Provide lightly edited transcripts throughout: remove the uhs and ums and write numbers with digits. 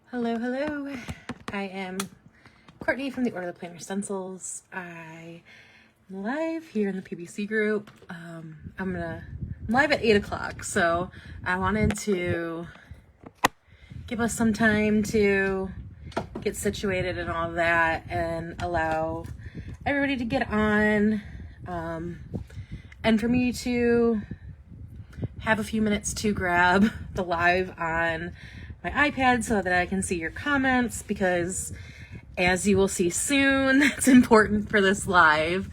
Hello, hello. I am Courtney from the Order of the Planner Stencils. I'm live here in the PBC group. I'm live at 8 o'clock, so I wanted to give us some time to get situated and all that and allow everybody to get on, and for me to have a few minutes to grab the live on my iPad so that I can see your comments, because as you will see soon, that's important for this live.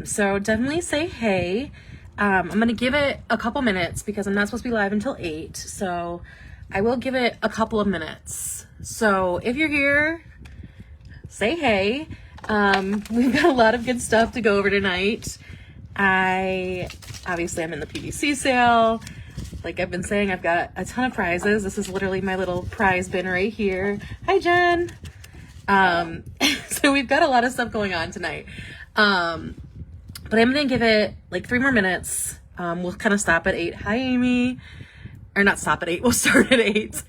So definitely say hey. I'm going to give it a couple minutes because I'm not supposed to be live until 8. So I will give it a couple of minutes. So if you're here, say hey. We've got a lot of good stuff to go over tonight. Obviously I'm in the PBC sale. Like I've been saying, I've got a ton of prizes. This is literally my little prize bin right here. Hi, Jen. So we've got a lot of stuff going on tonight. But I'm going to give it like 3 more minutes. We'll kind of stop at 8. Hi, Amy. Or not stop at 8. We'll start at 8.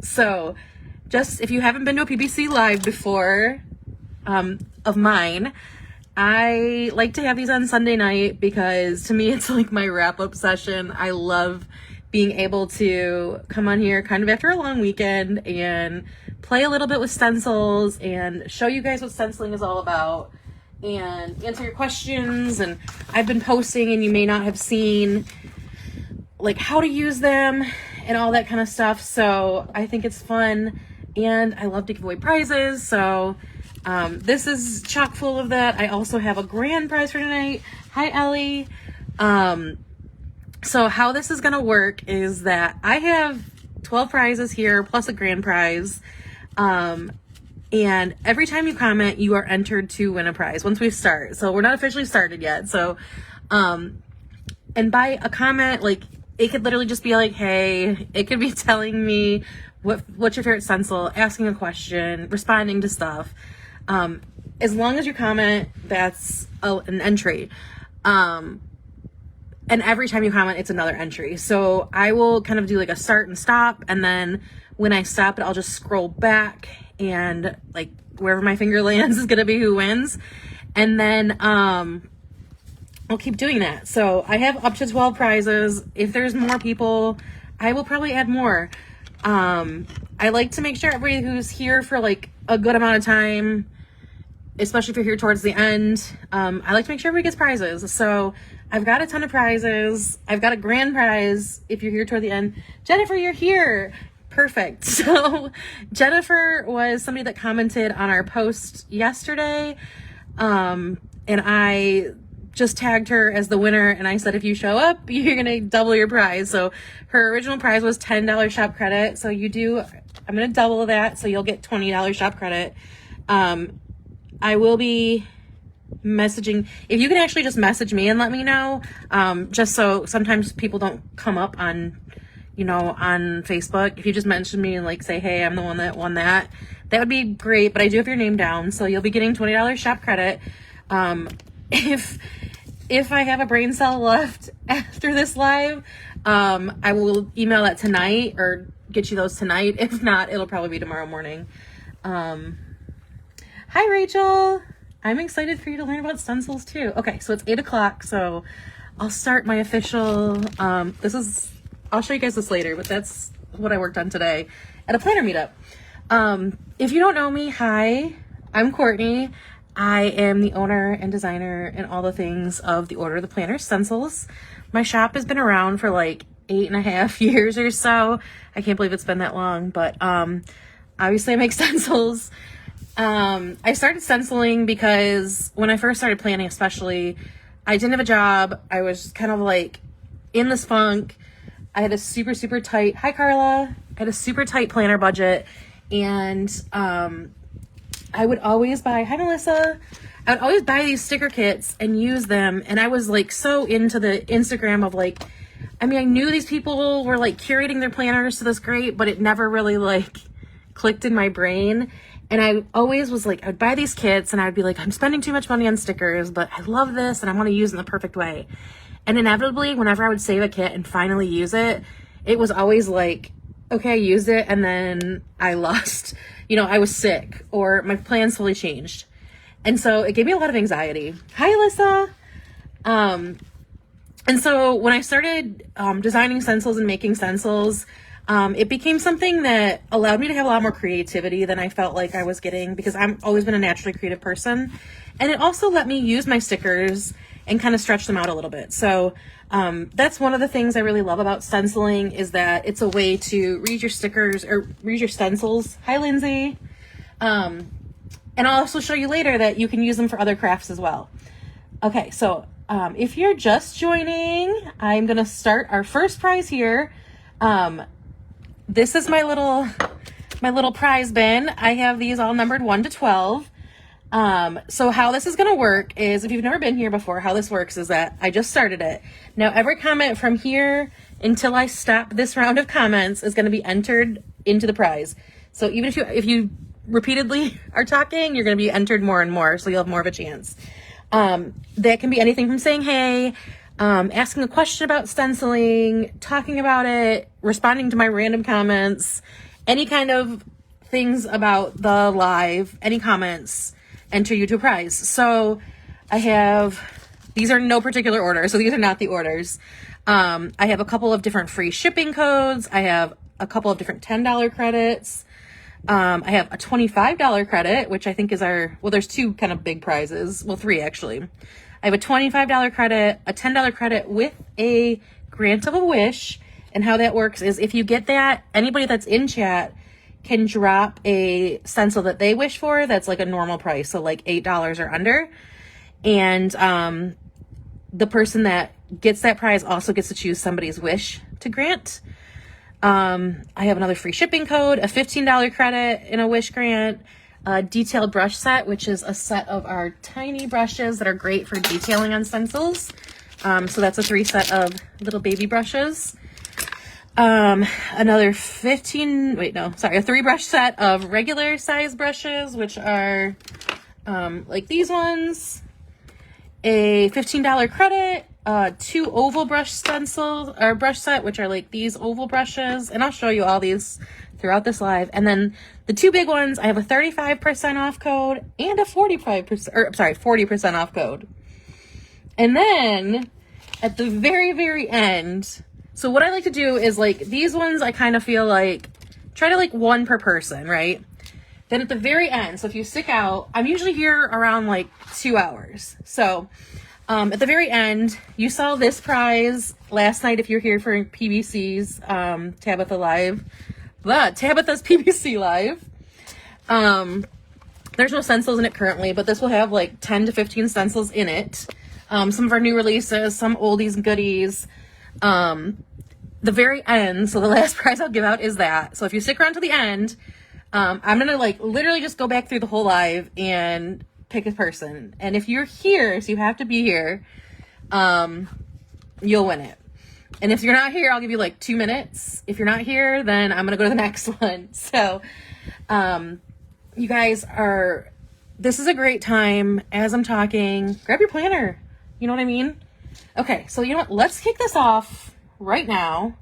So just if you haven't been to a PBC Live before, of mine, I like to have these on Sunday night because to me it's like my wrap-up session. I love being able to come on here kind of after a long weekend and play a little bit with stencils and show you guys what stenciling is all about and answer your questions. And I've been posting and you may not have seen like how to use them and all that kind of stuff. So I think it's fun and I love to give away prizes. So this is chock full of that. I also have a grand prize for tonight. Hi, Ellie. So how this is going to work is that I have 12 prizes here plus a grand prize. And every time you comment, you are entered to win a prize once we start. So we're not officially started yet. So, and by a comment, like it could literally just be like, hey, it could be telling me what's your favorite stencil, asking a question, responding to stuff. As long as you comment, that's an entry. And every time you comment, it's another entry. So I will kind of do like a start and stop. And then when I stop it, I'll just scroll back and like wherever my finger lands is going to be who wins. And then, I'll keep doing that. So I have up to 12 prizes. If there's more people, I will probably add more. I like to make sure everybody who's here for like a good amount of time, especially if you're here towards the end, I like to make sure everybody gets prizes. So I've got a ton of prizes. I've got a grand prize if you're here toward the end. Jennifer, you're here. Perfect. So Jennifer was somebody that commented on our post yesterday. And I just tagged her as the winner. And I said, if you show up, you're going to double your prize. So her original prize was $10 shop credit. So I'm going to double that. So you'll get $20 shop credit. I will be messaging, if you can actually just message me and let me know, just so sometimes people don't come up on, on Facebook. If you just mention me and like say, hey, I'm the one that won that would be great. But I do have your name down, so you'll be getting $20 shop credit. If I have a brain cell left after this live, I will email that tonight or get you those tonight. If not, it'll probably be tomorrow morning. Hi, Rachel. I'm excited for you to learn about stencils too. Okay, so it's 8 o'clock, so I'll start my official, I'll show you guys this later, but that's what I worked on today at a planner meetup. If you don't know me, hi, I'm Courtney. I am the owner and designer and all the things of the Order of the Planner Stencils. My shop has been around for like 8.5 years or so. I can't believe it's been that long, but obviously I make stencils. I started stenciling because when I first started planning, especially, I didn't have a job. I was kind of like in this funk. I had a super, super tight, hi Carla. I had a super tight planner budget, and I would always buy, hi Melissa. I would always buy these sticker kits and use them. And I was like so into the Instagram of like, I knew these people were like curating their planners to this great, but it never really like clicked in my brain. And I always was like, I would buy these kits and I would be like, I'm spending too much money on stickers, but I love this and I want to use it in the perfect way. And inevitably, whenever I would save a kit and finally use it, it was always like okay, I used it and then I lost, I was sick or my plans fully changed. And so it gave me a lot of anxiety. Hi, Alyssa. And so when I started designing stencils and making stencils, it became something that allowed me to have a lot more creativity than I felt like I was getting, because I've always been a naturally creative person. And it also let me use my stickers and kind of stretch them out a little bit. So that's one of the things I really love about stenciling, is that it's a way to read your stickers or read your stencils. Hi, Lindsay. And I'll also show you later that you can use them for other crafts as well. Okay, so if you're just joining, I'm going to start our first prize here. This is my little prize bin. I have these all numbered 1 to 12. So how this is going to work is, if you've never been here before, how this works is that I just started it. Now, every comment from here until I stop this round of comments is going to be entered into the prize. So even if you repeatedly are talking, you're going to be entered more and more, so you'll have more of a chance. That can be anything from saying hey, asking a question about stenciling, talking about it, responding to my random comments, any kind of things about the live, any comments, enter you to a prize. So I have, these are in no particular order, so these are not the orders. I have a couple of different free shipping codes. I have a couple of different $10 credits. I have a $25 credit, which I think is there's two kind of big prizes. Well, three actually. I have a $25 credit, a $10 credit with a grant of a wish. And how that works is, if you get that, anybody that's in chat can drop a stencil that they wish for that's like a normal price, so like $8 or under. And the person that gets that prize also gets to choose somebody's wish to grant. I have another free shipping code, a $15 credit in a wish grant, a detailed brush set, which is a set of our tiny brushes that are great for detailing on stencils. So that's a 3 set of little baby brushes. Another a 3 brush set of regular size brushes, which are like these ones, a $15 credit, 2 oval brush stencils or brush set, which are like these oval brushes, and I'll show you all these throughout this live. And then the 2 big ones, I have a 35% off code and a 40% off code. And then at the very, very end, so what I like to do is, like, these ones I kind of feel like try to like 1 per person, right? Then at the very end, so if you stick out, I'm usually here around like 2 hours. So at the very end, you saw this prize last night if you're here for PBC's Tabitha's PBC Live. There's no stencils in it currently, but this will have like 10 to 15 stencils in it. Some of our new releases, some oldies and goodies. The very end, so the last prize I'll give out is that. So if you stick around to the end, I'm gonna like literally just go back through the whole live and pick a person. And if you're here, so you have to be here, you'll win it. And if you're not here, I'll give you like 2 minutes. If you're not here, then I'm gonna go to the next one. So you guys this is a great time. As I'm talking, grab your planner. You know what I mean? Okay, so you know what? Let's kick this off right now.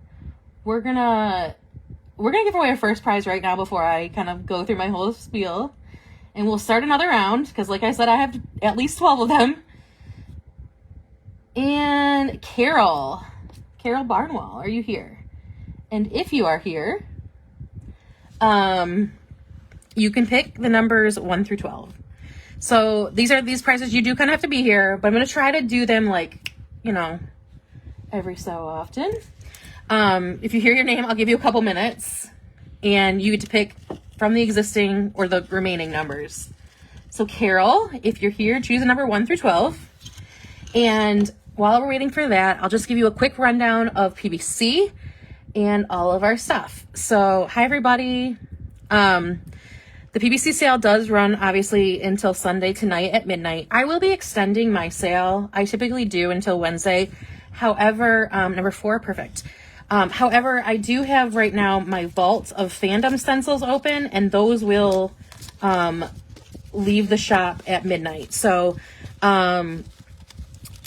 We're gonna give away our first prize right now before I kind of go through my whole spiel. And we'll start another round, because like I said, I have at least 12 of them. And Carol Barnwell, are you here? And if you are here, you can pick the numbers 1 through 12. So these prizes, you do kind of have to be here, but I'm going to try to do them like, every so often. If you hear your name, I'll give you a couple minutes, and you get to pick from the existing or the remaining numbers. So Carol, if you're here, choose a number 1 through 12. And while we're waiting for that, I'll just give you a quick rundown of PBC and all of our stuff. So hi everybody. The PBC sale does run obviously until Sunday tonight at midnight. I will be extending my sale. I typically do until Wednesday. However, number 4, perfect. However, I do have right now my vault of fandom stencils open, and those will leave the shop at midnight. So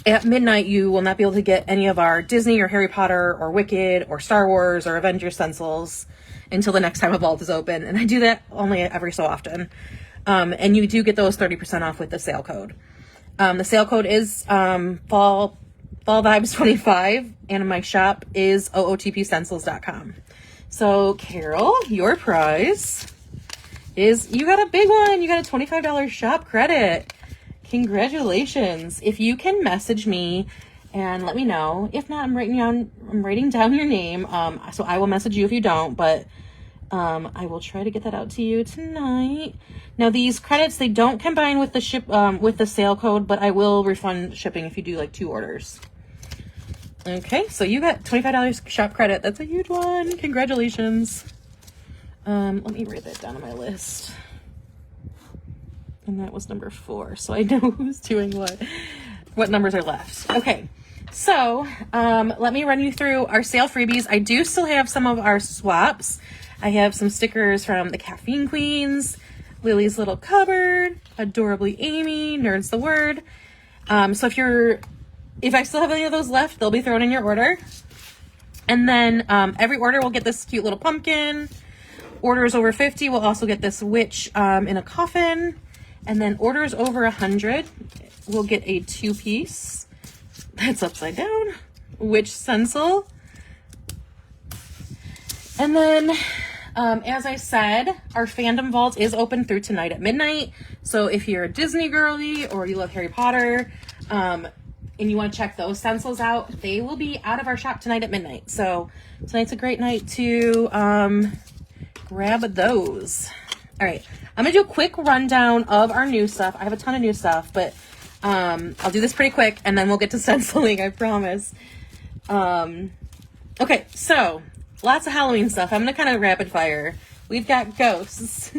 at midnight, you will not be able to get any of our Disney or Harry Potter or Wicked or Star Wars or Avengers stencils until the next time a vault is open. And I do that only every so often. And you do get those 30% off with the sale code. The sale code is Fall Vibes 25, and my shop is ootpstencils.com. So, Carol, your prize is, you got a big one. You got a $25 shop credit. Congratulations. If you can message me and let me know. If not, I'm writing down your name. So I will message you if you don't, but I will try to get that out to you tonight. Now these credits, they don't combine with the with the sale code, but I will refund shipping if you do like 2 orders. Okay, so you got $25 shop credit. That's a huge one. Congratulations. Let me write that down on my list. And that was number 4, so I know who's doing what numbers are left. Okay, so let me run you through our sale freebies. I do still have some of our swaps. I have some stickers from the Caffeine Queens, Lily's Little Cupboard, Adorably Amy, Nerds the Word. So if I still have any of those left, they'll be thrown in your order. And then every order will get this cute little pumpkin. Orders over 50 will also get this witch in a coffin. And then orders over 100 will get a 2-piece, that's upside down, witch stencil. And then, as I said, our fandom vault is open through tonight at midnight. So if you're a Disney girly or you love Harry Potter, and you want to check those stencils out, they will be out of our shop tonight at midnight. So tonight's a great night to grab those. All right, I'm gonna do a quick rundown of our new stuff. I have a ton of new stuff, but I'll do this pretty quick and then we'll get to stenciling, I promise. Okay, so lots of Halloween stuff. I'm gonna kind of rapid fire. We've got ghosts.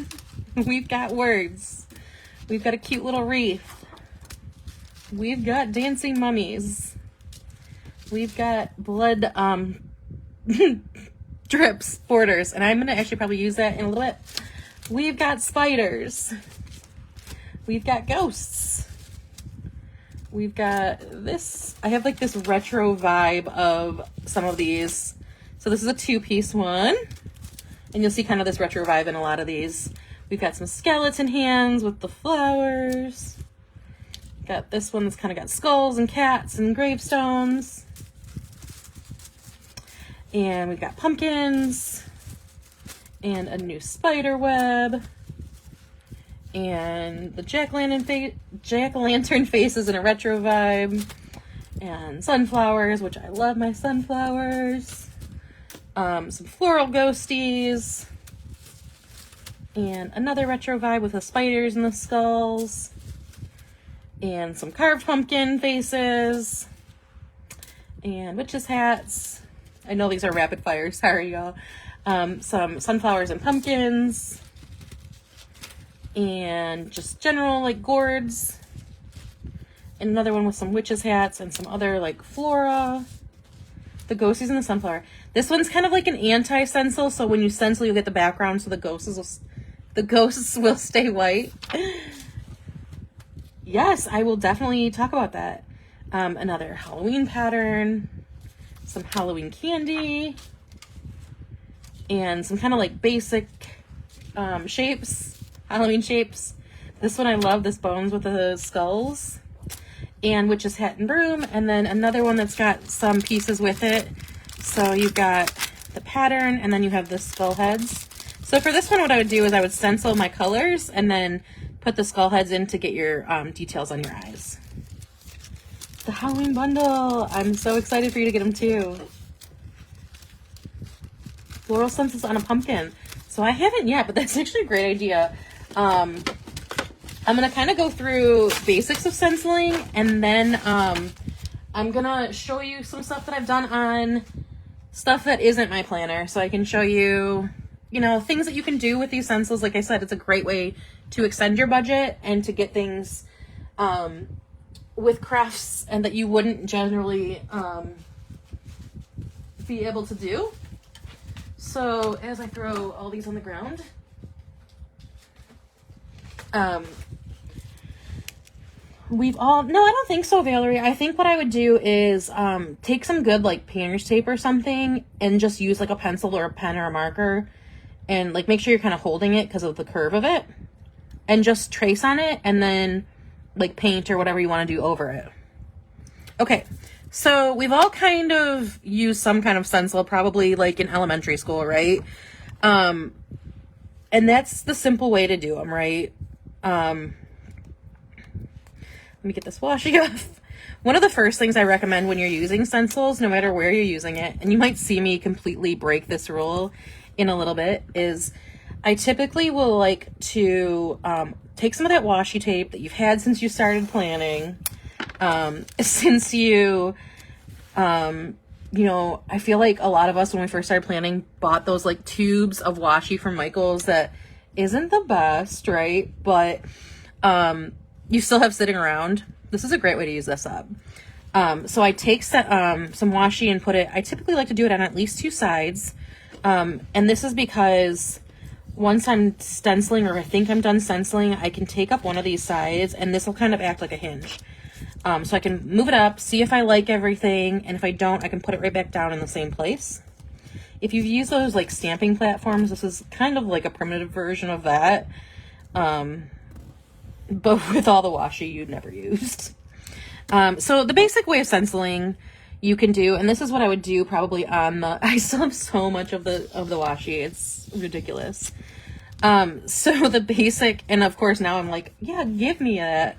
We've got words. We've got a cute little wreath. We've got dancing mummies. We've got blood drips borders, and I'm gonna actually probably use that in a little bit. We've got spiders. We've got ghosts. We've got this. I have like this retro vibe of some of these. So this is a 2-piece one. And you'll see kind of this retro vibe in a lot of these. We've got some skeleton hands with the flowers. Got this one that's kind of got skulls and cats and gravestones. And we've got pumpkins. And a new spider web. And the jack-o'-lantern faces in a retro vibe. And sunflowers, which I love my sunflowers. Some floral ghosties. And another retro vibe with the spiders and the skulls. And some carved pumpkin faces. And witches' hats. I know these are rapid fire, sorry y'all. Some sunflowers and pumpkins. And just general like gourds. And another one with some witches' hats and some other like flora. The ghosties and the sunflower. This one's kind of like an anti-stencil, so when you stencil you'll get the background so the ghosts will stay white. Yes, I will definitely talk about that. Another Halloween pattern, some Halloween candy, and some kind of like basic shapes, Halloween shapes. This one I love, this bones with the skulls, and witch's hat and broom, and then another one that's got some pieces with it. So you've got the pattern, and then you have the skull heads. So for this one, what I would do is I would stencil my colors and then put the skull heads in to get your details on your eyes. The Halloween bundle. I'm so excited for you to get them too. Floral stencils on a pumpkin. So I haven't yet, but that's actually a great idea. I'm going to kind of go through basics of stenciling, and then I'm going to show you some stuff that I've done on stuff that isn't my planner. So I can show you, you know, things that you can do with these stencils. Like I said, it's a great way to extend your budget and to get things with crafts and that you wouldn't generally be able to do. So as I throw all these on the ground, No, I don't think so, Valerie. I think what I would do is take some good like painter's tape or something and just use like a pencil or a pen or a marker and like make sure you're kind of holding it because of the curve of it and just trace on it and then like paint or whatever you want to do over it. Okay, so we've all kind of used some kind of stencil, probably like in elementary school, right? And that's the simple way to do them, right? Let me get this washi off. One of the first things I recommend when you're using stencils, no matter where you're using it, and you might see me completely break this rule in a little bit, is I typically will like to take some of that washi tape that you've had since you started planning, since you know, I feel like a lot of us when we first started planning bought those like tubes of washi from Michael's that isn't the best, right? But you still have sitting around. This is a great way to use this up. So I take some washi and put it, I typically like to do it on at least 2 sides. And this is because once I'm stenciling, or I think I'm done stenciling, I can take up one of these sides and this will kind of act like a hinge. So I can move it up, see if I like everything, and if I don't, I can put it right back down in the same place. If you've used those like stamping platforms, this is kind of like a primitive version of that. But with all the washi you'd never used. So the basic way of stenciling you can do, and this is what I would do probably on the, I still have so much of the washi, it's ridiculous. So the basic, and of course now I'm like, yeah, give me that.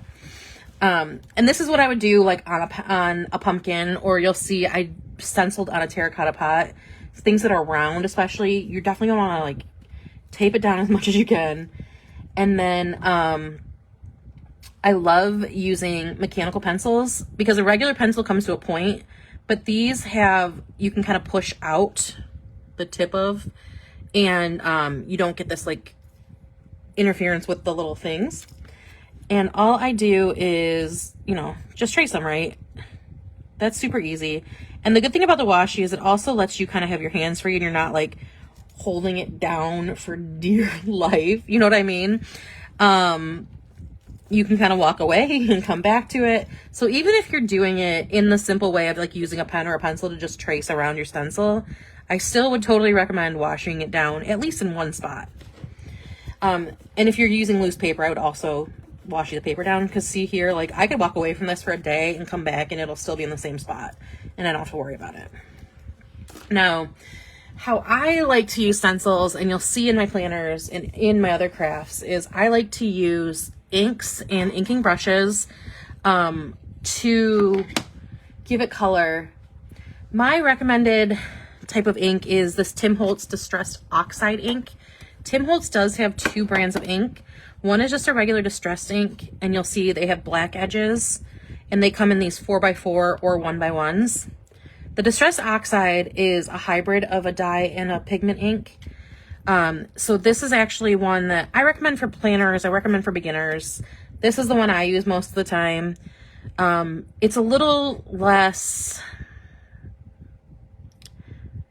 And this is what I would do like on a pumpkin, or you'll see I stenciled on a terracotta pot. Things that are round especially, you're definitely gonna wanna like tape it down as much as you can. And then I love using mechanical pencils because a regular pencil comes to a point, but these have, you can kind of push out the tip of, and you don't get this like interference with the little things. And all I do is, you know, just trace them, right? That's super easy. And the good thing about the washi is it also lets you kind of have your hands free and you're not like holding it down for dear life. You know what I mean? You can kind of walk away and come back to it. So even if you're doing it in the simple way of like using a pen or a pencil to just trace around your stencil, I still would totally recommend washing it down at least in one spot. And if you're using loose paper, I would also washi the paper down, because see here, like I could walk away from this for a day and come back and it'll still be in the same spot and I don't have to worry about it. Now, how I like to use stencils, and you'll see in my planners and in my other crafts, is I like to use inks and inking brushes to give it color. My recommended type of ink is this Tim Holtz Distressed Oxide ink. Tim Holtz does have 2 brands of ink. One is just a regular distressed ink, and you'll see they have black edges, and they come in these 4x4 or 1x1s. The Distressed Oxide is a hybrid of a dye and a pigment ink. So this is actually one that I recommend for planners. I recommend for beginners. This is the one I use most of the time. It's a little less,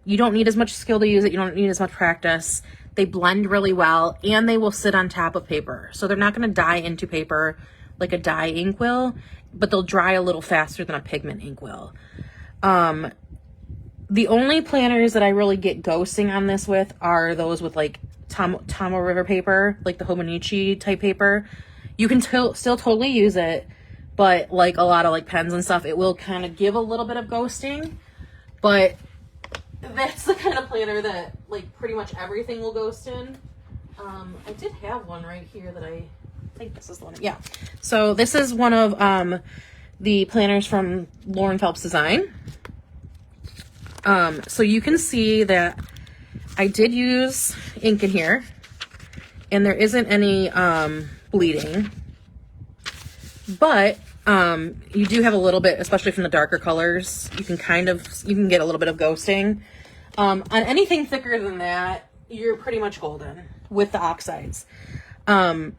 you don't need as much skill to use it. You don't need as much practice. They blend really well, and they will sit on top of paper. So they're not going to dye into paper like a dye ink will, but they'll dry a little faster than a pigment ink will. The only planners that I really get ghosting on this with are those with like Tomoe River paper, like the Hobonichi type paper. You can still totally use it, but like a lot of like pens and stuff, it will kind of give a little bit of ghosting. But that's the kind of planner that like pretty much everything will ghost in. I did have one right here that I think this is the one. Yeah. So this is one of the planners from Lauren Phelps Design. So you can see that I did use ink in here, and there isn't any bleeding, but you do have a little bit, especially from the darker colors, you can get a little bit of ghosting. On anything thicker than that, you're pretty much golden with the oxides. Who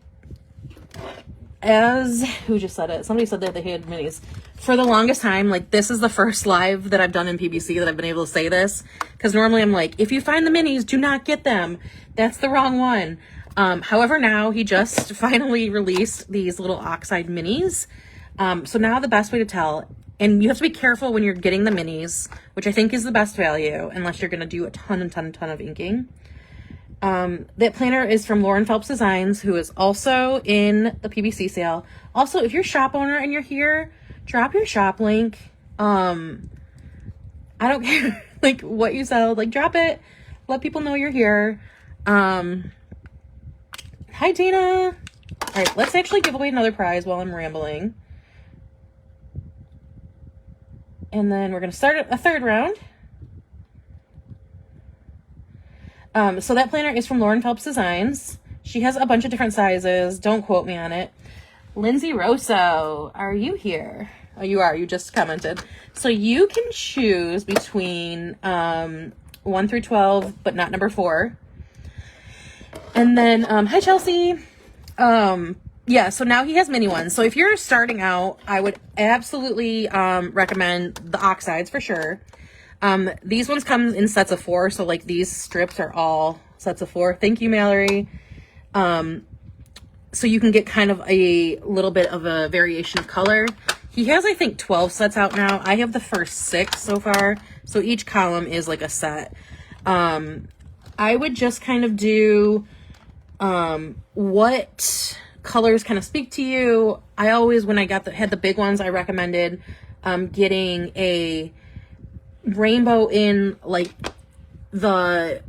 just said it? Somebody said that they had minis. For the longest time, like this is the first live that I've done in PBC that I've been able to say this, because normally I'm like, if you find the minis, do not get them. That's the wrong one. However, now he just finally released these little oxide minis. So now the best way to tell, and you have to be careful when you're getting the minis, which I think is the best value, unless you're going to do a ton of inking. That planner is from Lauren Phelps Designs, who is also in the PBC sale. Also, if you're a shop owner and you're here, drop your shop link. I don't care like what you sell, like drop it, let people know you're here. Hi Dana. All right, let's actually give away another prize while I'm rambling. And then we're going to start a third round. So that planner is from Lauren Phelps Designs. She has a bunch of different sizes. Don't quote me on it. Lindsay Rosso, are you here? Oh, you are. You just commented. So you can choose between 1 through 12, but not number 4. And then, hi Chelsea. Yeah, so now he has mini ones. So if you're starting out, I would absolutely recommend the oxides for sure. These ones come in sets of 4, so like these strips are all sets of 4. Thank you, Mallory. So you can get kind of a little bit of a variation of color. He has, I think, 12 sets out now. I have the first 6 so far, so each column is like a set. I would just kind of do what colors kind of speak to you. I always, when I had the big ones, I recommended getting a rainbow in like the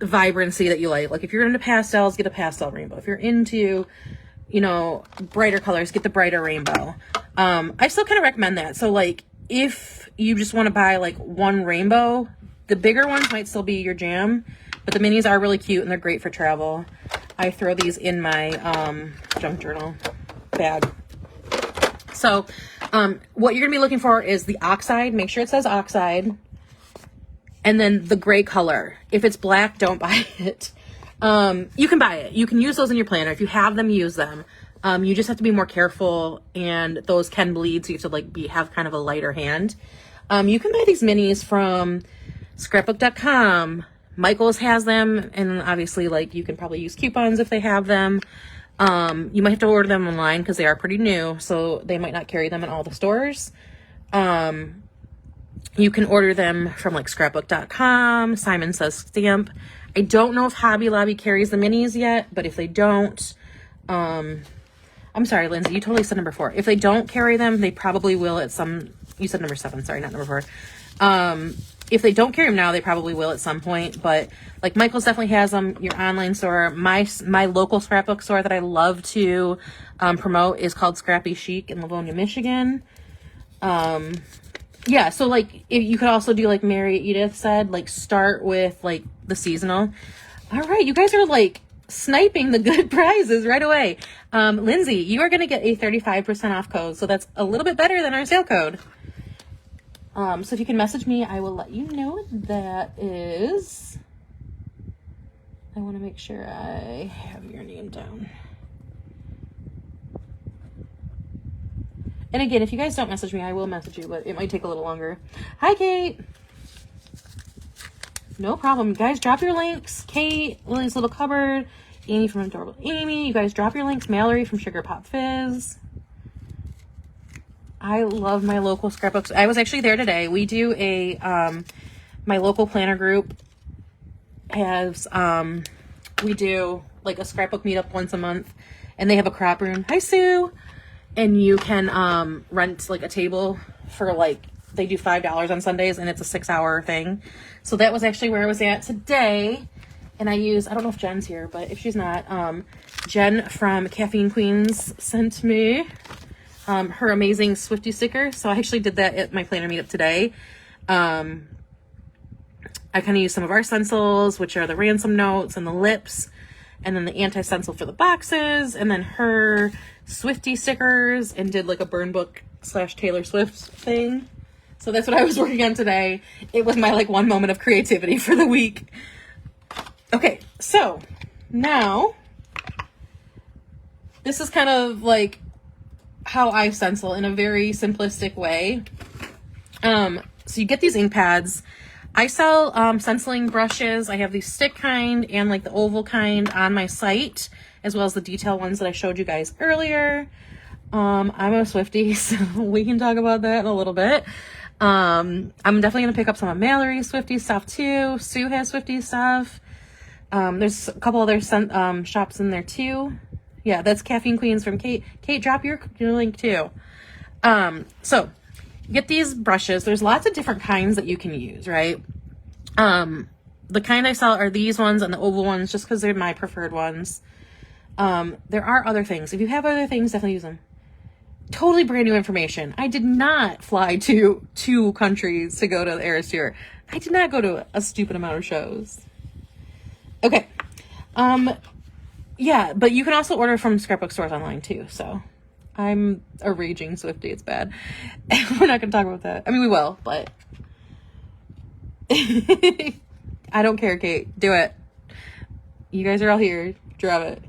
vibrancy that you like. Like if you're into pastels, get a pastel rainbow. If you're into, you know, brighter colors, get the brighter rainbow. I still kind of recommend that. So like if you just want to buy like one rainbow, the bigger ones might still be your jam, but the minis are really cute and they're great for travel. I throw these in my junk journal bag. So what you're gonna be looking for is the oxide. Make sure it says oxide. And then the gray color. If it's black, don't buy it. You can buy it. You can use those in your planner. If you have them, use them. You just have to be more careful, and those can bleed, so you have to like have kind of a lighter hand. You can buy these minis from scrapbook.com. Michaels has them, and obviously like you can probably use coupons if they have them. You might have to order them online because they are pretty new, so they might not carry them in all the stores. You can order them from like scrapbook.com. Simon Says Stamp. I don't know if Hobby Lobby carries the minis yet, but if they don't, I'm sorry, Lindsay, you totally said number 4. If they don't carry them, they probably will at some, you said number 7, sorry, not number 4. If they don't carry them now, they probably will at some point, but like Michael's definitely has them. Your online store, my local scrapbook store that I love to promote is called Scrappy Chic in Livonia, Michigan. Yeah, so like if you could also do like Mary Edith said, like start with like the seasonal. All right, you guys are like sniping the good prizes right away. Lindsay, you are going to get a 35% off code, so that's a little bit better than our sale code. So if you can message me, I will let you know what that is. I want to make sure I have your name down. And again, if you guys don't message me, I will message you, but it might take a little longer. Hi, Kate. No problem. Guys, drop your links. Kate, Lily's Little Cupboard, Amy from Adorable Amy. You guys drop your links. Mallory from Sugar Pop Fizz. I love my local scrapbooks. I was actually there today. We do a, my local planner group has, we do like a scrapbook meetup once a month, and they have a crop room. Hi, Sue. And you can rent like a table for like, they do $5 on Sundays, and it's a 6-hour thing. So that was actually where I was at today. And I don't know if Jen's here, but if she's not, Jen from Caffeine Queens sent me her amazing Swifty sticker. So I actually did that at my planner meetup today. I kind of used some of our stencils, which are the ransom notes and the lips, and then the anti-stencil for the boxes, and then her Swifty stickers, and did like a burn book / Taylor Swift thing. So that's what I was working on today. It was my like one moment of creativity for the week. Okay, so now this is kind of like how I stencil in a very simplistic way. So you get these ink pads. I sell stenciling brushes. I have the stick kind and like the oval kind on my site, as well as the detail ones that I showed you guys earlier. I'm a Swiftie, so we can talk about that in a little bit. I'm definitely going to pick up some of Mallory's Swiftie stuff too. Sue has Swiftie stuff. There's a couple other shops in there too. Yeah, that's Caffeine Queens from Kate. Kate, drop your link too. So get these brushes. There's lots of different kinds that you can use, right? The kind I saw are these ones and the oval ones, just because they're my preferred ones. There are other things. If you have other things, definitely use them. Totally brand new information. I did not fly to 2 countries to go to the Eras Tour. I did not go to a stupid amount of shows. Okay. Yeah, but you can also order from scrapbook stores online too, so I'm a raging Swiftie. It's bad. We're not going to talk about that. I mean, we will, but I don't care, Kate. Do it. You guys are all here. Drop it.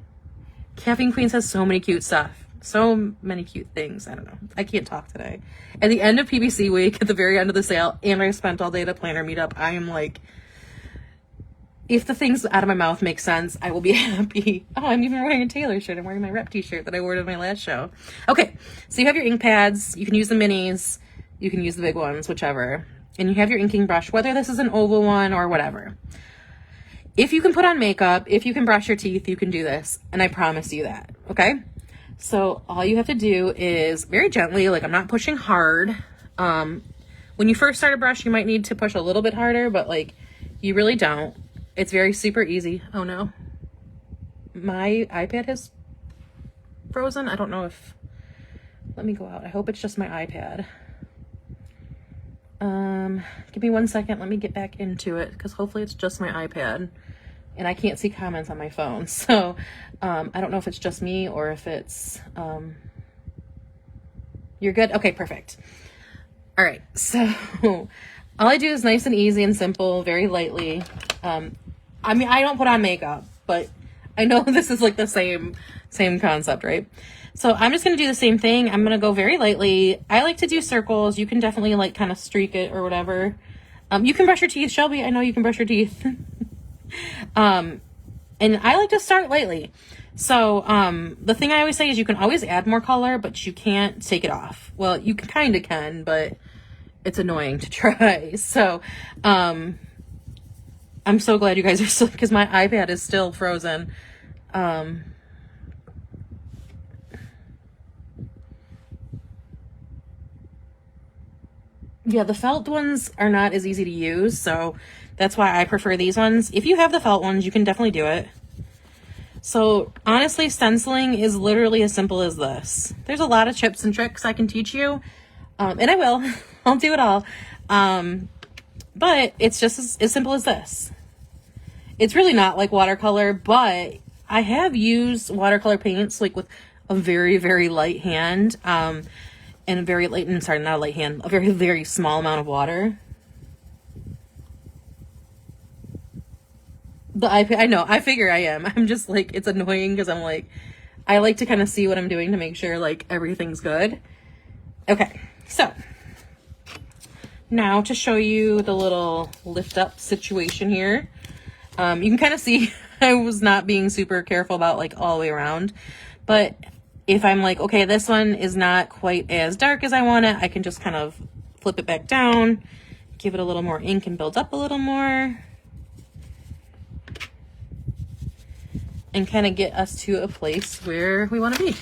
Caffeine Queens has so many cute stuff. So many cute things. I don't know. I can't talk today. At the end of PBC week, at the very end of the sale, and I spent all day at a planner meetup, I am like, if the things out of my mouth make sense, I will be happy. Oh, I'm even wearing a Taylor shirt. I'm wearing my rep t-shirt that I wore to my last show. Okay, so you have your ink pads. You can use the minis. You can use the big ones, whichever. And you have your inking brush, whether this is an oval one or whatever. If you can put on makeup, if you can brush your teeth, you can do this. And I promise you that, okay? So all you have to do is very gently, like I'm not pushing hard. When you first start a brush, you might need to push a little bit harder, but like you really don't. It's very super easy. Oh no. My iPad has frozen. I don't know if, let me go out. I hope it's just my iPad. Give me 1 second. Let me get back into it because hopefully it's just my iPad and I can't see comments on my phone. So, I don't know if it's just me or if it's, you're good. Okay, perfect. All right. So all I do is nice and easy and simple, very lightly. I mean, I don't put on makeup, but I know this is like the same concept, right? So I'm just going to do the same thing. I'm going to go very lightly. I like to do circles. You can definitely like kind of streak it or whatever. You can brush your teeth, Shelby. I know you can brush your teeth. And I like to start lightly. So, the thing I always say is you can always add more color, but you can't take it off. Well, you kind of can, but it's annoying to try. So, I'm so glad you guys are still, because my iPad is still frozen. Yeah, the felt ones are not as easy to use, so that's why I prefer these ones. If you have the felt ones, you can definitely do it. So honestly, stenciling is literally as simple as this. There's a lot of tips and tricks I can teach you, and I will. I'll do it all. But it's just as simple as this. It's really not like watercolor, but I have used watercolor paints like with a very, very light hand, and a very light, sorry, not a light hand, a very, very small amount of water. The iPad, I know, I figure I am. I'm just like, it's annoying because I'm like, I like to kind of see what I'm doing to make sure like everything's good. Okay, so now to show you the little lift up situation here. You can kind of see I was not being super careful about like all the way around, but if I'm like, okay, this one is not quite as dark as I want it, I can just kind of flip it back down, give it a little more ink and build up a little more, and kind of get us to a place where we want to be.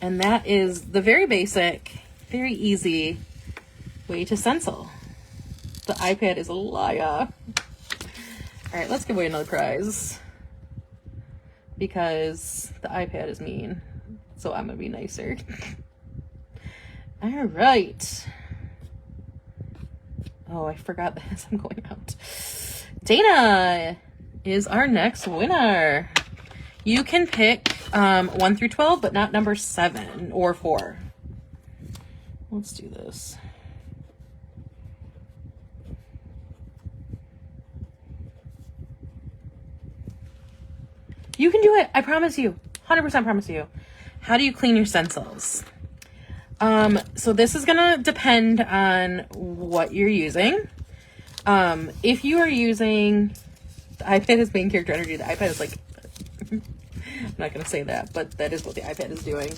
And that is the very basic, very easy way to stencil. The iPad is a liar. All right, let's give away another prize because the iPad is mean, so I'm gonna be nicer. All right. Oh, I forgot that as I'm going out. Dana is our next winner. You can pick 1 through 12, but not number 7 or 4. Let's do this. You can do it. I promise you. 100% promise you. How do you clean your stencils? So this is going to depend on what you're using. If you are using, the iPad is main character energy. The iPad is like, not going to say that, but that is what the iPad is doing.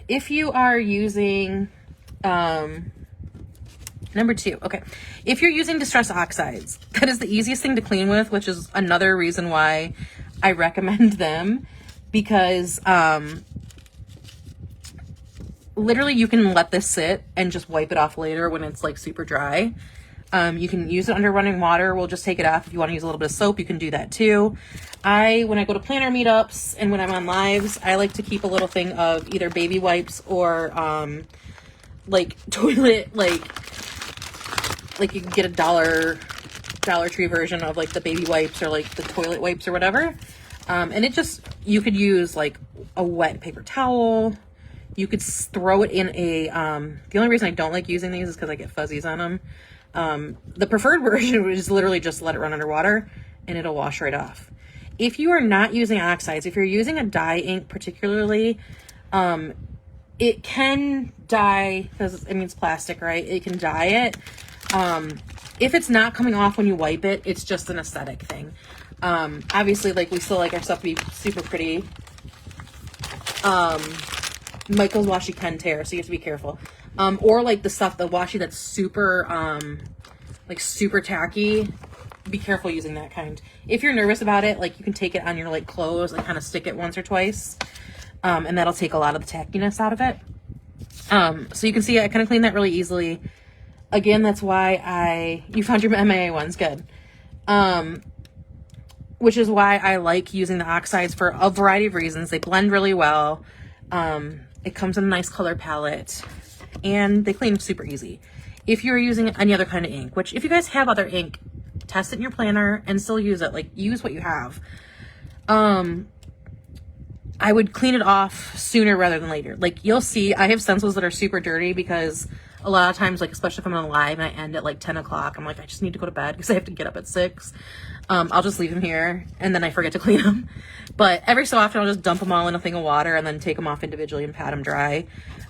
If you are using, number 2, okay. If you're using distress oxides, that is the easiest thing to clean with, which is another reason why I recommend them, because, literally you can let this sit and just wipe it off later when it's like super dry. You can use it under running water. We'll just take it off. If you want to use a little bit of soap, you can do that too. When I go to planner meetups and when I'm on lives, I like to keep a little thing of either baby wipes or, like toilet, like you can get a Dollar Tree version of like the baby wipes or like the toilet wipes or whatever. And it just, you could use like a wet paper towel. You could throw it in a, the only reason I don't like using these is because I get fuzzies on them. The preferred version is literally just let it run underwater and it'll wash right off. If you are not using oxides, if you're using a dye ink particularly, it can dye, because I mean it's plastic, right? It can dye it. If it's not coming off when you wipe it, it's just an aesthetic thing. Obviously, like, we still like our stuff to be super pretty. Michael's washi can tear, so you have to be careful. Or like the washi that's super, like super tacky, be careful using that kind. If you're nervous about it, like, you can take it on your like clothes and kind of stick it once or twice. And that'll take a lot of the tackiness out of it. So you can see I kind of clean that really easily. Again, that's why you found your MAA ones, good. Which is why I like using the oxides for a variety of reasons. They blend really well. It comes in a nice color palette and they clean super easy. If you're using any other kind of ink, which if you guys have other ink, test it in your planner and still use it. Like, use what you have. I would clean it off sooner rather than later. Like, you'll see, I have stencils that are super dirty because a lot of times, like, especially if I'm on live and I end at like 10 o'clock, I'm like, I just need to go to bed because I have to get up at 6. I'll just leave them here and then I forget to clean them. But every so often I'll just dump them all in a thing of water and then take them off individually and pat them dry.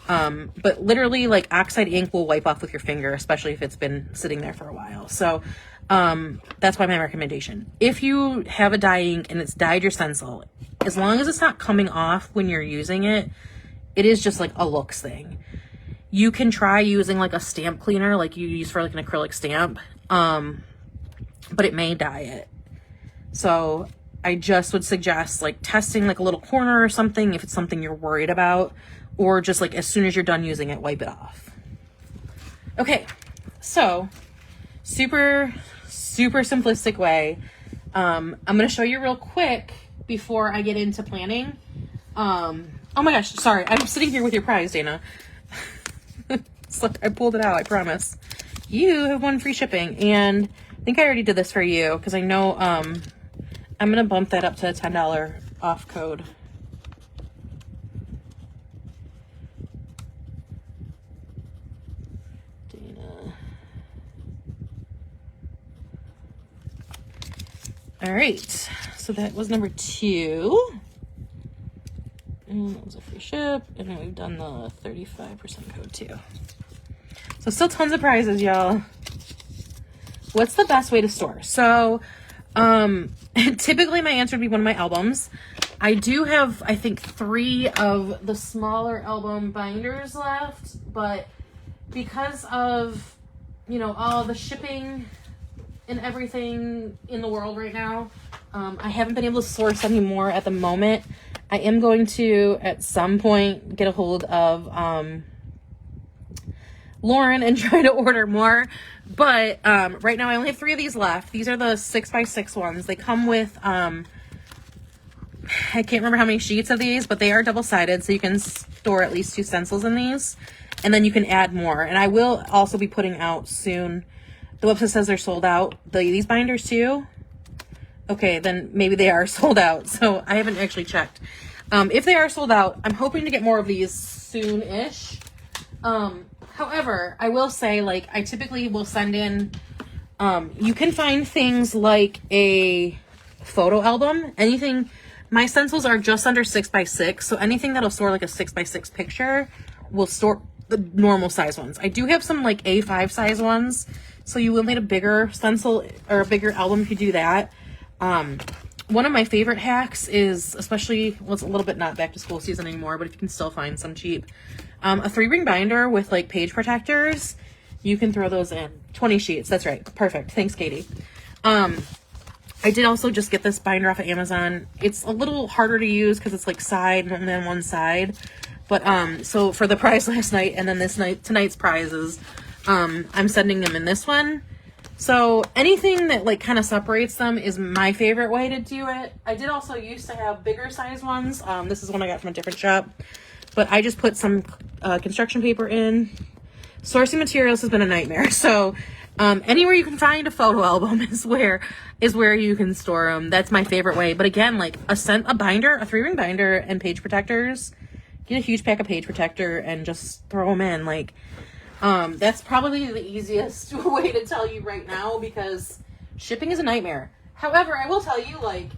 But literally, like, oxide ink will wipe off with your finger, especially if it's been sitting there for a while. So that's why my recommendation. If you have a dye ink and it's dyed your stencil, as long as it's not coming off when you're using it, it is just like a looks thing. You can try using like a stamp cleaner like you use for like an acrylic stamp, but it may dye it. So I just would suggest like testing like a little corner or something if it's something you're worried about, or just like as soon as you're done using it, wipe it off. Okay, so super simplistic way. I'm gonna show you real quick before I get into planning. Oh my gosh, sorry, I'm sitting here with your prize, Dana. So I pulled it out, I promise. You have won free shipping, and I think I already did this for you because I know I'm gonna bump that up to a $10 off code. Dana. All right, so that was number 2. And that was a free ship, and then we've done the 35% code too. So still tons of prizes, y'all. What's the best way to store? So typically my answer would be one of my albums. I do have, I think, 3 of the smaller album binders left, but because of, you know, all the shipping and everything in the world right now, I haven't been able to source any more at the moment. I am going to, at some point, get a hold of Lauren and try to order more. But right now I only have 3 of these left. These are the 6x6 ones. They come with, I can't remember how many sheets of these, but they are double-sided, so you can store at least 2 stencils in these. And then you can add more. And I will also be putting out soon. The website says they're sold out. These binders too? Okay, then maybe they are sold out. So I haven't actually checked. If they are sold out, I'm hoping to get more of these soon-ish. However, I will say, like, I typically will send in, you can find things like a photo album, anything. My stencils are just under 6x6, so anything that'll store like a 6x6 picture will store the normal size ones. I do have some like A5 size ones, so you will need a bigger stencil or a bigger album if you do that. One of my favorite hacks is, especially, well, it's a little bit not back to school season anymore, but if you can still find some cheap, a 3-ring binder with like page protectors. You can throw those in. 20 sheets. That's right. Perfect. Thanks, Katie. I did also just get this binder off of Amazon. It's a little harder to use because it's like side and then one side. But so for the prize last night and then tonight's prizes, I'm sending them in this one. So anything that like kind of separates them is my favorite way to do it. I did also used to have bigger size ones. This is one I got from a different shop, but I just put some construction paper in. Sourcing materials has been a nightmare. So anywhere you can find a photo album is where you can store them. That's my favorite way. But again, like a binder, a 3-ring binder and page protectors. Get a huge pack of page protector and just throw them in. Like, that's probably the easiest way to tell you right now because shipping is a nightmare. However, I will tell you, like,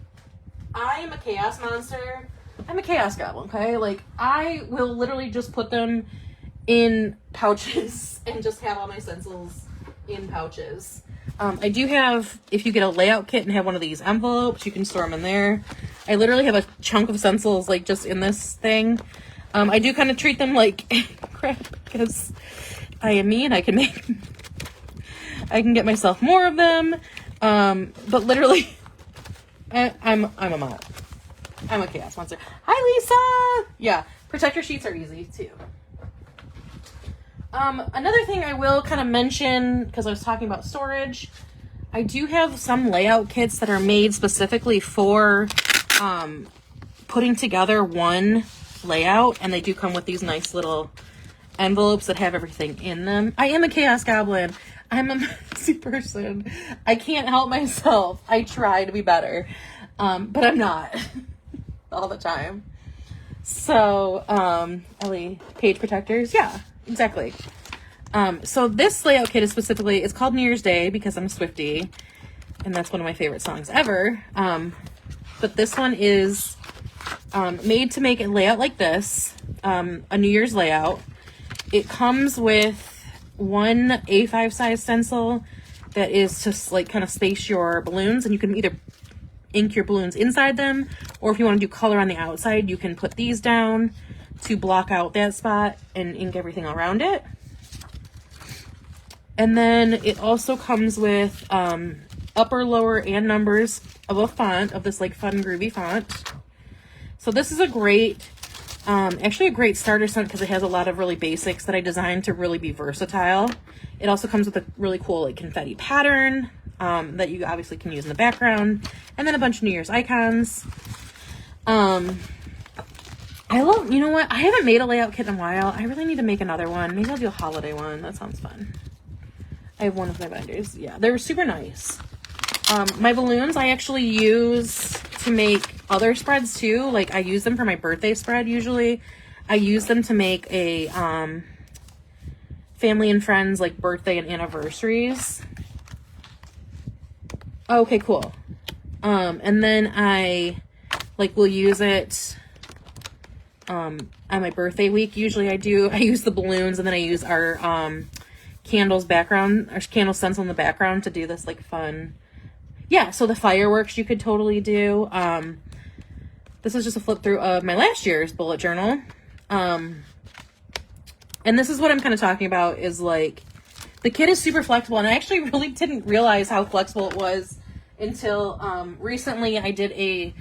I am a chaos monster. I'm a chaos goblin, okay? Like, I will literally just put them in pouches and just have all my stencils in pouches. I do have, if you get a layout kit and have one of these envelopes, you can store them in there. I literally have a chunk of stencils, like, just in this thing. I do kind of treat them like crap because I am me and I can get myself more of them. But literally, I'm a mom. I'm a chaos monster. Hi, Lisa. Yeah, protector sheets are easy too. Another thing I will kind of mention, because I was talking about storage, I do have some layout kits that are made specifically for putting together one layout, and they do come with these nice little envelopes that have everything in them. I am a chaos goblin. I'm a messy person. I can't help myself. I try to be better, but I'm not all the time. So, Ellie, page protectors. Yeah, exactly. So this layout kit is specifically, it's called New Year's Day because I'm a Swiftie, and that's one of my favorite songs ever. But this one is made to make a layout like this, a New Year's layout. It comes with one A5 size stencil that is just like kind of space your balloons, and you can either ink your balloons inside them, or if you want to do color on the outside, you can put these down to block out that spot and ink everything around it. And then it also comes with upper, lower, and numbers of a font, of this like fun groovy font. So this is a great, actually a great starter set because it has a lot of really basics that I designed to really be versatile. It also comes with a really cool like confetti pattern that you obviously can use in the background, and then a bunch of New Year's icons. I love, you know what? I haven't made a layout kit in a while. I really need to make another one. Maybe I'll do a holiday one. That sounds fun. I have one of my binders. Yeah, they're super nice. My balloons I actually use to make other spreads too. Like I use them for my birthday spread usually. I use them to make a family and friends like birthday and anniversaries. Okay, cool. And then I like will use it on my birthday week. Usually I use the balloons, and then I use our candles background, our candle stencil in the background to do this like fun. Yeah, so the fireworks you could totally do. This is just a flip through of my last year's bullet journal. And this is what I'm kind of talking about is like, the kit is super flexible, and I actually really didn't realize how flexible it was until recently I did a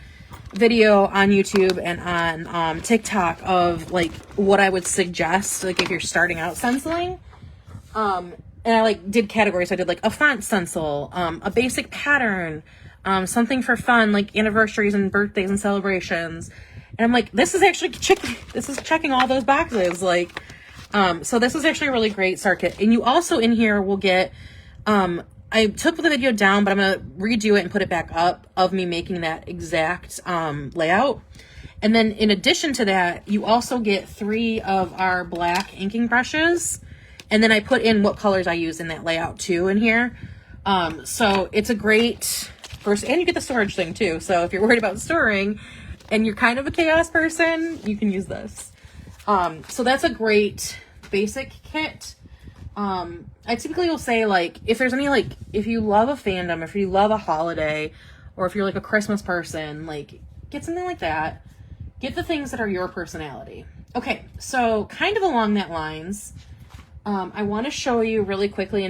video on YouTube and on TikTok of like what I would suggest like if you're starting out stenciling. And I like did categories. I did like a font stencil, a basic pattern, something for fun like anniversaries and birthdays and celebrations. And I'm like, this is actually checking all those boxes. Like, so this is actually a really great start kit. And you also in here will get, I took the video down, but I'm going to redo it and put it back up of me making that exact layout. And then in addition to that, you also get 3 of our black inking brushes. And then I put in what colors I use in that layout too in here. So it's a great first, and you get the storage thing too. So if you're worried about storing and you're kind of a chaos person, you can use this. So that's a great basic kit. I typically will say like, if there's any, like, if you love a fandom, if you love a holiday, or if you're like a Christmas person, like get something like that. Get the things that are your personality. Okay, so kind of along that lines, I want to show you really quickly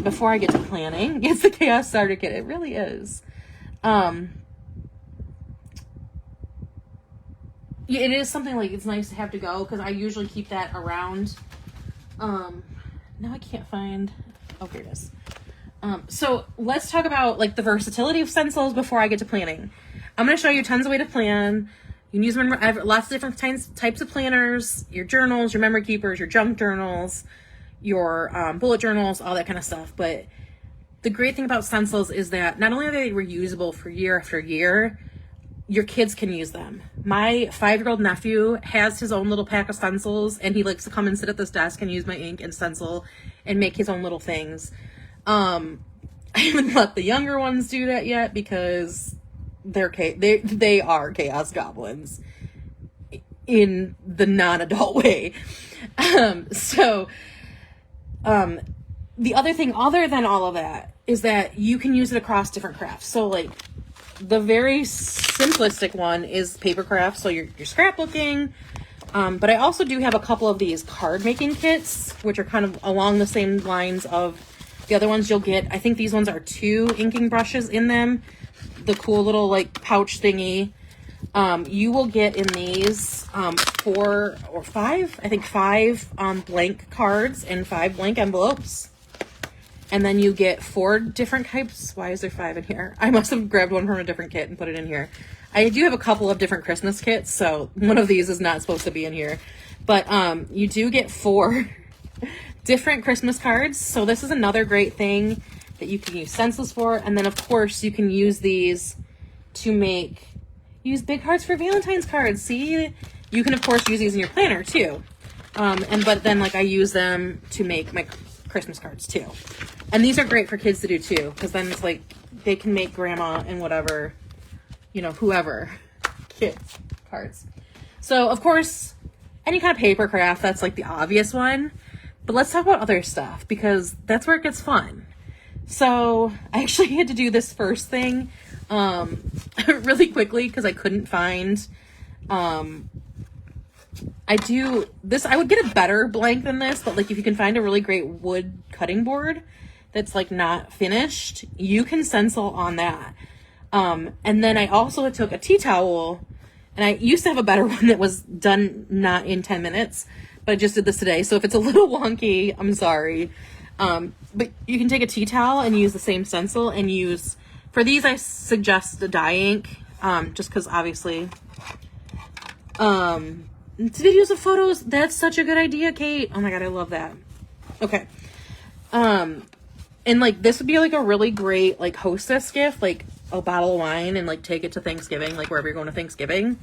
before I get to planning. It's the Chaos Starter Kit. It really is. Yeah, it is something like it's nice to have to go because I usually keep that around. Now I can't find. Oh, here it is. So let's talk about like the versatility of stencils before I get to planning. I'm going to show you tons of ways to plan. You can use them. I have lots of different types of planners, your journals, your memory keepers, your junk journals, your bullet journals, all that kind of stuff. But the great thing about stencils is that not only are they reusable for year after year, your kids can use them. My 5-year-old nephew has his own little pack of stencils, and he likes to come and sit at this desk and use my ink and stencil and make his own little things. I haven't let the younger ones do that yet because they are chaos goblins in the non-adult way. The other thing, other than all of that, is that you can use it across different crafts. So like the very simplistic one is paper craft, so you're scrapbooking. But I also do have a couple of these card making kits, which are kind of along the same lines of the other ones you'll get. I think these ones are 2 inking brushes in them. The cool little like pouch thingy. You will get in these 4 or 5, I think 5 blank cards and 5 blank envelopes. And then you get 4 different types. Why is there 5 in here? I must have grabbed one from a different kit and put it in here. I do have a couple of different Christmas kits, so one of these is not supposed to be in here. But you do get 4 different Christmas cards. So this is another great thing that you can use stencils for. And then of course you can use these to use big cards for Valentine's cards. See, you can of course use these in your planner too. But then like I use them to make my Christmas cards too. And these are great for kids to do too, because then it's like they can make grandma and whatever, whoever kids cards. So of course, any kind of paper craft, that's like the obvious one. But let's talk about other stuff because that's where it gets fun. So I actually had to do this first thing really quickly because I couldn't find. I would get a better blank than this, but like if you can find a really great wood cutting board that's like not finished, you can stencil on that. And then I also took a tea towel, and I used to have a better one that was done not in 10 minutes, but I just did this today. So if it's a little wonky, I'm sorry. But you can take a tea towel and use the same stencil and use, for these I suggest the dye ink, just because obviously, videos of photos, that's such a good idea, Kate. Oh my god, I love that. Okay. And like this would be like a really great like hostess gift, like a bottle of wine, and like take it to Thanksgiving, like wherever you're going to Thanksgiving.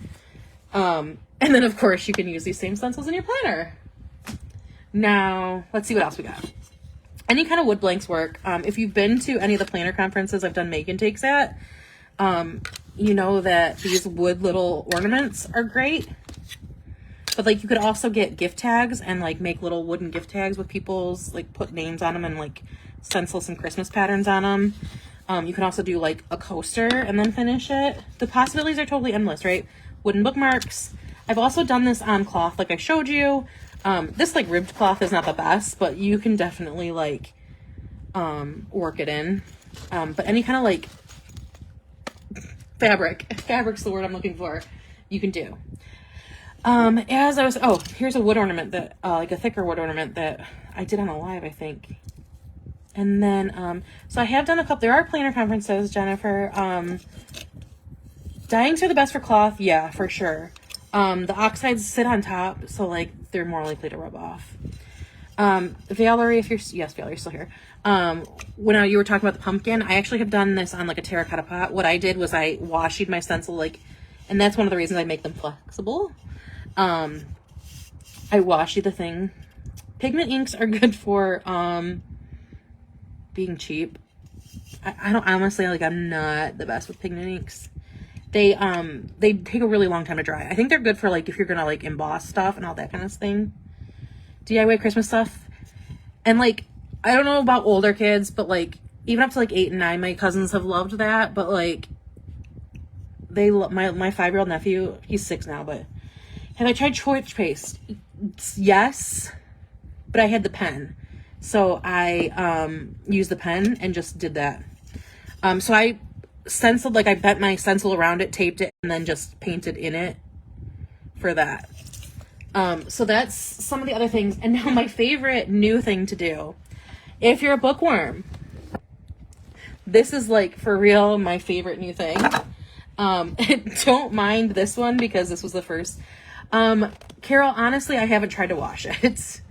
And then of course you can use these same stencils in your planner. Now, let's see what else we got. Any kind of wood blanks work. If you've been to any of the planner conferences I've done make and takes at, you know that these wood little ornaments are great. But like you could also get gift tags and like make little wooden gift tags with people's, like put names on them and like stencil some Christmas patterns on them. You can also do like a coaster and then finish it. The possibilities are totally endless, right? Wooden bookmarks. I've also done this on cloth like I showed you. This like ribbed cloth is not the best, but you can definitely like work it in. But any kind of like fabric's the word I'm looking for, you can do. Here's a wood ornament that like a thicker wood ornament that I did on a live, I think. And then so I have done a couple, there are planner conferences, Jennifer. Dye inks are the best for cloth, yeah, for sure. The oxides sit on top, so like they're more likely to rub off. Valerie, yes, Valerie's still here. When you were talking about the pumpkin, I actually have done this on like a terracotta pot. What I did was I washi my stencil, like, and that's one of the reasons I make them flexible. I washi the thing. Pigment inks are good for being cheap. I don't honestly, like, I'm not the best with pigment inks. They take a really long time to dry. I think they're good for like if you're gonna like emboss stuff and all that kind of thing. DIY Christmas stuff. And like, I don't know about older kids, but like even up to like 8 and 9, my cousins have loved that. But like my 5-year-old nephew, he's 6 now, but have I tried torch paste? Yes, but I had the pen. So I used the pen and just did that. So I stenciled, like I bent my stencil around it, taped it, and then just painted in it for that. So that's some of the other things. And now my favorite new thing to do, if you're a bookworm, this is like for real my favorite new thing. Don't mind this one because this was the first. Carol, honestly, I haven't tried to wash it.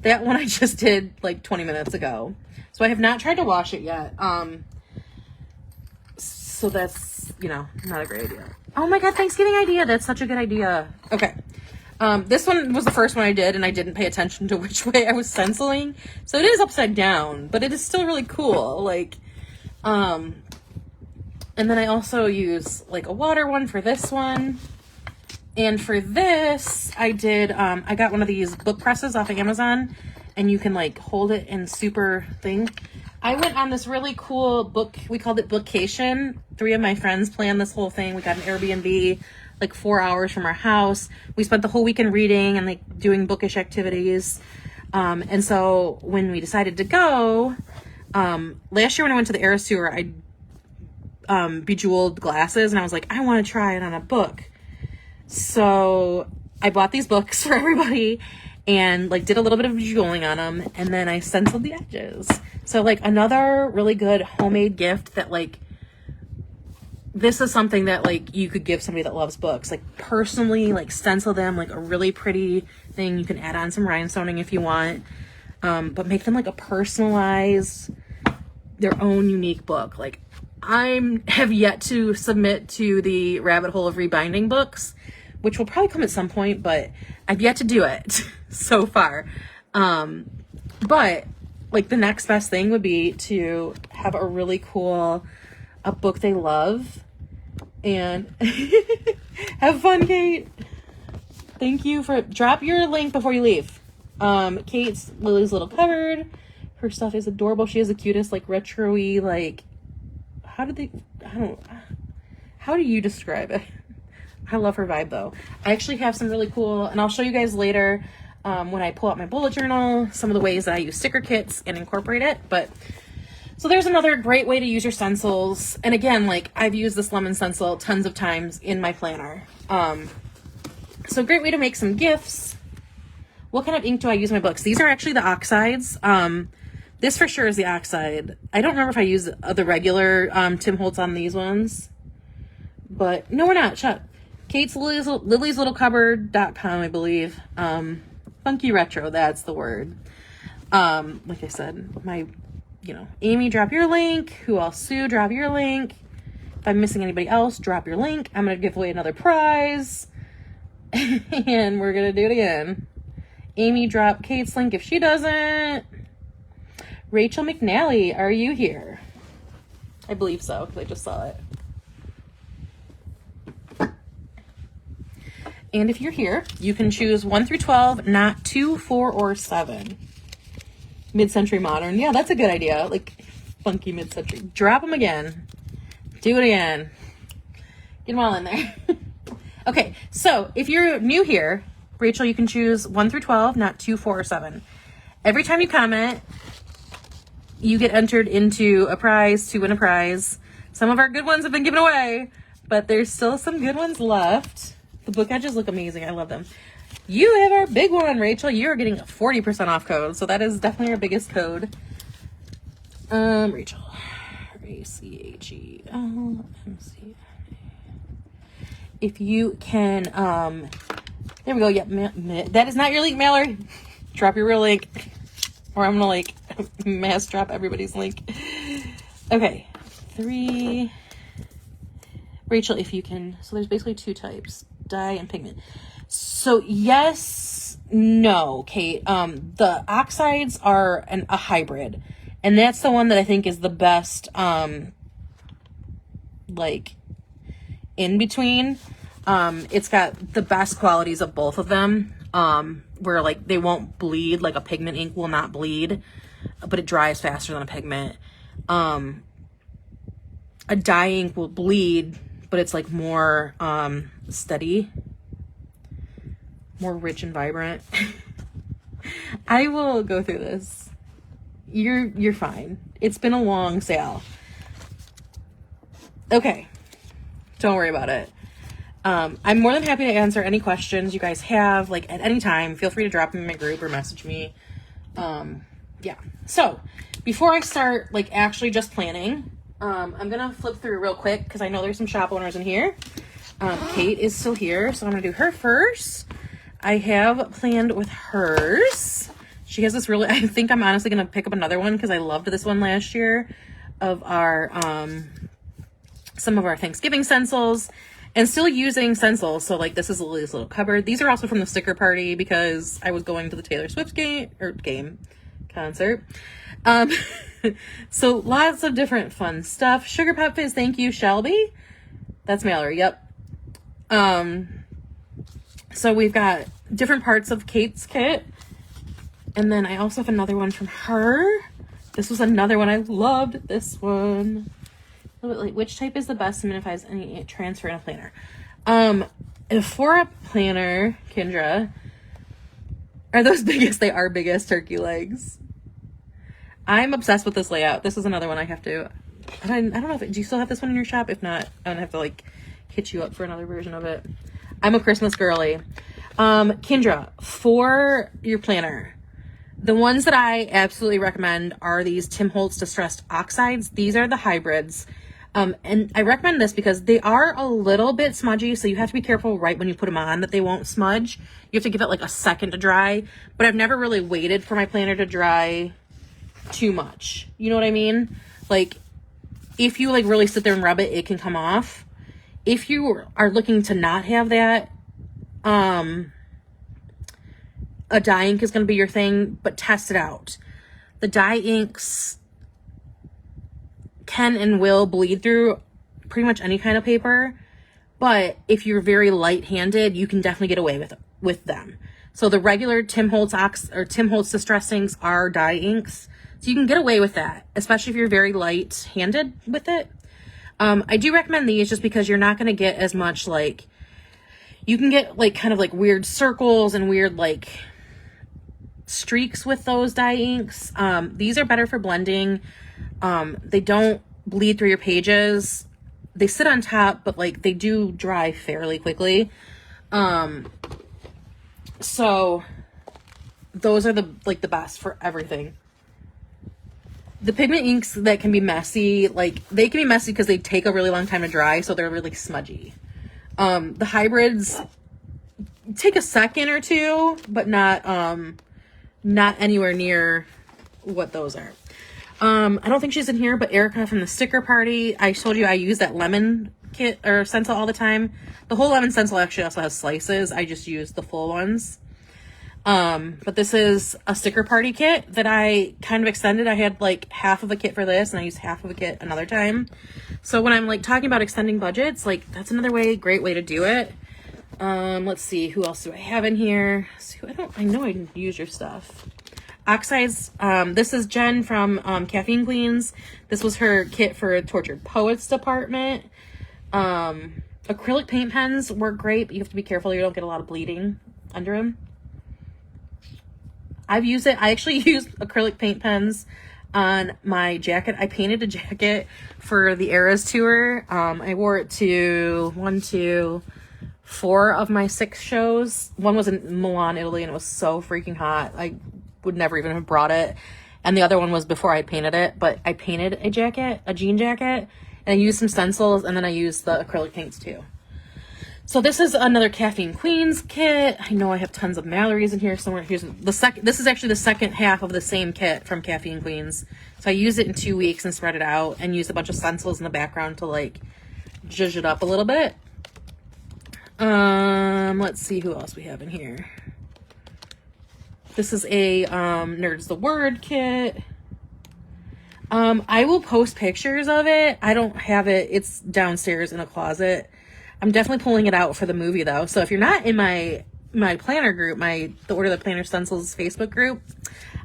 That one I just did like 20 minutes ago. So I have not tried to wash it yet. So that's, you know, not a great idea. Oh my God, Thanksgiving idea. That's such a good idea. Okay. This one was the first one I did, and I didn't pay attention to which way I was stenciling. So it is upside down, but it is still really cool. Like, and then I also use like a water one for this one. And for this, I did, I got one of these book presses off of Amazon, and you can like hold it in super thing. I went on this really cool book, we called it Bookcation. 3 of my friends planned this whole thing. We got an Airbnb, like 4 hours from our house. We spent the whole weekend reading and like doing bookish activities. And so when we decided to go, last year when I went to the Eras Tour, I bejeweled glasses, and I was like, I want to try it on a book. So I bought these books for everybody and like did a little bit of bejeweling on them, and then I stenciled the edges. So like another really good homemade gift that like, this is something that like you could give somebody that loves books, like personally like stencil them like a really pretty thing. You can add on some rhinestoning if you want, but make them like a personalized, their own unique book. Like I have yet to submit to the rabbit hole of rebinding books, which will probably come at some point, but I've yet to do it so far. But like the next best thing would be to have a really cool, a book they love, and have fun, Kate. Thank you for, drop your link before you leave. Kate's Lily's Little Cupboard. Her stuff is adorable. She has the cutest, like retro-y, like, how do you describe it? I love her vibe though. I actually have some really cool, and I'll show you guys later when I pull out my bullet journal, some of the ways that I use sticker kits and incorporate it. But so there's another great way to use your stencils. And again, like I've used this lemon stencil tons of times in my planner. So great way to make some gifts. What kind of ink do I use in my books? These are actually the oxides. This for sure is the oxide. I don't remember if I use the regular Tim Holtz on these ones. But no, we're not. Shut up. Kate's Lily's Little Cupboard.com, I believe. Funky retro, that's the word. Like I said, my, you know, Amy, drop your link. Who else? Sue, drop your link. If I'm missing anybody else, drop your link. I'm going to give away another prize. And we're going to do it again. Amy, drop Kate's link if she doesn't. Rachel McNally, are you here? I believe so, because I just saw it. And if you're here, you can choose 1 through 12, not 2, 4, or 7. Mid-century modern. Yeah, that's a good idea. Like, funky mid-century. Drop them again. Do it again. Get them all in there. Okay, so if you're new here, Rachel, you can choose 1 through 12, not 2, 4, or 7. Every time you comment, you get entered into a prize to win a prize. Some of our good ones have been given away, but there's still some good ones left. The book edges look amazing. I love them. You have our big one, Rachel. You are getting a 40% off code, so that is definitely our biggest code. Rachel. RACHELMC. If you can, there we go. Yep, that is not your link, Mallory. Drop your real link, or I'm gonna like mass drop everybody's link. Okay, 3. Rachel, if you can, so there's basically 2 types, dye and pigment. So yes, no, Kate. The oxides are a hybrid, and that's the one that I think is the best, like, in between. It's got the best qualities of both of them, where, like, they won't bleed, like a pigment ink will not bleed, but it dries faster than a pigment. A dye ink will bleed, but it's like more steady, more rich and vibrant. I will go through this. You're fine. It's been a long sale. Okay. Don't worry about it. I'm more than happy to answer any questions you guys have, like at any time. Feel free to drop them in my group or message me. Yeah. So before I start like actually just planning, I'm gonna flip through real quick because I know there's some shop owners in here. Kate is still here, so I'm gonna do her first. I have planned with hers. She has this really, I think I'm honestly gonna pick up another one because I loved this one last year of our some of our Thanksgiving stencils, and still using stencils. So like this is Lily's little cupboard. These are also from the sticker party because I was going to the Taylor Swift concert. So lots of different fun stuff. Sugar Pop Fizz, thank you, Shelby. That's Mallory, yep. So we've got different parts of Kate's kit. And then I also have another one from her. This was another one. I loved this one. Like, which type is the best to minimize any transfer in a planner? For a planner, Kendra, are those biggest? They are biggest turkey legs. I'm obsessed with this layout. This is another one I have to, I don't know if, do you still have this one in your shop? If not, I'm gonna have to like hit you up for another version of it. I'm a Christmas girly. Kendra, for your planner, the ones that I absolutely recommend are these Tim Holtz Distressed Oxides. These are the hybrids. And I recommend this because they are a little bit smudgy, so you have to be careful right when you put them on that they won't smudge. You have to give it like a second to dry, but I've never really waited for my planner to dry too much. You know what I mean? Like, if you like really sit there and rub it, it can come off. If you are looking to not have that, a dye ink is going to be your thing, but test it out. The dye inks can and will bleed through pretty much any kind of paper, but if you're very light-handed, you can definitely get away with them. So the regular Tim Holtz Distress inks are dye inks, so you can get away with that, especially if you're very light-handed with it. I do recommend these just because you're not going to get as much, like, you can get like kind of like weird circles and weird like streaks with those dye inks. These are better for blending. They don't bleed through your pages. They sit on top, but like they do dry fairly quickly. So those are the best for everything. The pigment inks that can be messy, like they can be messy because they take a really long time to dry, so they're really smudgy. The hybrids take a second or two, but not anywhere near what those are. I don't think she's in here, but Erica from the sticker party, I told you I use that lemon kit or stencil all the time. The whole lemon stencil actually also has slices. I just use the full ones. But this is a sticker party kit that I kind of extended. I had like half of a kit for this and I used half of a kit another time. So when I'm like talking about extending budgets, like that's another great way to do it. Let's see, who else do I have in here? I know I didn't use your stuff. Oxides, this is Jen from Caffeine Queens. This was her kit for Tortured Poets department. Acrylic paint pens work great, but you have to be careful you don't get a lot of bleeding under them. I actually used acrylic paint pens on my jacket. I painted a jacket for the Eras tour. I wore it to 1, 2, 4 of my 6 shows. One was in Milan, Italy, and it was so freaking hot. I would never even have brought it. And the other one was before I painted it, but I painted a jean jacket, and I used some stencils, and then I used the acrylic paints too. So this is another Caffeine Queens kit. I know I have tons of Mallory's in here somewhere. This is actually the second half of the same kit from Caffeine Queens. So I used it in 2 weeks and spread it out and used a bunch of stencils in the background to like zhuzh it up a little bit. Let's see who else we have in here. This is a Nerds the Word kit. I will post pictures of it. I don't have it. It's downstairs in a closet. I'm definitely pulling it out for the movie though. So if you're not in my planner group, the Order the Planner Stencils Facebook group,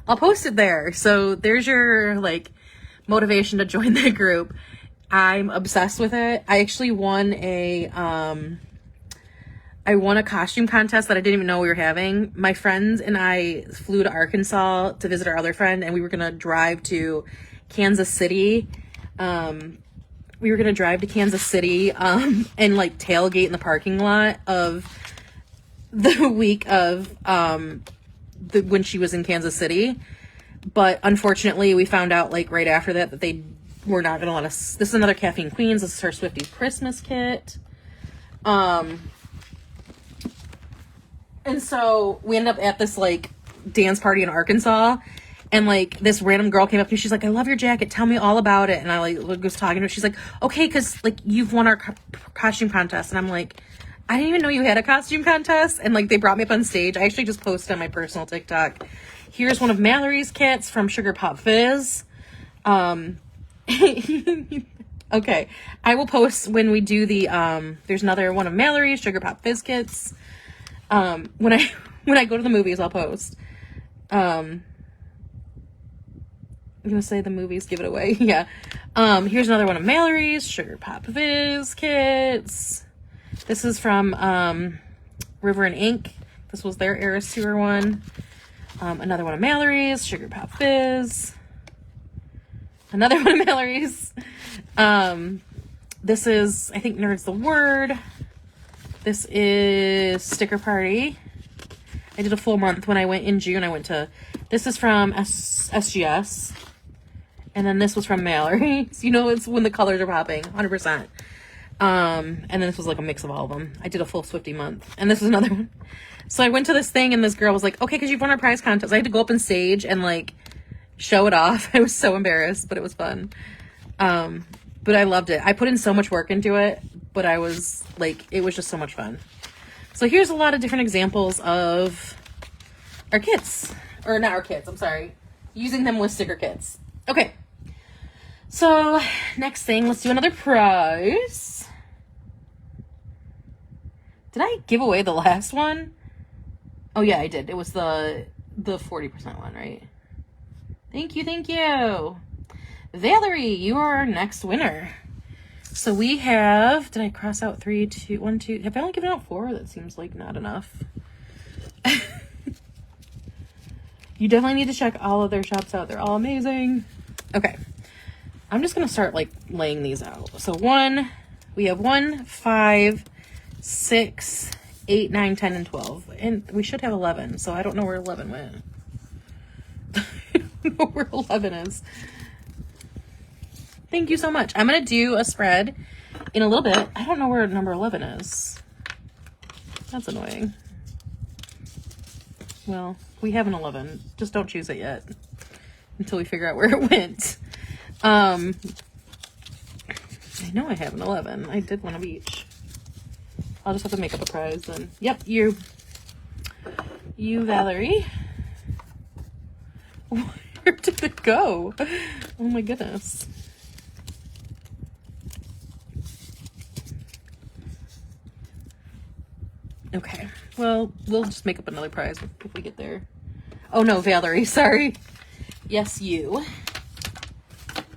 I'll post it there. So there's your like motivation to join that group. I'm obsessed with it. I actually won I won a costume contest that I didn't even know we were having. My friends and I flew to Arkansas to visit our other friend, and we were going to drive to Kansas City. And like tailgate in the parking lot of the week of when she was in Kansas City. But unfortunately, we found out like right after that they were not going to let us. This is another Caffeine Queens. This is her Swifties Christmas kit. And so we ended up at this like dance party in Arkansas, and like this random girl came up to me. She's like, "I love your jacket. Tell me all about it." And I like was talking to her. She's like, "Okay, because like you've won our costume contest." And I'm like, "I didn't even know you had a costume contest." And like they brought me up on stage. I actually just posted on my personal TikTok. Here's one of Mallory's kits from Sugar Pop Fizz. Okay, I will post when we do the there's another one of Mallory's Sugar Pop Fizz kits. When I go to the movies, I'll post. I'm gonna say the movies give it away. Yeah. Here's another one of Mallory's Sugar Pop Fizz kits. This is from River and Ink. This was their Eras Tour one. Another one of Mallory's Sugar Pop Fizz. Another one of Mallory's. This is, I think, Nerd's the Word. This is Sticker Party. I did a full month when I went in June. This is from SGS. And then this was from Mallory. So you know it's when the colors are popping, 100%. And then this was like a mix of all of them. I did a full Swiftie month. And this is another one. So I went to this thing and this girl was like, "Okay, because you've won our prize contest." I had to go up on stage and like show it off. I was so embarrassed, but it was fun. But I loved it. I put in so much work into it, but I was like, it was just so much fun. So here's a lot of different examples of our kits. Or not our kits, I'm sorry. Using them with sticker kits. Okay. So next thing, let's do another prize. Did I give away the last one? Oh yeah, I did. It was the 40% one, right? Thank you. Valerie, you are our next winner. So we have, did I cross out 3, 2, 1, 2? Have I only given out 4? That seems like not enough. You definitely need to check all of their shops out. They're all amazing. Okay. I'm just going to start like laying these out. So we have 1, 5, 6, 8, 9, 10, and 12. And we should have 11. So I don't know where 11 went. I don't know where 11 is. Thank you so much. I'm going to do a spread in a little bit. I don't know where number 11 is. That's annoying. Well, we have an 11. Just don't choose it yet until we figure out where it went. I know I have an 11. I did one of each. I'll just have to make up a prize then. Yep, you, Valerie. Where did it go? Oh my goodness. Okay, well, we'll just make up another prize if we get there. Oh no, Valerie, sorry. Yes, you.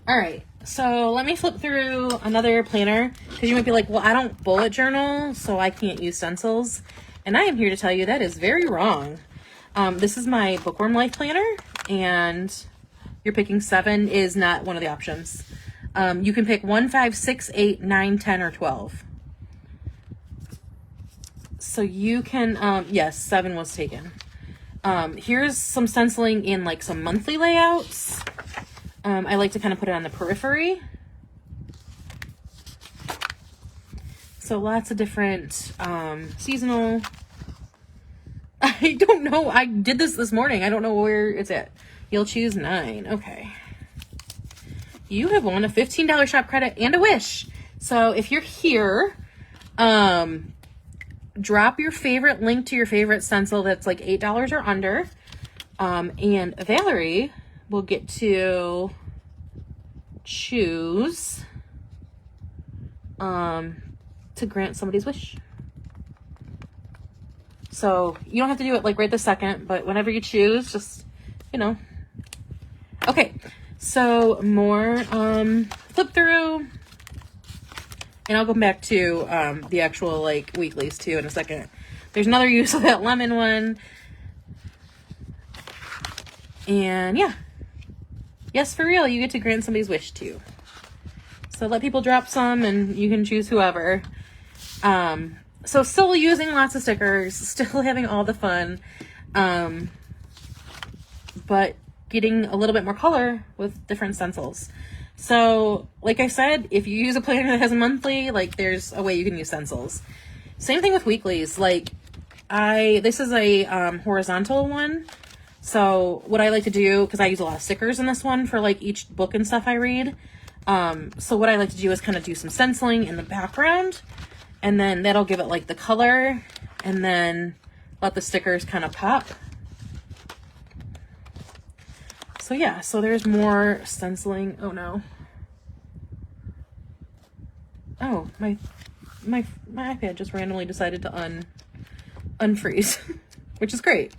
All right, so let me flip through another planner, because you might be like, well, I don't bullet journal, so I can't use stencils. And I am here to tell you that is very wrong. This is my Bookworm Life Planner, and you're picking 7 is not one of the options. You can pick 1, 5, 6, 8, 9, 10, or 12. So you can, yes, 7 was taken. Here's some stenciling in like some monthly layouts. I like to kind of put it on the periphery. So lots of different seasonal. I don't know. I did this morning. I don't know where it's at. You'll choose 9. Okay. You have won a $15 shop credit and a wish. So if you're here, drop your favorite link to your favorite stencil that's like $8 or under. And Valerie will get to choose to grant somebody's wish. So you don't have to do it like right this second, but whenever you choose, just, you know. Okay, so more flip through. And I'll go back to the actual like weeklies too in a second. There's another use of that lemon one. And yeah. Yes, for real, you get to grant somebody's wish too. So let people drop some and you can choose whoever. So still using lots of stickers, still having all the fun, but getting a little bit more color with different stencils. So like I said, if you use a planner that has a monthly, like there's a way you can use stencils. Same thing with weeklies. Like this is a horizontal one. So what I like to do, because I use a lot of stickers in this one for like each book and stuff I read. So what I like to do is kind of do some stenciling in the background, and then that'll give it like the color, and then let the stickers kind of pop. So yeah, so there's more stenciling. Oh no. Oh, my iPad just randomly decided to unfreeze, which is great.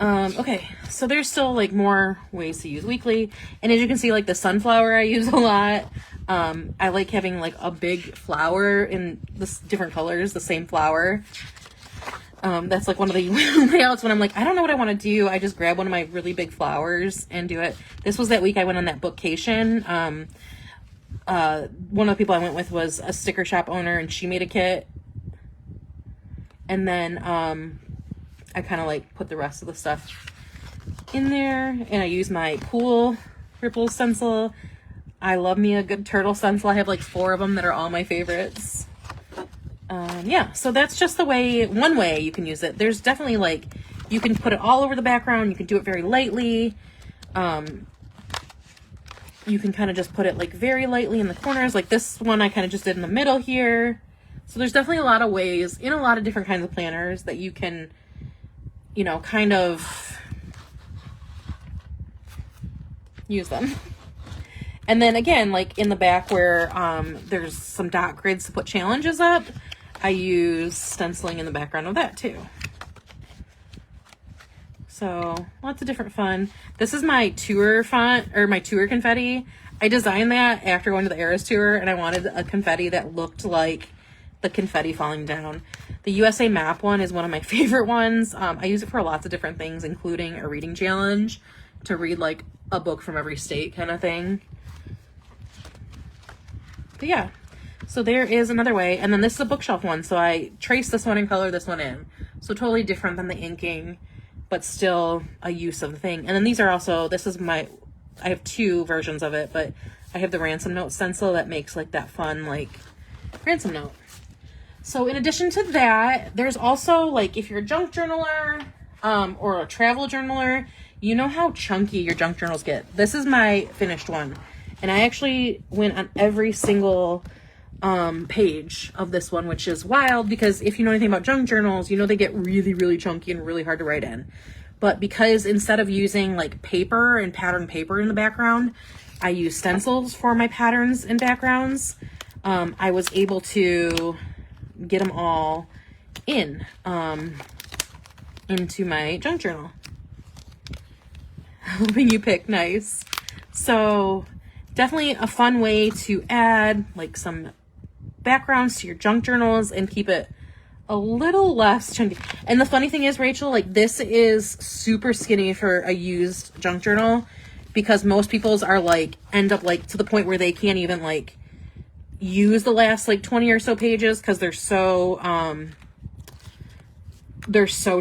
Okay, so there's still like more ways to use weekly, and as you can see, like the sunflower I use a lot. I like having like a big flower in different colors, the same flower. That's like one of the layouts when I'm like, I don't know what I want to do. I just grab one of my really big flowers and do it. This was that week I went on that bookcation. One of the people I went with was a sticker shop owner, and she made a kit. And then I kind of like put the rest of the stuff in there, and I use my pool ripple stencil. I love me a good turtle stencil. I have like 4 of them that are all my favorites. Yeah, so that's just one way you can use it. There's definitely like, you can put it all over the background. You can do it very lightly. You can kind of just put it like very lightly in the corners. Like this one I kind of just did in the middle here. So there's definitely a lot of ways in a lot of different kinds of planners that you can, you know, kind of use them. And then again, like in the back where there's some dot grids to put challenges up, I use stenciling in the background of that too. So lots of different fun. This is my tour font, or my tour confetti. I designed that after going to the Eras tour, and I wanted a confetti that looked like the confetti falling down. The USA map one is one of my favorite ones. I use it for lots of different things, including a reading challenge to read like a book from every state kind of thing. But yeah, so there is another way. And then this is a bookshelf one. So I traced this one and color this one in. So totally different than the inking, but still a use of the thing. And then these are also, I have 2 versions of it, but I have the ransom note stencil that makes like that fun, like ransom note. So in addition to that, there's also like, if you're a junk journaler, or a travel journaler, you know how chunky your junk journals get. This is my finished one. And I actually went on every single page of this one, which is wild because if you know anything about junk journals, you know they get really, really chunky and really hard to write in. But because instead of using like paper and pattern paper in the background, I use stencils for my patterns and backgrounds, I was able to get them all into my junk journal. Hoping you pick nice. So definitely a fun way to add like some backgrounds to your junk journals and keep it a little less chunky. And the funny thing is, Rachel, like this is super skinny for a used junk journal because most people's are like, end up like to the point where they can't even like use the last like 20 or so pages because they're so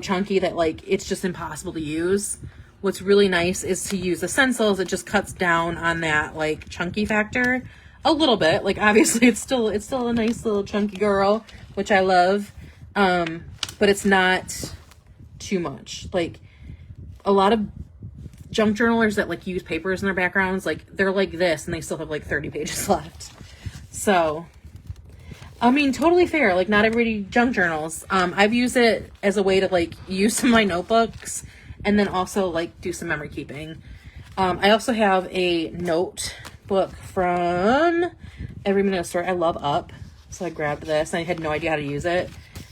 chunky that like it's just impossible to use. What's really nice is to use the stencils. It just cuts down on that like chunky factor a little bit. Like obviously it's still a nice little chunky girl, which I love. But it's not too much. Like a lot of junk journalers that like use papers in their backgrounds, like they're like this and they still have like 30 pages left. So, I mean, totally fair. Like not everybody junk journals. I've used it as a way to like use some of my notebooks and then also like do some memory keeping. I also have a notebook from Every Minute Story. I love Up. So I grabbed this and I had no idea how to use it.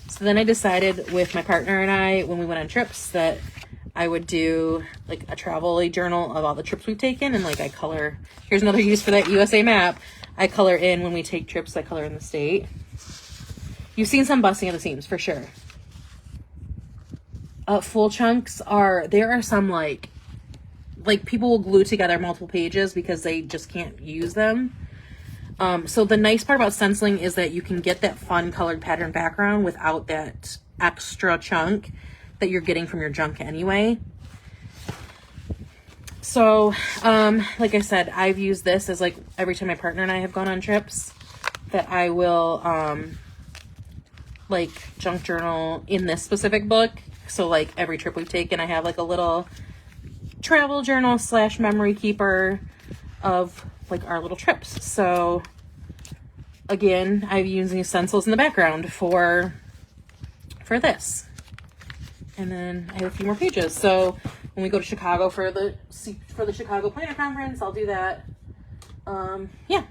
So then I decided with my partner and I, when we went on trips, that I would do like a travel journal of all the trips we've taken. And like I color, here's another use for that USA map. I color in when we take trips. I color in the state. You've seen some busting of the seams for sure. Full chunks there are some like people will glue together multiple pages because they just can't use them. So the nice part about stenciling is that you can get that fun colored pattern background without that extra chunk that you're getting from your junk anyway. So, like I said, I've used this as like every time my partner and I have gone on trips that I will, like junk journal in this specific book. So like every trip we've taken, I have like a little travel journal / memory keeper of like our little trips. So again, I've used these stencils in the background for this. And then I have a few more pages. So when we go to Chicago for the Chicago Planner Conference, I'll do that. Yeah.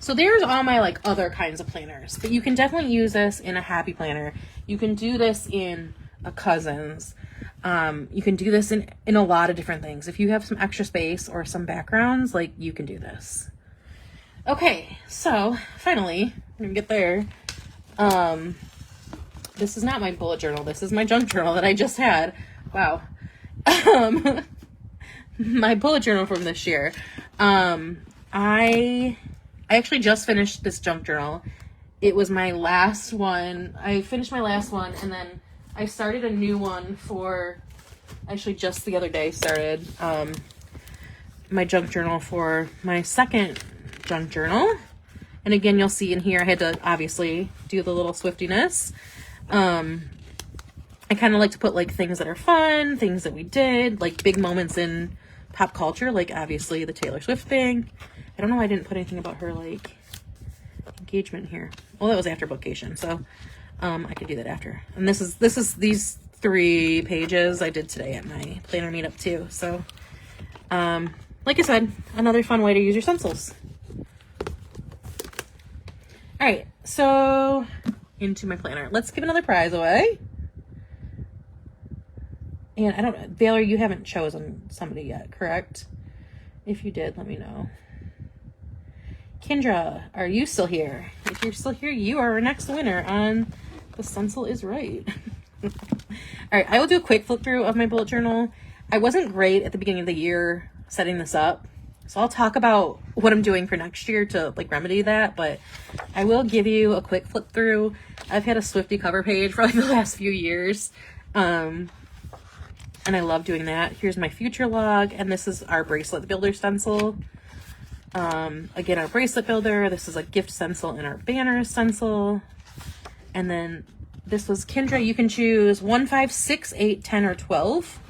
So there's all my like other kinds of planners, but you can definitely use this in a happy planner. You can do this in a cousin's. You can do this in a lot of different things. If you have some extra space or some backgrounds, like you can do this. Okay, so finally, we're gonna get there. This is not my bullet journal. This is my junk journal that I just had. Wow. My bullet journal from this year. I actually just finished this junk journal. It was my last one. I finished my last one, and then I started a new one actually just the other day started my junk journal for my second junk journal. And again, you'll see in here, I had to obviously do the little swiftiness. I kind of like to put like things that are fun, things that we did, like big moments in pop culture, like obviously the Taylor Swift thing. I don't know why I didn't put anything about her like engagement here. Well, that was after Bookcation, so I could do that after. And this is these 3 pages I did today at my planner meetup too. So like I said, another fun way to use your stencils. All right, so into my planner. Let's give another prize away. And I don't, Baylor, you haven't chosen somebody yet, correct? If you did, let me know. Kendra, are you still here? If you're still here, you are our next winner on The Stencil is Right. All right, I will do a quick flip through of my bullet journal. I wasn't great at the beginning of the year setting this up, so I'll talk about what I'm doing for next year to like remedy that, but I will give you a quick flip through. I've had a Swiftie cover page for like the last few years, and I love doing that. Here's my future log, and this is our bracelet builder stencil. Again, our bracelet builder, this is a gift stencil and our banner stencil. And then this was Kendra, you can choose 1, 5, 6, 8, 10, or 12.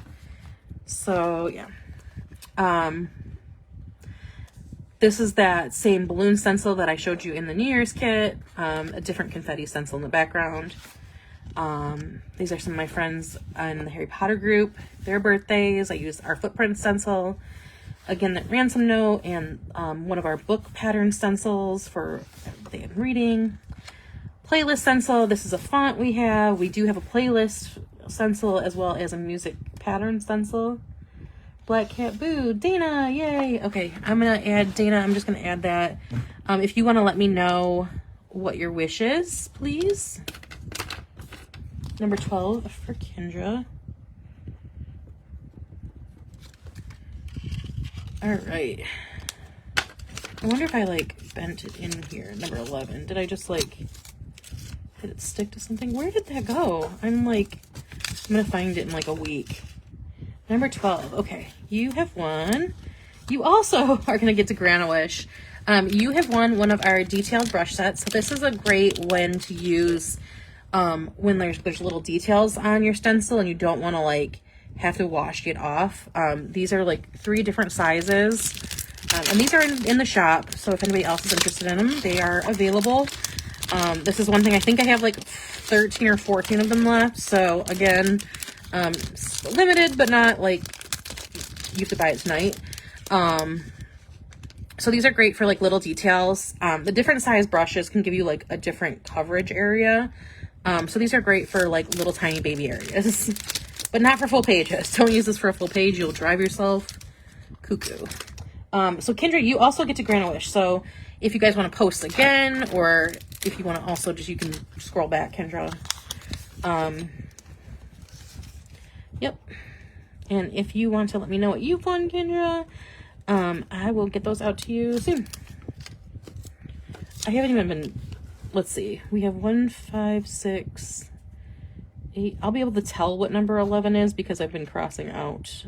So yeah. This is that same balloon stencil that I showed you in the New Year's kit. A different confetti stencil in the background. These are some of my friends in the Harry Potter group, their birthdays. I used our footprint stencil. Again, that ransom note, and one of our book pattern stencils for everything I'm reading. Playlist stencil. This is a font we have. We do have a playlist stencil as well as a music pattern stencil. Black Cat Boo. Dana, yay. Okay, I'm going to add Dana. I'm just going to add that. If you want to let me know what your wish is, please. Number 12 for Kendra. All right. I wonder if I like bent it in here. Number 11. Did I just like, did it stick to something? Where did that go? I'm going to find it in like a week. Number 12. Okay. You have won. You also are going to get to grant a wish. You have won one of our detailed brush sets. So this is a great one to use when there's little details on your stencil and you don't want to like have to wash it off. These are like 3 different sizes, and these are in the shop, so if anybody else is interested in them, they are available. This is one thing, I think I have like 13 or 14 of them left, so again, limited, but not like you have to buy it tonight. So these are great for like little details. The different size brushes can give you like a different coverage area. So these are great for like little tiny baby areas, but not for full pages. Don't use this for a full page. You'll drive yourself cuckoo. So Kendra, you also get to grant a wish. So if you guys want to post again, or if you want to also just, you can scroll back, Kendra. Yep. And if you want to let me know what you've won, Kendra, I will get those out to you soon. I haven't even been, let's see. We have 1, 5, 6, 8. I'll be able to tell what number 11 is because I've been crossing out.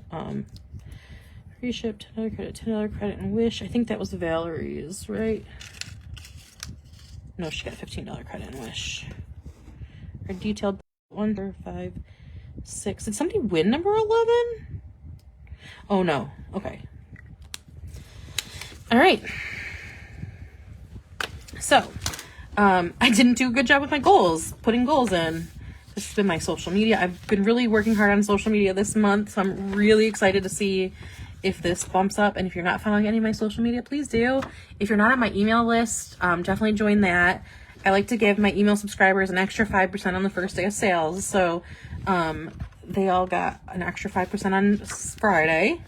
Free ship, $10 credit, $10 credit, and Wish. I think that was Valerie's, right? No, she got $15 credit in Wish. Her detailed 1, 4, 5, 6. Did somebody win number 11? Oh no. Okay. All right. So, I didn't do a good job with my goals, putting goals in. This has been my social media. I've been really working hard on social media this month, so I'm really excited to see if this bumps up. And if you're not following any of my social media, please do. If you're not on my email list, definitely join that. I like to give my email subscribers an extra 5% on the first day of sales. So they all got an extra 5% on Friday.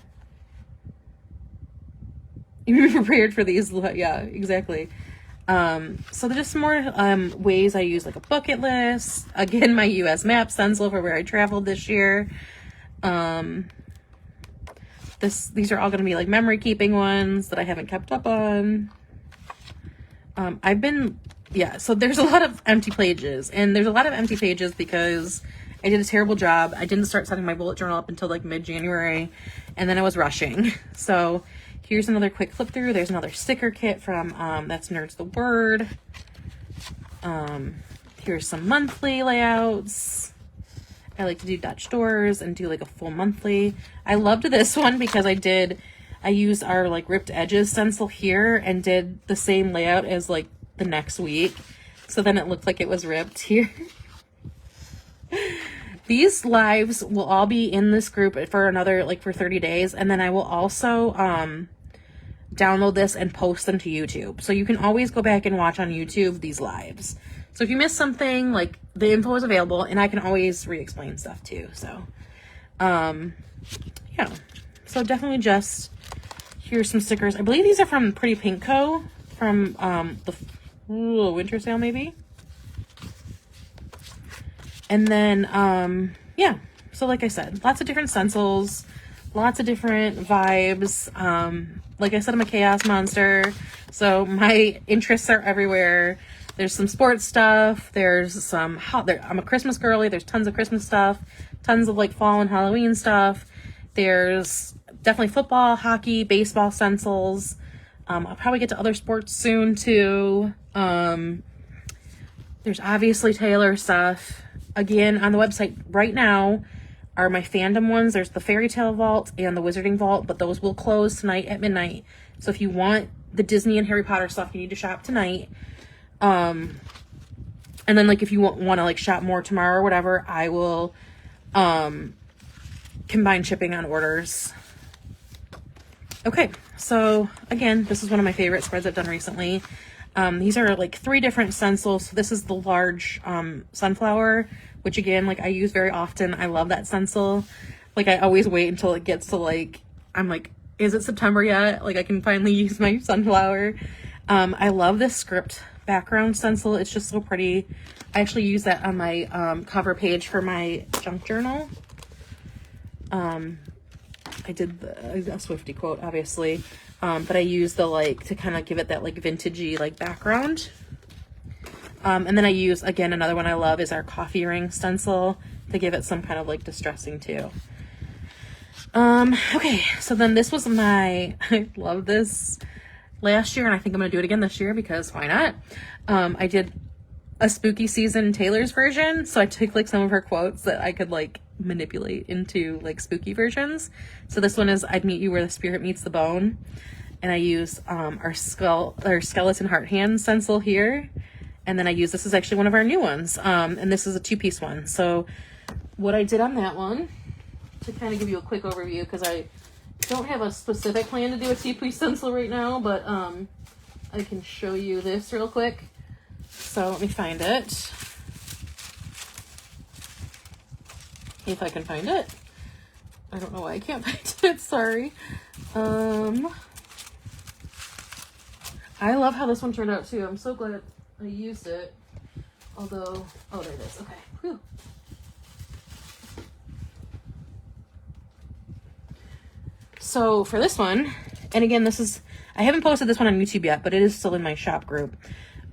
You're prepared for these. Yeah, exactly. So there's just some more ways I use, like a bucket list. Again, my US map stencil for where I traveled this year. These are all going to be like memory keeping ones that I haven't kept up on. So there's a lot of empty pages, and there's a lot of empty pages because I did a terrible job. I didn't start setting my bullet journal up until like mid-January, and then I was rushing. So here's another quick flip through. There's another sticker kit from, that's Nerds the Word. Here's some monthly layouts. I like to do Dutch doors and do like a full monthly. I loved this one because I used our like ripped edges stencil here and did the same layout as like the next week. So then it looked like it was ripped here. These lives will all be in this group for another, like for 30 days. And then I will also, download this and post them to YouTube. So you can always go back and watch on YouTube these lives. So if you miss something, like the info is available, and I can always re-explain stuff too. So, yeah. So definitely just, here's some stickers. I believe these are from Pretty Pink Co. from the winter sale maybe. And then, yeah. So like I said, lots of different stencils, lots of different vibes. Like I said, I'm a chaos monster, so my interests are everywhere. There's some sports stuff. There's some, I'm a Christmas girly. There's tons of Christmas stuff, tons of like fall and Halloween stuff. There's definitely football, hockey, baseball stencils. I'll probably get to other sports soon too. There's obviously Taylor stuff. Again, on the website right now are my fandom ones. There's the Fairy Tale Vault and the Wizarding Vault, but those will close tonight at midnight. So if you want the Disney and Harry Potter stuff, you need to shop tonight. And then like if you want to like shop more tomorrow or whatever, I will combine shipping on orders. Okay, so again, this is one of my favorite spreads I've done recently. These are like 3 different stencils. So this is the large sunflower, which again, like I use very often. I love that stencil. Like I always wait until it gets to like, I'm like, is it September yet? Like I can finally use my sunflower. I love this script background stencil. It's just so pretty. I actually use that on my cover page for my junk journal. I did a Swifty quote, obviously, but I used the like to kind of give it that like vintagey like background. And then I use, again, another one I love is our coffee ring stencil to give it some kind of like distressing too. Okay, so then this was I love this last year, and I think I'm gonna do it again this year because why not? I did a spooky season Taylor's version, so I took like some of her quotes that I could like manipulate into like spooky versions. So this one is I'd meet you where the spirit meets the bone, and I use our skeleton heart hand stencil here, and then I use, this is actually one of our new ones, and this is a 2-piece one. So what I did on that one, to kind of give you a quick overview, because I don't have a specific plan to do a 2-piece stencil right now, but I can show you this real quick. So let me find it. If I can find it. I don't know why I can't find it, sorry. I love how this one turned out too. I'm so glad I used it. Although, oh, there it is. Okay. Whew. So for this one, and again, this is, I haven't posted this one on YouTube yet, but it is still in my shop group.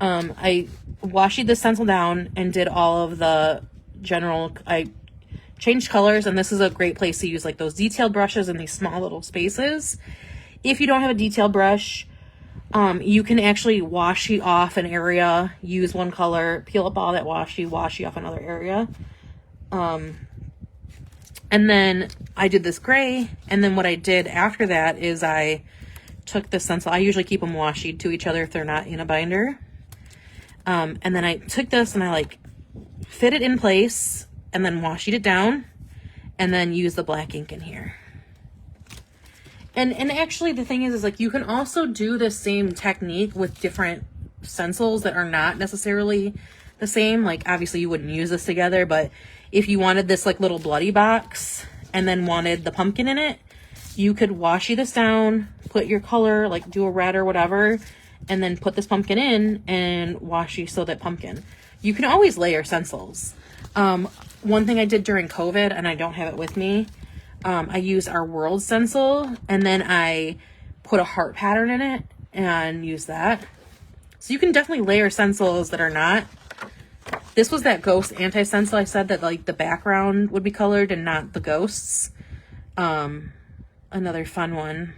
I washied this stencil down and did all of the general, I changed colors, and this is a great place to use like those detailed brushes in these small little spaces. If you don't have a detail brush, you can actually washi off an area, use one color, peel up all that washi off another area. And then I did this gray, and then what I did after that is I took the stencil. I usually keep them washied to each other if they're not in a binder. And then I took this and I like fit it in place and then washied it down and then use the black ink in here. And actually the thing is like you can also do the same technique with different stencils that are not necessarily the same. Like obviously you wouldn't use this together, but if you wanted this like little bloody box and then wanted the pumpkin in it, you could washi this down, put your color, like do a red or whatever, and then put this pumpkin in and washi sew that pumpkin. You can always layer stencils. One thing I did during COVID, and I don't have it with me, I used our world stencil and then I put a heart pattern in it and use that. So you can definitely layer stencils that are not. This was that ghost anti-stencil I said that like the background would be colored and not the ghosts. Another fun one.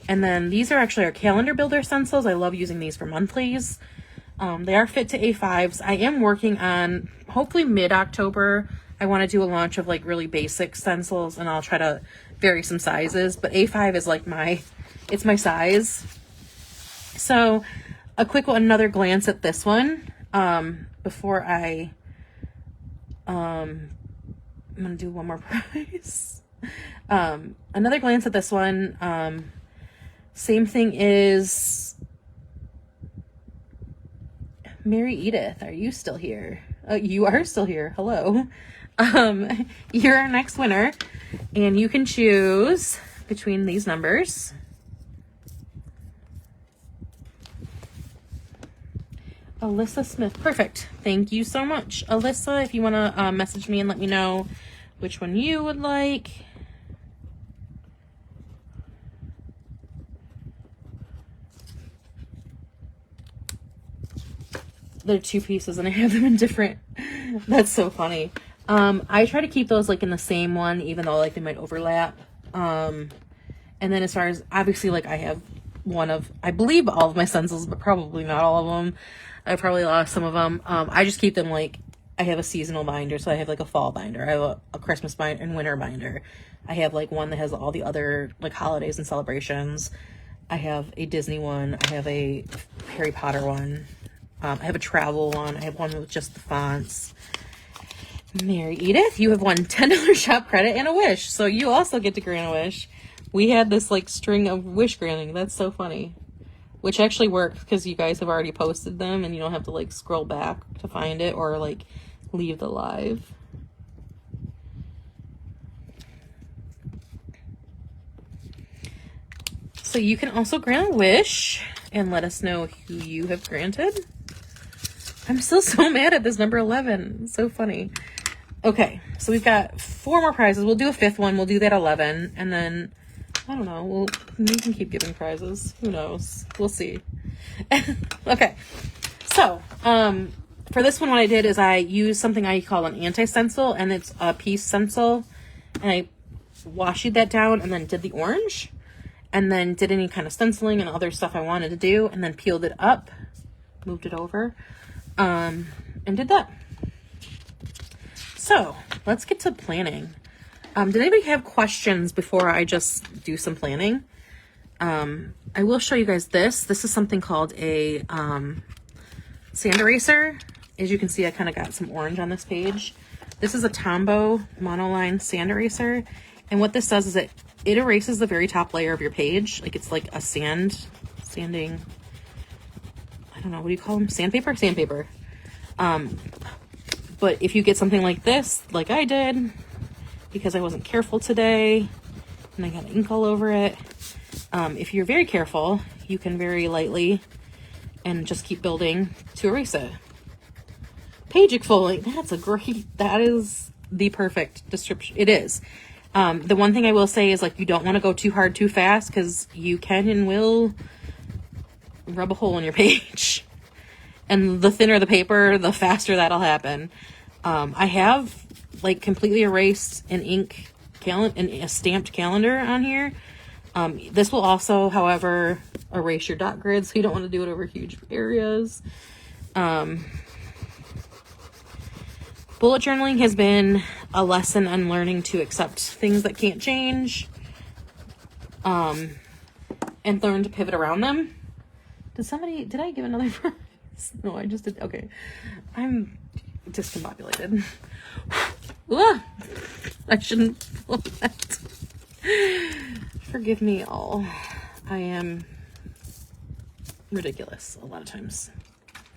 And then these are actually our calendar builder stencils. I love using these for monthlies. They are fit to A5s. I am working on, hopefully mid-October, I want to do a launch of like really basic stencils, and I'll try to vary some sizes, but A5 is like it's my size. So a quick one, another glance at this one, before I'm going to do one more prize. Another glance at this one. Same thing is Mary Edith. Are you still here? You are still here. Hello. You're our next winner, and you can choose between these numbers. Alyssa Smith. Perfect. Thank you so much, Alyssa. If you want to message me and let me know which one you would like. They're two pieces and I have them in different. That's so funny. I try to keep those like in the same one, even though like they might overlap. And then as far as, obviously, like I have one of, I believe all of my stencils, but probably not all of them. I probably lost some of them. I just keep them like, I have a seasonal binder, so I have like a fall binder. I have a Christmas binder and winter binder. I have like one that has all the other like holidays and celebrations. I have a Disney one. I have a Harry Potter one. I have a travel one. I have one with just the fonts. Mary Edith, you have won $10 shop credit and a wish. So you also get to grant a wish. We had this like string of wish granting. That's so funny. Which actually worked because you guys have already posted them and you don't have to like scroll back to find it or like leave the live. So you can also grant a wish and let us know who you have granted. I'm still so mad at this number 11. So funny. Okay, so we've got 4 more prizes. We'll do a 5th one. We'll do that 11. And then, I don't know, we can keep giving prizes. Who knows? We'll see. Okay, so for this one, what I did is I used something I call an anti-stencil, and it's a piece stencil. And I washied that down and then did the orange. And then did any kind of stenciling and other stuff I wanted to do. And then peeled it up, moved it over. And did that. So let's get to planning. Did anybody have questions before I just do some planning? I will show you guys this. This is something called a sand eraser. As you can see, I kind of got some orange on this page. This is a Tombow monoline sand eraser. And what this does is it erases the very top layer of your page. Like it's like a sanding, I don't know, what do you call them? Sandpaper? Sandpaper. But if you get something like this, like I did, because I wasn't careful today, and I got ink all over it, If you're very careful, you can very lightly and just keep building to erase it. Page exfoliating, that is the perfect description. It is. The one thing I will say is, like, you don't want to go too hard too fast, because you can and will rub a hole in your page. And the thinner the paper, the faster that'll happen. I have, like, completely erased an a stamped calendar on here. This will also, however, erase your dot grid, so you don't want to do it over huge areas. Bullet journaling has been a lesson on learning to accept things that can't change, and learn to pivot around them. Did I give another prize? No, I just did. Okay. I'm discombobulated. I shouldn't pull that. Forgive me all. I am ridiculous a lot of times.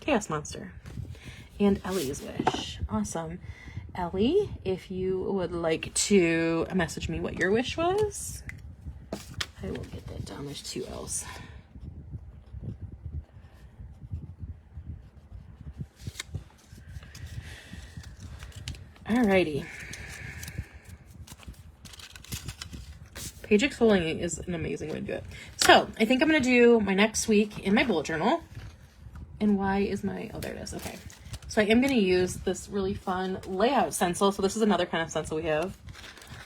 Chaos Monster. And Ellie's wish. Awesome. Ellie, if you would like to message me what your wish was, I will get that down. There's 2 L's. Alrighty. Page exfoliating is an amazing way to do it. So, I think I'm going to do my next week in my bullet journal. And why is oh, there it is. Okay. So I am going to use this really fun layout stencil. So this is another kind of stencil we have.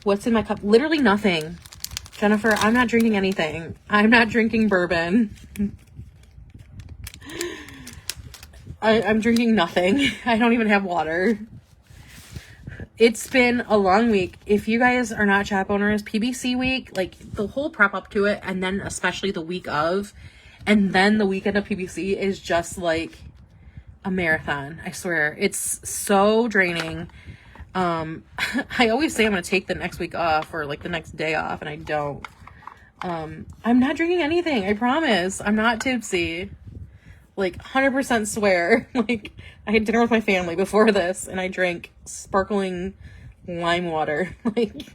What's in my cup? Literally nothing. Jennifer, I'm not drinking anything. I'm not drinking bourbon. I'm drinking nothing. I don't even have water. It's been a long week. If you guys are not shop owners, PBC week, like the whole prep up to it, and then especially the week of, and then the weekend of PBC is just like a marathon. I swear. It's so draining. I always say I'm going to take the next week off, or like the next day off, and I don't. I'm not drinking anything. I promise. I'm not tipsy. Like 100% swear. Like, I had dinner with my family before this, and I drank sparkling lime water. Like,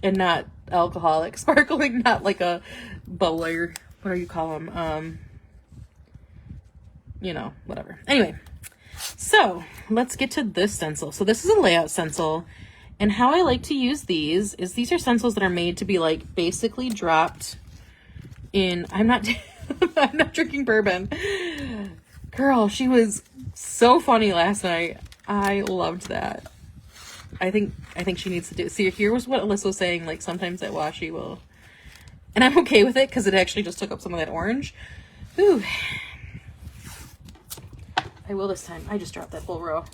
and not alcoholic. Sparkling, not like a bubbler. What do you call them? You know, whatever. Anyway, so let's get to this stencil. So this is a layout stencil, and how I like to use these is these are stencils that are made to be like basically dropped in. I'm not drinking bourbon. Girl, she was so funny last night. I loved that. I think she needs to do. See, here was what Alyssa was saying. Like, sometimes that washi will, and I'm okay with it because it actually just took up some of that orange. Ooh. I will this time. I just dropped that whole row.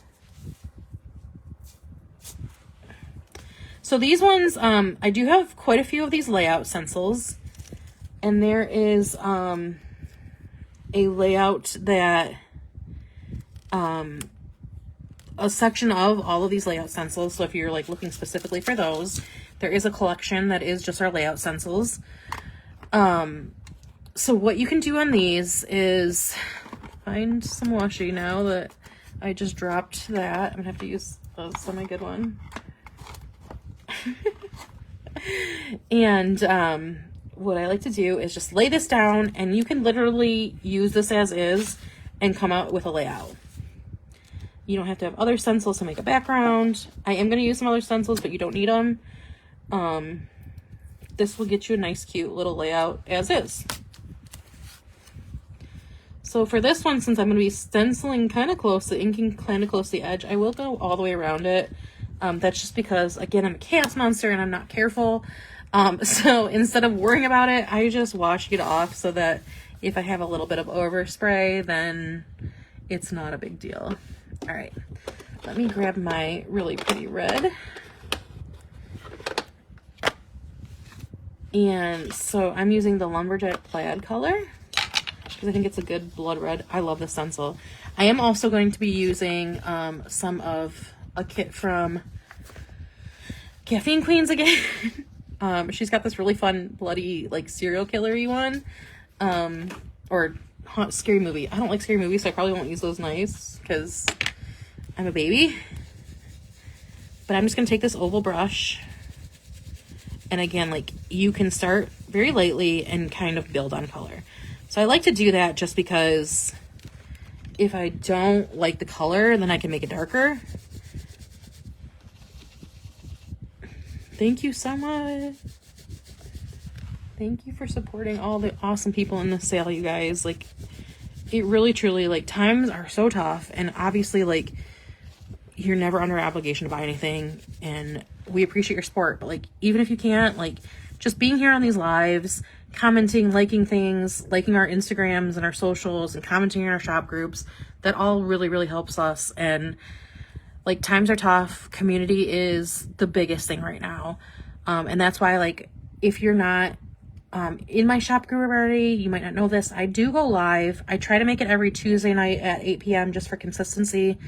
So these ones, I do have quite a few of these layout stencils, and there is a layout that a section of all of these layout stencils. So if you're like looking specifically for those, there is a collection that is just our layout stencils. So what you can do on these is find some washi. Now that I just dropped that, I'm gonna have to use a semi-good one. And what I like to do is just lay this down, and you can literally use this as is and come out with a layout. You don't have to have other stencils to make a background. I am going to use some other stencils, but you don't need them. This will get you a nice cute little layout as is. So for this one, since I'm going to be stenciling kind of close, inking kind of close to the edge, I will go all the way around it. That's just because, again, I'm a chaos monster and I'm not careful. So instead of worrying about it, I just wash it off so that if I have a little bit of overspray, then it's not a big deal. All right, let me grab my really pretty red. And so I'm using the Lumberjack Plaid color because I think it's a good blood red. I love this stencil. I am also going to be using some of a kit from Caffeine Queens again. She's got this really fun bloody like serial killer-y one, or scary movie. I don't like scary movies, so I probably won't use those knives because I'm a baby. But I'm just gonna take this oval brush And again, like, you can start very lightly and kind of build on color. So I like to do that just because if I don't like the color, then I can make it darker. Thank you so much. Thank you for supporting all the awesome people in the sale, you guys. Like, it really, truly, like, times are so tough. And obviously, like, you're never under obligation to buy anything. And we appreciate your support. But, like, even if you can't, like, just being here on these lives, commenting, liking things, liking our Instagrams and our socials, and commenting in our shop groups, that all really, really helps us. And, like, times are tough. Community is the biggest thing right now. And that's why, like, if you're not in my shop group already, you might not know this, I do go live. I try to make it every Tuesday night at 8 p.m. just for consistency.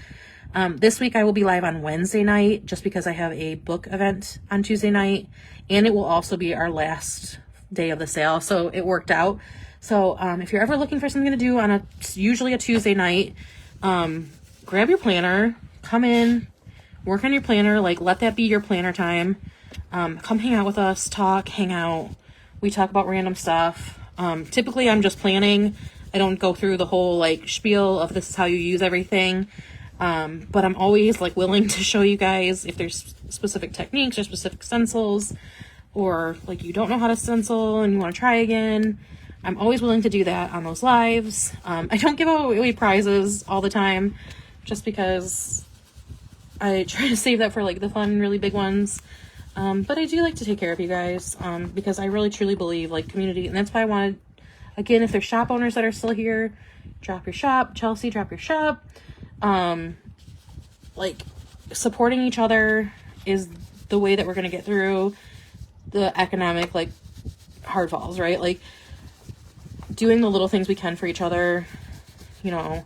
This week I will be live on Wednesday night just because I have a book event on Tuesday night, and it will also be our last day of the sale, so it worked out. So if you're ever looking for something to do on usually a Tuesday night, grab your planner, come in, work on your planner, like, let that be your planner time. Come hang out with us, talk, hang out. We talk about random stuff. Typically I'm just planning. I don't go through the whole, like, spiel of this is how you use everything. But I'm always, like, willing to show you guys if there's specific techniques or specific stencils, or, like, you don't know how to stencil and you want to try again. I'm always willing to do that on those lives. I don't give away prizes all the time just because I try to save that for, like, the fun, really big ones. But I do like to take care of you guys, because I really truly believe, like, community, and that's why I wanted, again, if there's shop owners that are still here, drop your shop. Chelsea, drop your shop. Like, supporting each other is the way that we're going to get through the economic, like, hard falls, right? Like, doing the little things we can for each other. You know,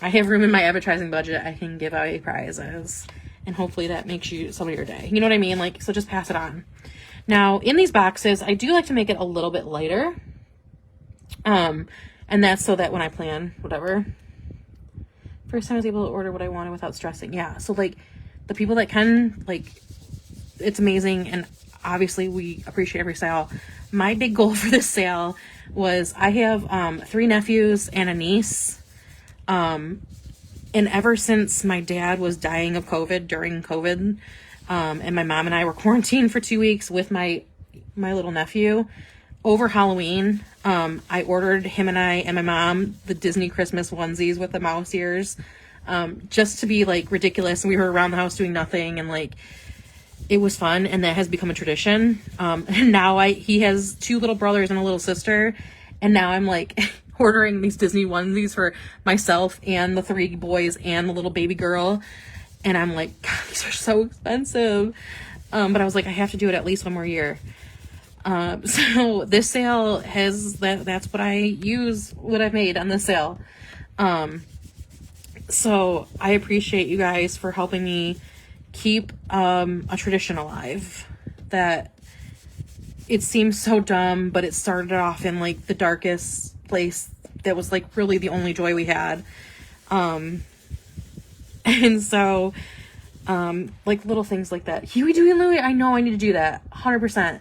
I have room in my advertising budget. I can give away prizes. And hopefully that makes you some of your day. You know what I mean? Like, so just pass it on. Now, in these boxes, I do like to make it a little bit lighter. And that's so that when I plan, whatever. First time I was able to order what I wanted without stressing. Yeah. So, like, the people that can, like, it's amazing. And obviously we appreciate every sale. My big goal for this sale was I have 3 nephews and a niece. And ever since my dad was dying of COVID during COVID, and my mom and I were quarantined for 2 weeks with my little nephew, over Halloween, I ordered him and I and my mom the Disney Christmas onesies with the mouse ears, just to be, like, ridiculous. And we were around the house doing nothing, and, like, it was fun, and that has become a tradition. And now he has 2 little brothers and a little sister, and now I'm, like, ordering these Disney onesies for myself and the 3 boys and the little baby girl. And I'm like, God, these are so expensive. But I was like, I have to do it at least one more year. So this sale has that's what I use, what I've made on this sale. So I appreciate you guys for helping me keep a tradition alive. That it seems so dumb, but it started off in, like, the darkest place that was, like, really the only joy we had. And so, like, little things like that. Huey, Dewey, and Louie, I know I need to do that 100%.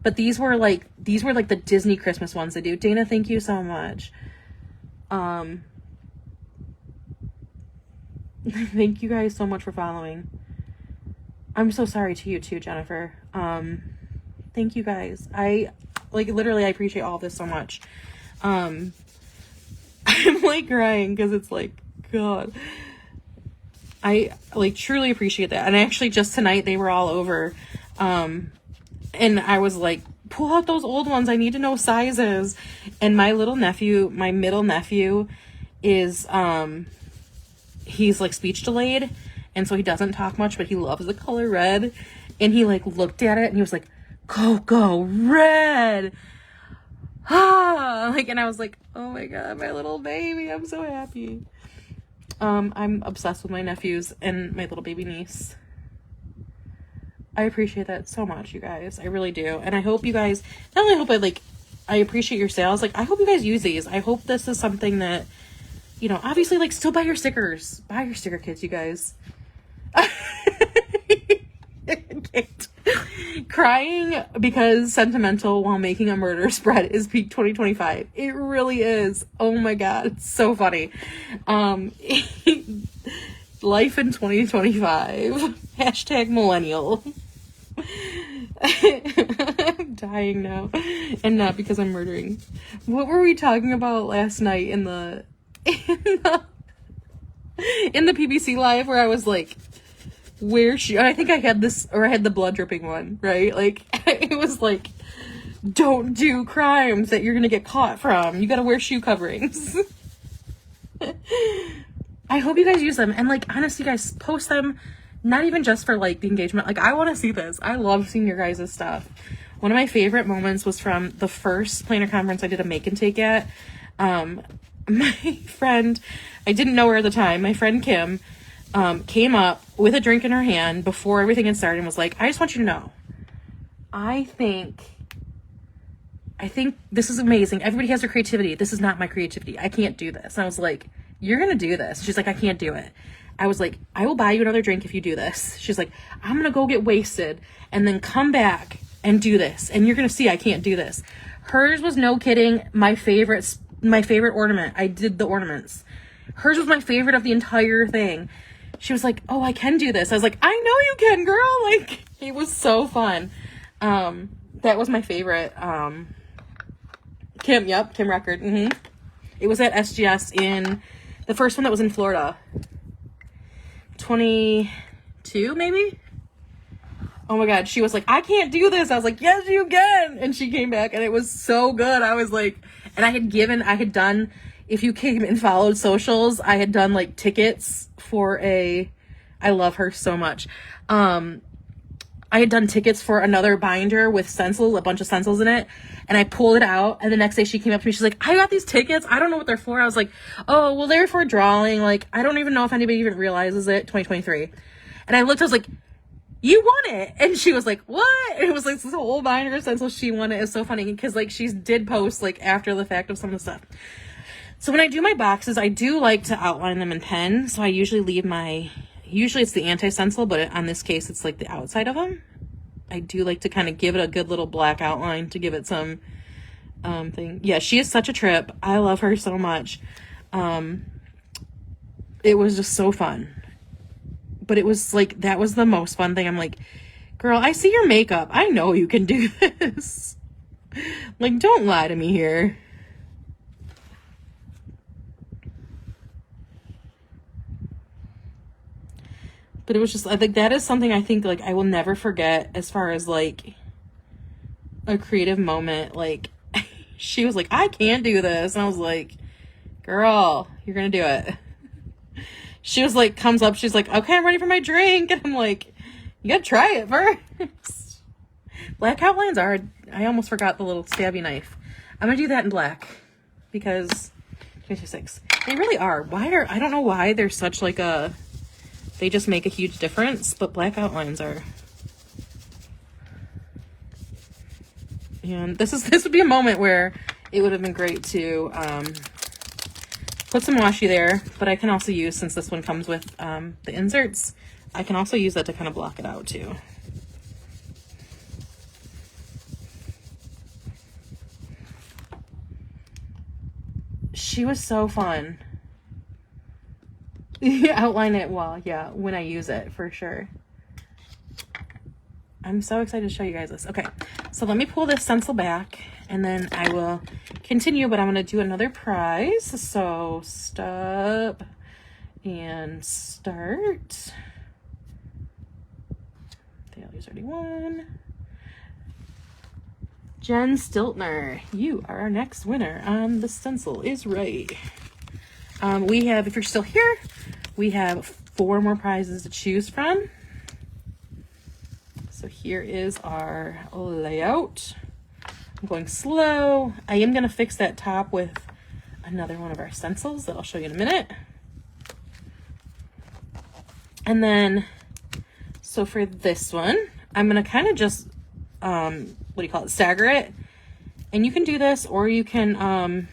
But these were like the Disney Christmas ones they do. Dana, thank you so much. Thank you guys so much for following. I'm so sorry to you too, Jennifer. Thank you guys. I, like, literally, I appreciate all this so much. I'm, like, crying because it's like, God. I, like, truly appreciate that. And actually, just tonight, they were all over. And I was like, pull out those old ones. I need to know sizes. And my little nephew, my middle nephew, is, he's, like, speech delayed. And so he doesn't talk much, but he loves the color red. And he, like, looked at it and he was like, Coco red. Like, and I was like, oh my God, my little baby. I'm so happy. I'm obsessed with my nephews and my little baby niece. I appreciate that so much, you guys. I really do. And I hope you guys, not only hope I appreciate your sales, like, I hope you guys use these. I hope this is something that, you know, obviously, like, still buy your stickers. Buy your sticker kits, you guys. Crying because sentimental while making a murder spread is peak 2025. It really is. Oh my god, it's so funny. Life in 2025. Hashtag millennial. I'm dying now. And not because I'm murdering. What were we talking about last night in the PBC Live where I was like, I think I had this, or I had the blood dripping one, right? Like, it was like, don't do crimes that you're gonna get caught from. You gotta wear shoe coverings. I hope you guys use them. And like, honestly, guys, post them, not even just for like the engagement. Like, I want to see this. I love seeing your guys' stuff. One of my favorite moments was from the first planner conference I did a make and take at. My friend, I didn't know her at the time, my friend Kim, came up with a drink in her hand before everything had started and was like, I just want you to know, I think this is amazing. Everybody has their creativity. This is not my creativity. I can't do this. And I was like, you're going to do this. She's like, I can't do it. I was like, I will buy you another drink if you do this. She's like, I'm going to go get wasted and then come back and do this. And you're going to see I can't do this. Hers was, no kidding, my favorite ornament. I did the ornaments. Hers was my favorite of the entire thing. She was like, oh, I can do this. I was like, I know you can, girl. Like, it was so fun. That was my favorite. Kim Record. It was at SGS in the first one that was in Florida. 22, maybe? Oh my god, she was like, I can't do this. I was like, yes, you can. And she came back and it was so good. I was like, and I had done, if you came and followed socials, I had done like tickets for I love her so much. I had done tickets for another binder with stencils, a bunch of stencils in it. And I pulled it out. And the next day she came up to me. She's like, I got these tickets. I don't know what they're for. I was like, oh, well, they're for drawing. Like, I don't even know if anybody even realizes it. 2023. And I looked, I was like, you won it. And she was like, what? And it was like this whole binder of stencils. She won it. It's so funny because like she did post like after the fact of some of the stuff. So when I do my boxes, I do like to outline them in pen. So I usually leave usually it's the anti-stencil, but on this case, it's like the outside of them. I do like to kind of give it a good little black outline to give it some thing. Yeah, she is such a trip. I love her so much. It was just so fun. But it was like, that was the most fun thing. I'm like, girl, I see your makeup. I know you can do this. Like, don't lie to me here. But it was just, I think that is something I think, like, I will never forget as far as, like, a creative moment. Like, she was like, I can't do this. And I was like, girl, you're going to do it. She was like, comes up, she's like, okay, I'm ready for my drink. And I'm like, you got to try it first. Black outlines are, I almost forgot the little stabby knife. I'm going to do that in black because 26. They really are. I don't know why they're such like they just make a huge difference, but black outlines are. And this would be a moment where it would have been great to put some washi there, but I can also use, since this one comes with the inserts, I can also use that to kind of block it out too. She was so fun. Outline it well, yeah, when I use it, for sure. I'm so excited to show you guys this. Okay, so let me pull this stencil back, and then I will continue, but I'm going to do another prize. So, stop and start. There's already one. Jen Stiltner, you are our next winner on The Stencil is Right. We have, if you're still here, we have 4 more prizes to choose from. So here is our layout. I'm going slow. I am going to fix that top with another one of our stencils that I'll show you in a minute. And then, so for this one, I'm going to kind of just, stagger it. And you can do this, or you can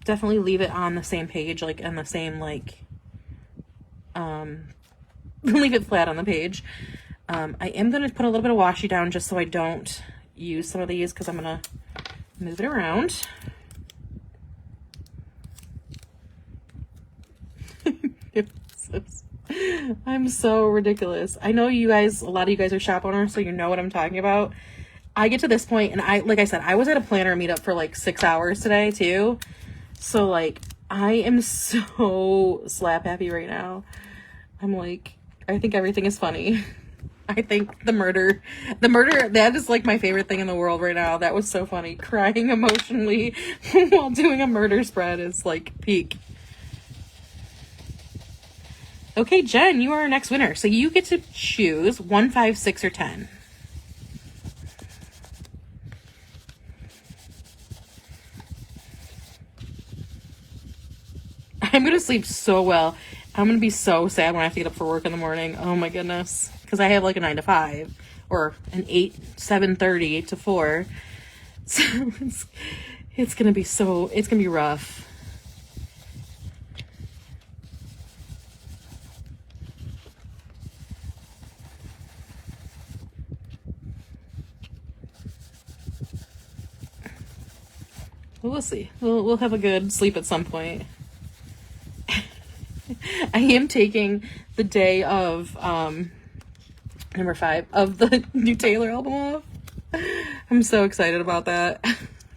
definitely leave it on the same page, like on the same, like, leave it flat on the page. I am going to put a little bit of washi down just so I don't use some of these, because I'm going to move it around. I'm so ridiculous. I know you guys, a lot of you guys are shop owners, so you know what I'm talking about. I get to this point, and like I said, I was at a planner meetup for like 6 hours today too. So like, I am so slap happy right now. I'm like, I think everything is funny. I think the murder, that is like my favorite thing in the world right now. That was so funny. Crying emotionally while doing a murder spread is like peak. Okay, Jen, you are our next winner. So you get to choose 1, 5, 6, or 10. I'm going to sleep so well. I'm going to be so sad when I have to get up for work in the morning. Oh my goodness. Because I have like a 9 to 5 or an 7:30, 8 to 4. So it's going to be it's going to be rough. We'll see. We'll have a good sleep at some point. I am taking the day of number 5 of the new Taylor album off. I'm so excited about that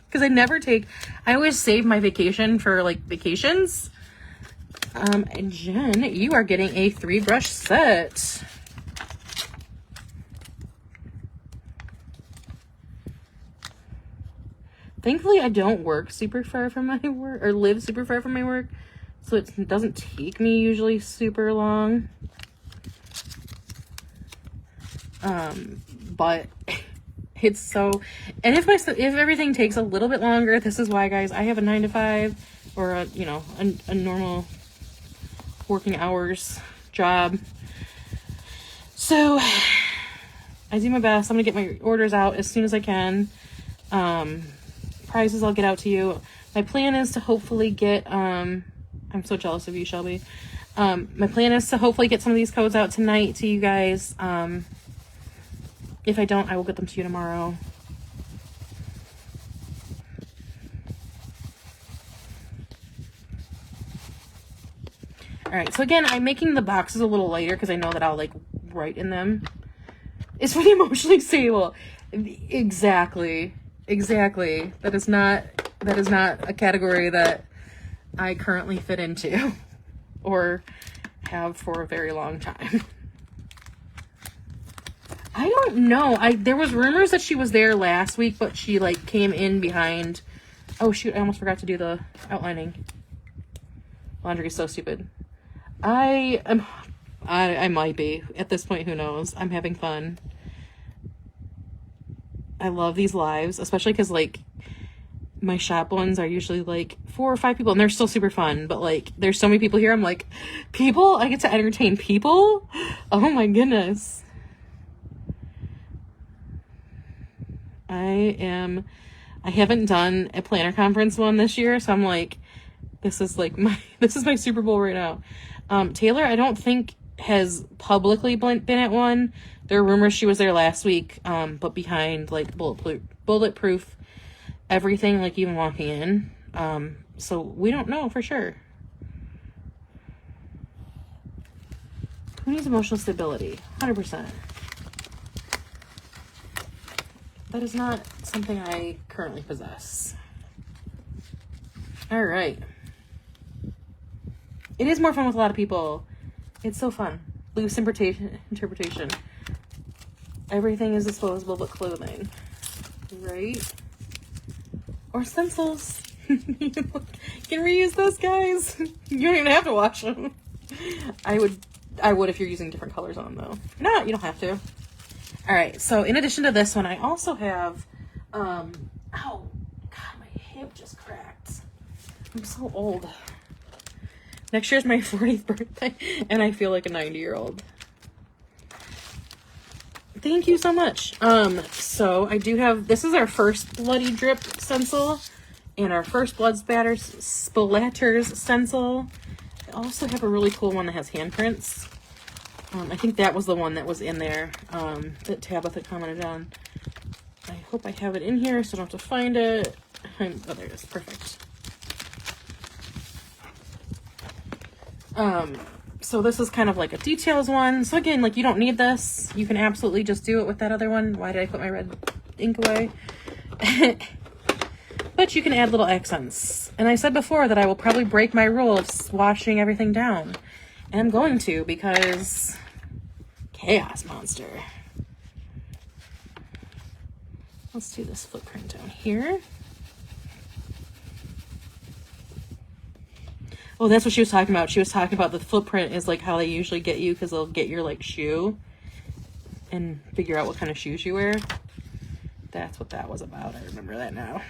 because I always save my vacation for like vacations. And Jen, you are getting a 3-brush set. Thankfully, I don't work super far from my work, or live super far from my work, so it doesn't take me usually super long. But it's so, and if everything takes a little bit longer, this is why, guys, I have a 9 to 5 or a normal working hours job. So I do my best. I'm gonna get my orders out as soon as I can. Prizes I'll get out to you. My plan is to hopefully get, I'm so jealous of you, Shelby. My plan is to hopefully get some of these codes out tonight to you guys. If I don't, I will get them to you tomorrow. All right, so again, I'm making the boxes a little lighter because I know that I'll like write in them. It's for the emotionally stable. Exactly. That is not a category that I currently fit into or have for a very long time. I don't know. There was rumors that she was there last week, but she like came in behind. Oh shoot, I almost forgot to do the outlining. Laundry is so stupid. I might be. At this point, who knows? I'm having fun. I love these lives, especially because like my shop ones are usually like 4 or 5 people and they're still super fun, but like there's so many people here. I'm like, people? I get to entertain people? Oh my goodness. I haven't done a planner conference one this year, so I'm like, this is my Super Bowl right now. Taylor, I don't think has publicly been at one. There are rumors she was there last week, but behind like bulletproof everything, like even walking in. So we don't know for sure. Who needs emotional stability? 100%. That is not something I currently possess. All right. It is more fun with a lot of people. It's so fun. Loose interpretation. Everything is disposable but clothing. Right? Or stencils. You can reuse those, guys. You don't even have to wash them. I would if you're using different colors on them, though. No, you don't have to. All right, so in addition to this one, I also have, oh, God, my hip just cracked. I'm so old. Next year's my 40th birthday, and I feel like a 90-year-old. Thank you so much. So I do have, this is our first Bloody Drip stencil, and our first Blood Splatters stencil. I also have a really cool one that has handprints. I think that was the one that was in there that Tabitha commented on. I hope I have it in here so I don't have to find it. Oh, there it is. Perfect. So this is kind of like a details one. So again, like, you don't need this. You can absolutely just do it with that other one. Why did I put my red ink away? But you can add little accents. And I said before that I will probably break my rule of washing everything down. And I'm going to, because chaos monster. Let's do this footprint down here. Oh, that's what she was talking about. She was talking about the footprint is like how they usually get you, because they'll get your like shoe and figure out what kind of shoes you wear. That's what that was about. I remember that now.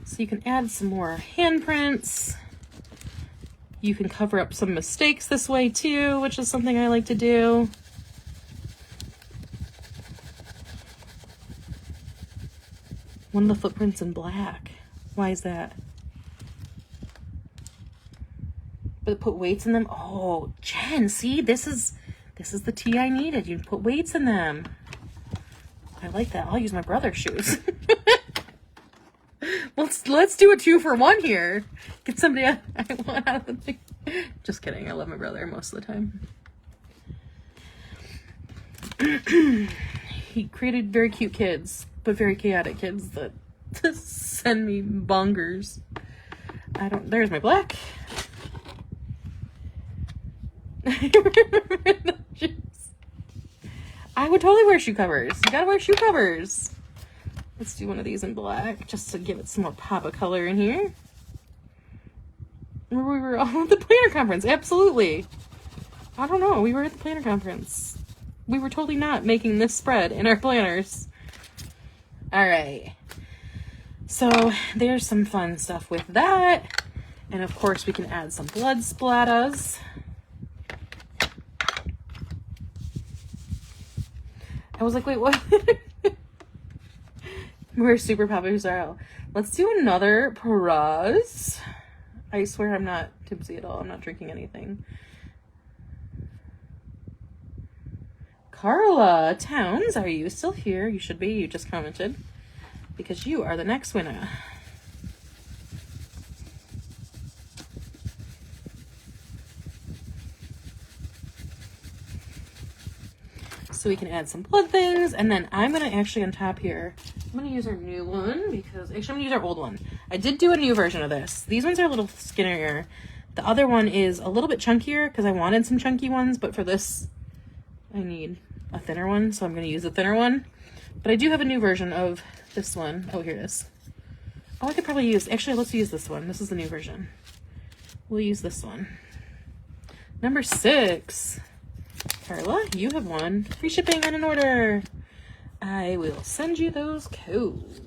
So you can add some more handprints. You can cover up some mistakes this way too, which is something I like to do. One of the footprints in black. Why is that? But put weights in them. Oh, Jen, see, this is the tea I needed. You put weights in them. I like that. I'll use my brother's shoes. Let's do a 2-for-1 here. Get somebody I want out of the thing. Just kidding. I love my brother most of the time. He created very cute kids, but very chaotic kids that send me bonkers. There's my black. I would totally wear shoe covers. You gotta wear shoe covers. Let's do one of these in black, just to give it some more pop of color in here. We were all at the planner conference, absolutely. I don't know, we were at the planner conference. We were totally not making this spread in our planners. All right. So there's some fun stuff with that. And of course we can add some blood splatters. I was like, wait, what? We're super popular style. Let's do another Peraz. I swear I'm not tipsy at all. I'm not drinking anything. Carla Towns, are you still here? You should be. You just commented. Because you are the next winner. So we can add some blood things. And then I'm going to actually on top here, I'm going to use our new one because actually I'm going to use our old one. I did do a new version of this. These ones are a little skinnier. The other one is a little bit chunkier because I wanted some chunky ones, but for this I need a thinner one, so I'm going to use a thinner one. But I do have a new version of this one. Oh, here it is. Oh, I could probably use, actually let's use this one. This is the new version. We'll use this one. Number 6. Carla, you have won free shipping and an order. I will send you those codes.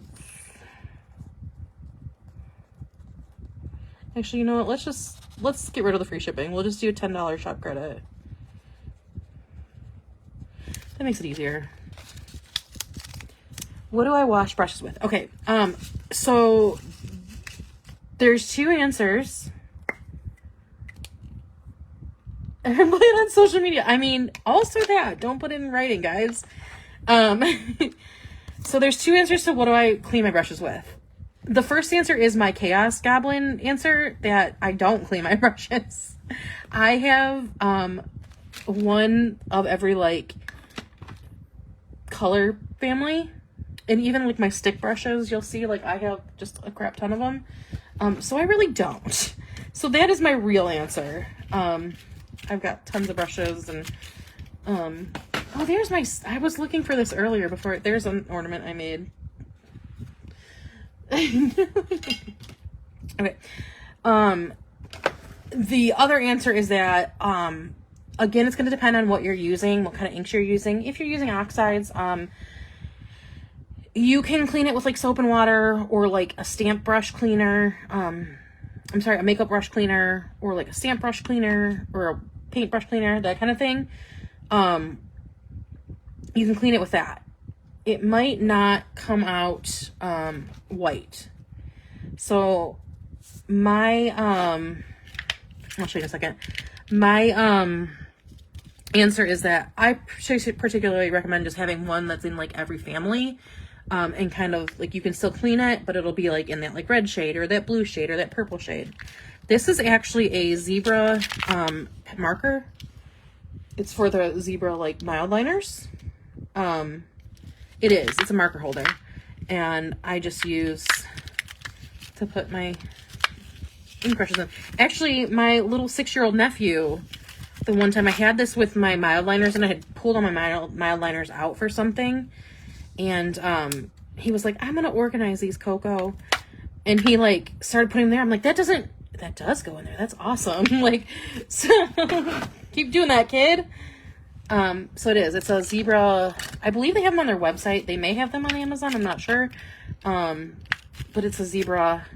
Actually, you know what? Let's get rid of the free shipping. We'll just do a $10 shop credit. That makes it easier. What do I wash brushes with? Okay, so there's 2 answers. And put it on social media. I mean, also that. Don't put it in writing, guys. So there's 2 answers to what do I clean my brushes with. The first answer is my Chaos Goblin answer, that I don't clean my brushes. I have one of every like color family, and even like my stick brushes, you'll see like I have just a crap ton of them. So I really don't. So that is my real answer. I've got tons of brushes and oh, there's my, I was looking for this earlier before, there's an ornament I made. Okay. The other answer is that, again, it's going to depend on what you're using, what kind of inks you're using. If you're using oxides, you can clean it with like soap and water or like a stamp brush cleaner. I'm sorry, a makeup brush cleaner or like a stamp brush cleaner or a paint brush cleaner, that kind of thing. you can clean it with that. It might not come out white. So my I'll show you in a second. My answer is that I particularly recommend just having one that's in like every family, and kind of like you can still clean it, but it'll be like in that like red shade or that blue shade or that purple shade. This is actually a zebra marker. It's for the zebra like mild liners. It's a marker holder, and I just use to put my ink brushes in. Actually, my little 6-year-old nephew, the one time I had this with my mild liners, and I had pulled all my mild liners out for something, and he was like, I'm gonna organize these, Coco, and he like started putting them there. I'm like, that does go in there. That's awesome. Like, so keep doing that, kid. So it's a zebra. I believe they have them on their website. They may have them on Amazon. I'm not sure. But it's a zebra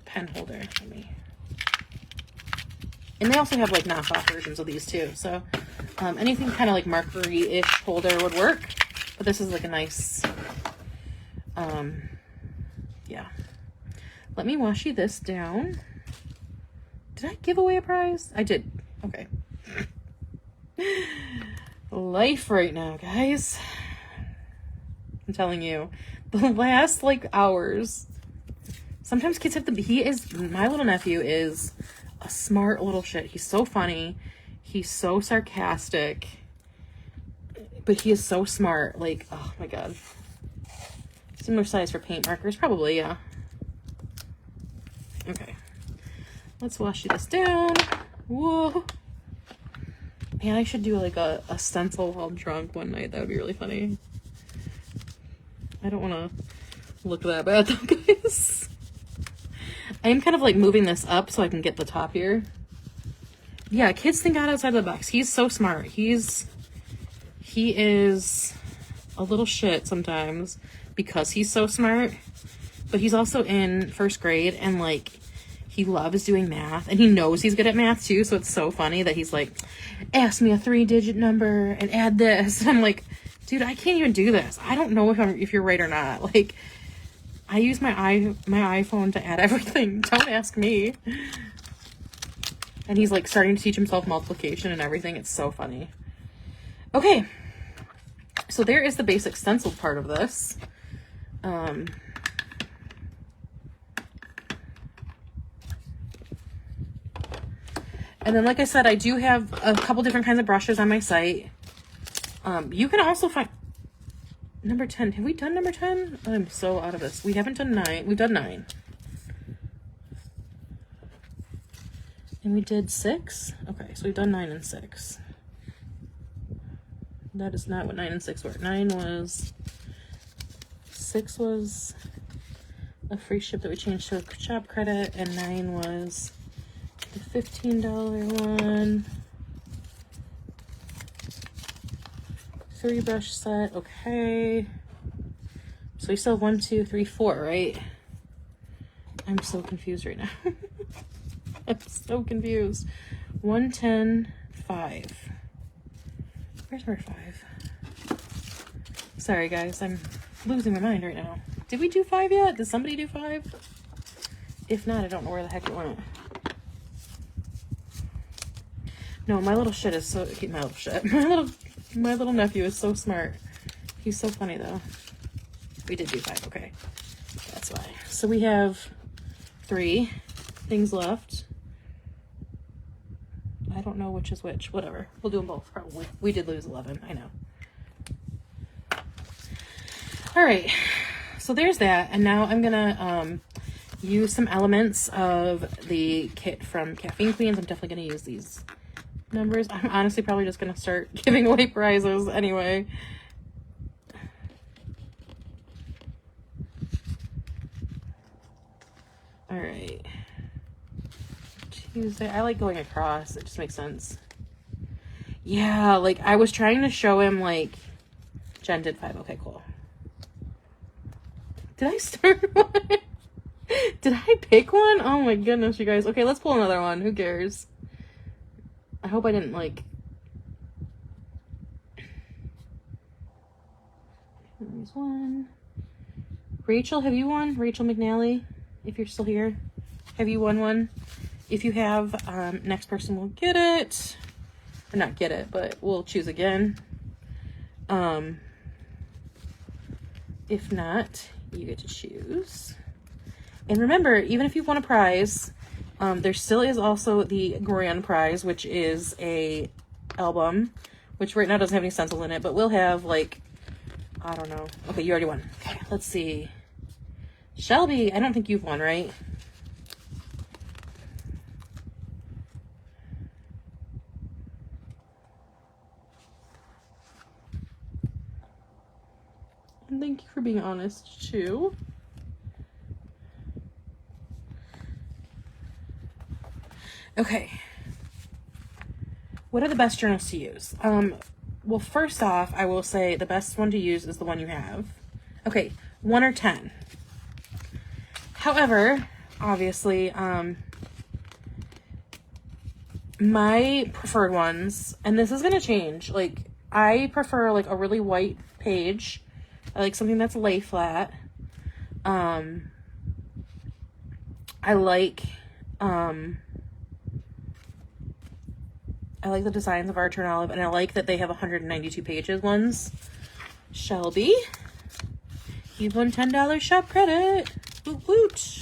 pen holder. And they also have like knockoff versions of these too. So, anything kind of like markery-ish holder would work. But this is like a nice, yeah. Let me wash you this down. Did I give away a prize? I did. Okay. Life right now, guys. I'm telling you, the last like hours, sometimes kids have to my little nephew is a smart little shit. He's so funny. He's so sarcastic, but he is so smart. Like, oh my God. Similar size for paint markers, probably, yeah. Okay. Let's wash this down. Whoa. Man, I should do like a stencil while drunk one night. That would be really funny. I don't want to look that bad though, guys. I am kind of like moving this up so I can get the top here. Yeah, kids think outside the box. He's so smart. He is a little shit sometimes because he's so smart, but he's also in 1st grade and like he loves doing math, and he knows he's good at math too, so it's so funny that he's like, ask me a 3-digit number and add this. And I'm like, dude, I can't even do this. I don't know if you're right or not. Like, I use my iPhone to add everything. Don't ask me. And he's like starting to teach himself multiplication and everything. It's so funny. Okay. So there is the basic stencil part of this. And then, like I said, I do have a couple different kinds of brushes on my site. You can also find number 10. Have we done number 10? I'm so out of this. We haven't done 9. We've done 9. And we did 6. Okay, so we've done 9 and 6. That is not what 9 and 6 were. 6 was a free ship that we changed to a shop credit, and 9 was the $15 one. 3 brush set. Okay. So we still have 1, 2, 3, 4, right? I'm so confused right now. I'm so confused. 1, 10, 5. Where's number 5? Sorry, guys. I'm losing my mind right now. Did we do 5 yet? Did somebody do 5? If not, I don't know where the heck it went. No, my little shit is so... My little shit. My little nephew is so smart. He's so funny, though. We did do 5. Okay. That's why. So we have 3 things left. I don't know which is which. Whatever. We'll do them both, probably. We did lose 11. I know. All right. So there's that. And now I'm going to use some elements of the kit from Caffeine Queens. I'm definitely going to use these numbers. I'm honestly probably just going to start giving away prizes anyway. All right. Tuesday. I like going across. It just makes sense. Yeah, like I was trying to show him, like, Jen did 5. Okay, cool. Did I start one? Did I pick one? Oh my goodness, you guys. Okay, let's pull another one. Who cares? I hope I didn't, like... There's one. Rachel, have you won? Rachel McNally, if you're still here. Have you won one? If you have, next person will get it. Or not get it, but we'll choose again. If not, you get to choose. And remember, even if you've won a prize, there still is also the grand prize, which is a album, which right now doesn't have any stencils in it, but we'll have, like, I don't know. Okay, you already won. Okay, let's see. Shelby, I don't think you've won, right? And thank you for being honest, too. Okay. What are the best journals to use? Well, first off, I will say the best one to use is the one you have. Okay, 1 or 10. However, obviously, my preferred ones, and this is going to change, like, I prefer, like, a really white page. I like something that's lay flat. I like the designs of Archer and Olive, and I like that they have 192 pages ones. Shelby, you've won $10 shop credit. Woot woot.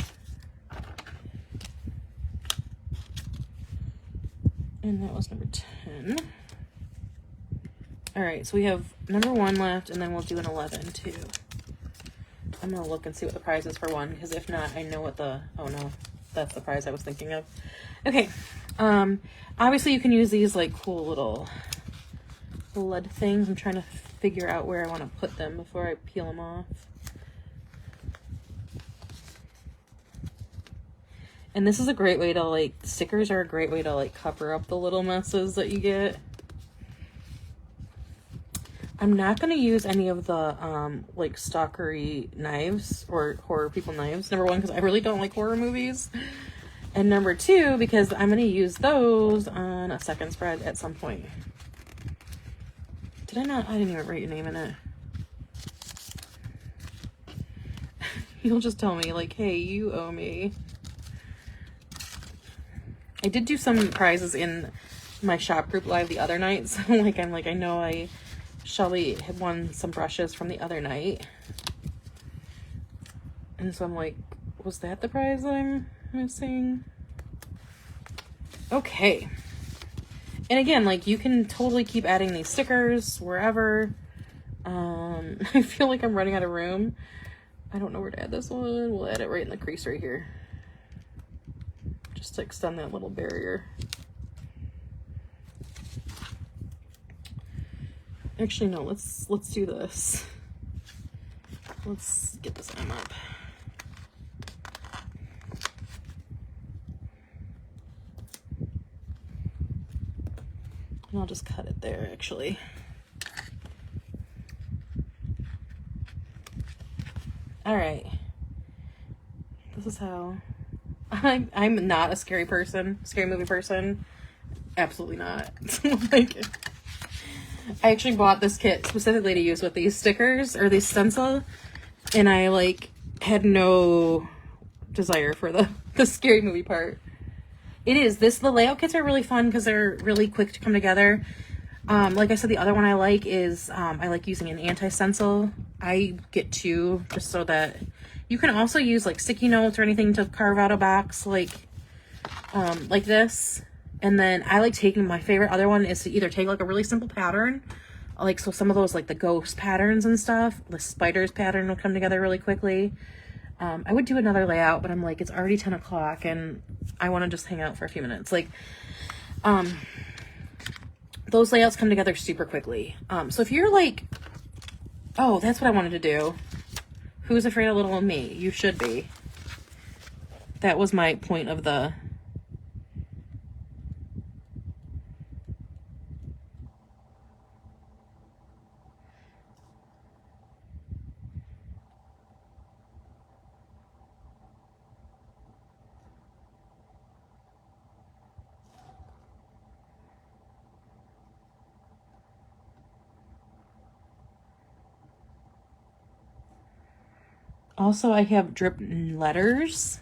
And that was number 10. All right, so we have number 1 left, and then we'll do an 11 too. I'm gonna look and see what the prize is for 1, because if not, I know what the, oh no, that's the prize I was thinking of. Okay, obviously you can use these like cool little blood things. I'm trying to figure out where I want to put them before I peel them off. And this is a great way to, like, stickers are a great way to, like, cover up the little messes that you get. I'm not going to use any of the, like, stalkery knives or horror people knives. Number 1, because I really don't like horror movies. And number 2, because I'm going to use those on a second spread at some point. Did I not? I didn't even write your name in it. You'll just tell me, like, hey, you owe me. I did do some prizes in my shop group live the other night, so I know Shelby had won some brushes from the other night. And so I'm like, was that the prize I'm missing? Okay. And again, like, you can totally keep adding these stickers wherever. I feel like I'm running out of room. I don't know where to add this one. We'll add it right in the crease right here. Just to extend that little barrier. Actually, no, let's do this. Let's get this M up. And I'll just cut it there, actually. All right. This is how... I'm not a scary movie person. Absolutely not. Like, I actually bought this kit specifically to use with these stickers, or these stencil, and I, like, had no desire for the scary movie part. It is. The layout kits are really fun because they're really quick to come together. Like I said, the other one I like is, I like using an anti-stencil. I get 2 just so that you can also use, like, sticky notes or anything to carve out a box like this. And then I like taking, my favorite other one is to either take, like, a really simple pattern, like, so some of those, like, the ghost patterns and stuff, the spiders pattern will come together really quickly. I would do another layout, but I'm like, it's already 10 o'clock and I want to just hang out for a few minutes. Like, those layouts come together super quickly. So if you're like, oh, that's what I wanted to do. Who's afraid of little me? You should be. That was my point of the... Also, I have drip letters.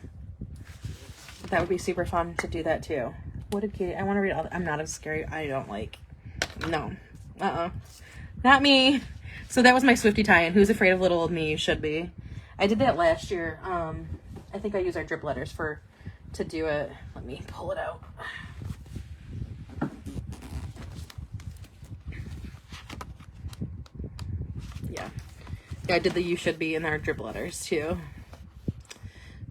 That would be super fun to do that too. What did Katie? I want to read all. I'm not as scary. I don't like. No. Not me. So that was my Swiftie tie-in. Who's afraid of little old me? You should be. I did that last year. I think I used our drip letters to do it. Let me pull it out. Yeah, I did the you should be in our drip letters too.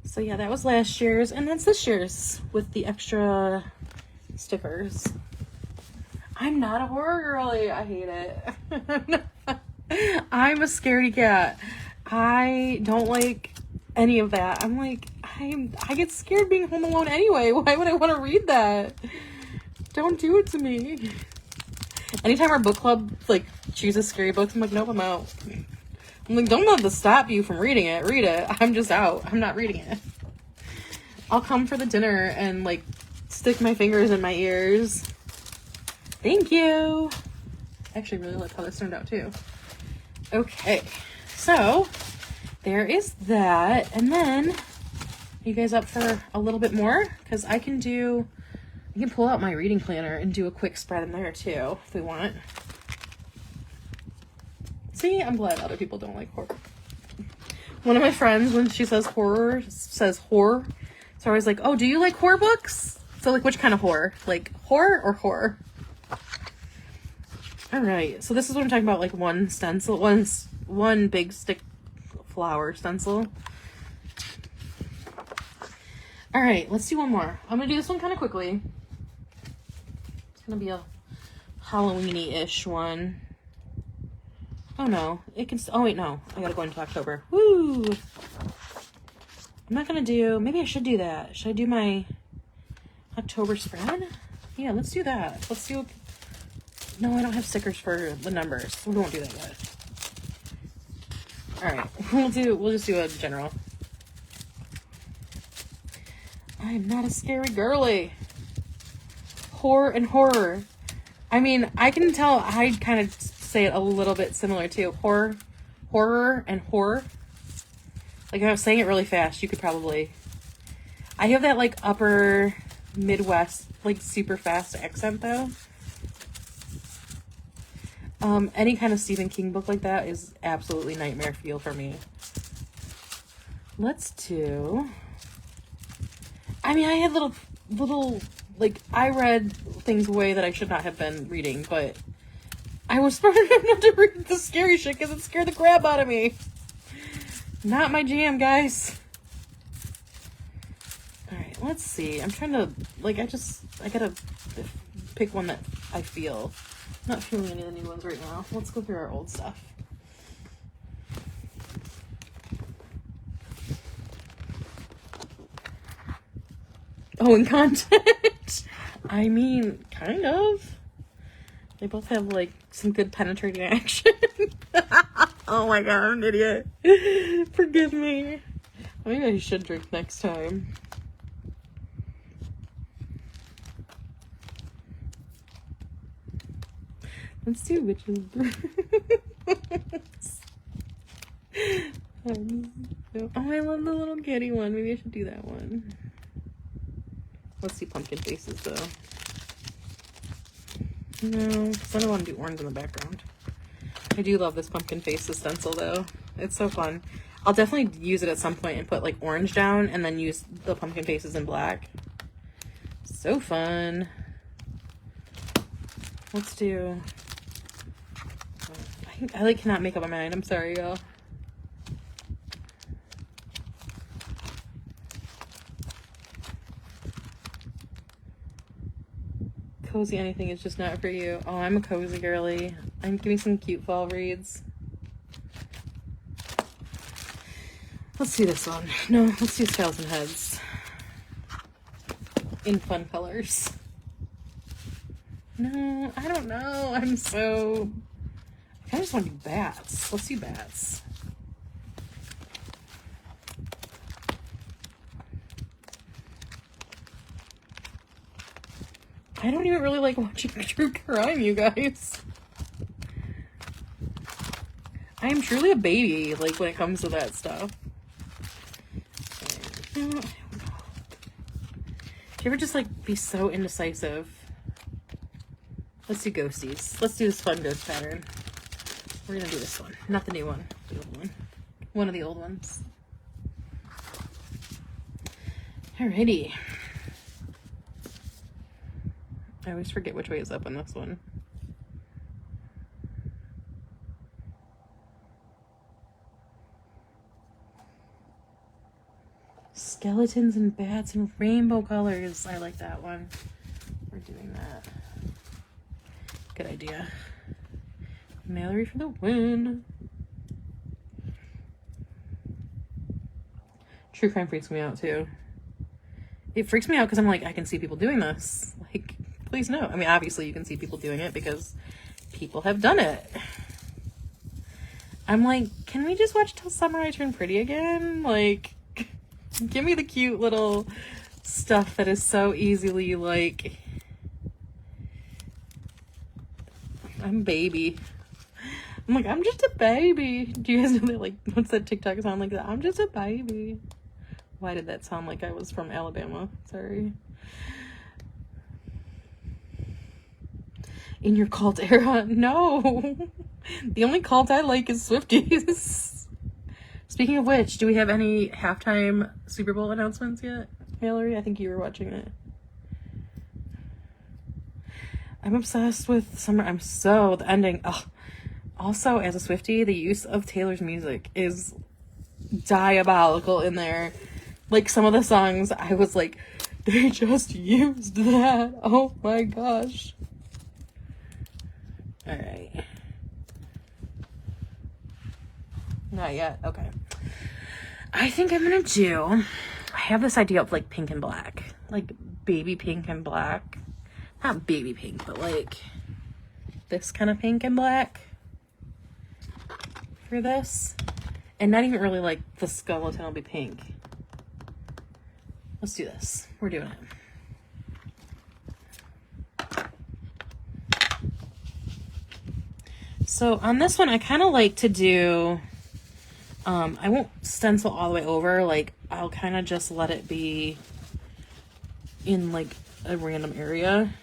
So yeah, that was last year's, and that's this year's with the extra stickers. I'm not a horror girly. I hate it. I'm a scaredy cat. I don't like any of that. I'm like, I get scared being home alone anyway. Why would I want to read that? Don't do it to me. Anytime our book club like chooses scary books, I'm like, nope, I'm out. I'm like, don't let this stop you from reading it. Read it. I'm just out. I'm not reading it. I'll come for the dinner and like stick my fingers in my ears. Thank you. I actually really like how this turned out too. Okay, so there is that. And then, you guys up for a little bit more? Because I can pull out my reading planner and do a quick spread in there too, if we want. See, I'm glad other people don't like horror. One of my friends, when she says horror, says horror. So I was like, oh, do you like horror books? So like, which kind of horror? Like horror or horror? All right, so this is what I'm talking about, like one stencil, one big stick flower stencil. All right, let's do one more. I'm gonna do this one kind of quickly. It's gonna be a Halloween-y-ish one. Oh no, it can, oh wait, no, I gotta go into October. Woo! I'm not gonna do, maybe I should do that. Should I do my October spread? Yeah, let's do that. Let's do, no, I don't have stickers for the numbers. We won't do that yet. All right, we'll just do a general. I'm not a scary girly. Horror and horror. I mean, I can tell I kind of say it a little bit similar too. Horror and horror. Like if I was saying it really fast, you could probably. I have that like upper Midwest, like super fast accent though. Any kind of Stephen King book like that is absolutely nightmare fuel for me. Let's do. I mean, I had little, like, I read things way that I should not have been reading, but I was smart enough not to read the scary shit because it scared the crap out of me. Not my jam, guys. Alright, let's see. I'm trying to, like, I gotta pick one that I feel. I'm not feeling any of the new ones right now. Let's go through our old stuff. Oh, and content. I mean, kind of. They both have, like, some good penetrating action. Oh my god, I'm an idiot. Forgive me. Maybe I should drink next time. Let's do Witches Brew. Oh, I love the little kitty one. Maybe I should do that one. Let's see pumpkin faces, though. No, because I don't want to do orange in the background. I do love this pumpkin faces stencil, though. It's so fun. I'll definitely use it at some point and put, like, orange down and then use the pumpkin faces in black. So fun. Let's do... I like, cannot make up my mind. I'm sorry, y'all. Cozy anything is just not for you. Oh, I'm a cozy girly. Give me some cute fall reads. Let's see this one. No, let's do Skeleton Heads. In fun colors. No, I don't know. I just want to do bats. Let's do bats. I don't even really like watching true crime, you guys. I am truly a baby, like, when it comes to that stuff. Do you ever just like be so indecisive? Let's do ghosties. Let's do this fun ghost pattern. We're gonna do this one, not the new one, the old one. One of the old ones. Alrighty. I always forget which way is up on this one. Skeletons and bats and rainbow colors. I like that one. We're doing that. Good idea. Mallory for the win. True crime freaks me out too. It freaks me out because I'm like, I can see people doing this. Like, please no. I mean, obviously you can see people doing it because people have done it. I'm like, can we just watch Till Summer I Turn Pretty again? Like, give me the cute little stuff that is so easily like, I'm baby. I'm like, I'm just a baby. Do you guys know that, like, what's that TikTok sound like that? I'm just a baby. Why did that sound like I was from Alabama? Sorry. In your cult era? No. The only cult I like is Swifties. Speaking of which, do we have any halftime Super Bowl announcements yet, Mallory? I think you were watching it. I'm obsessed with Summer. The ending. Oh. Also, as a Swiftie, the use of Taylor's music is diabolical in there. Like, some of the songs, I was like, they just used that. Oh my gosh. Alright. Not yet. Okay. I think I'm gonna do... I have this idea of, like, pink and black. Like, baby pink and black. Not baby pink, but, like, this kind of pink and black. For this. And not even really, like, the skeleton will be pink. Let's do this. We're doing it. So on this one, I kind of like to do, I won't stencil all the way over. Like, I'll kind of just let it be in like a random area.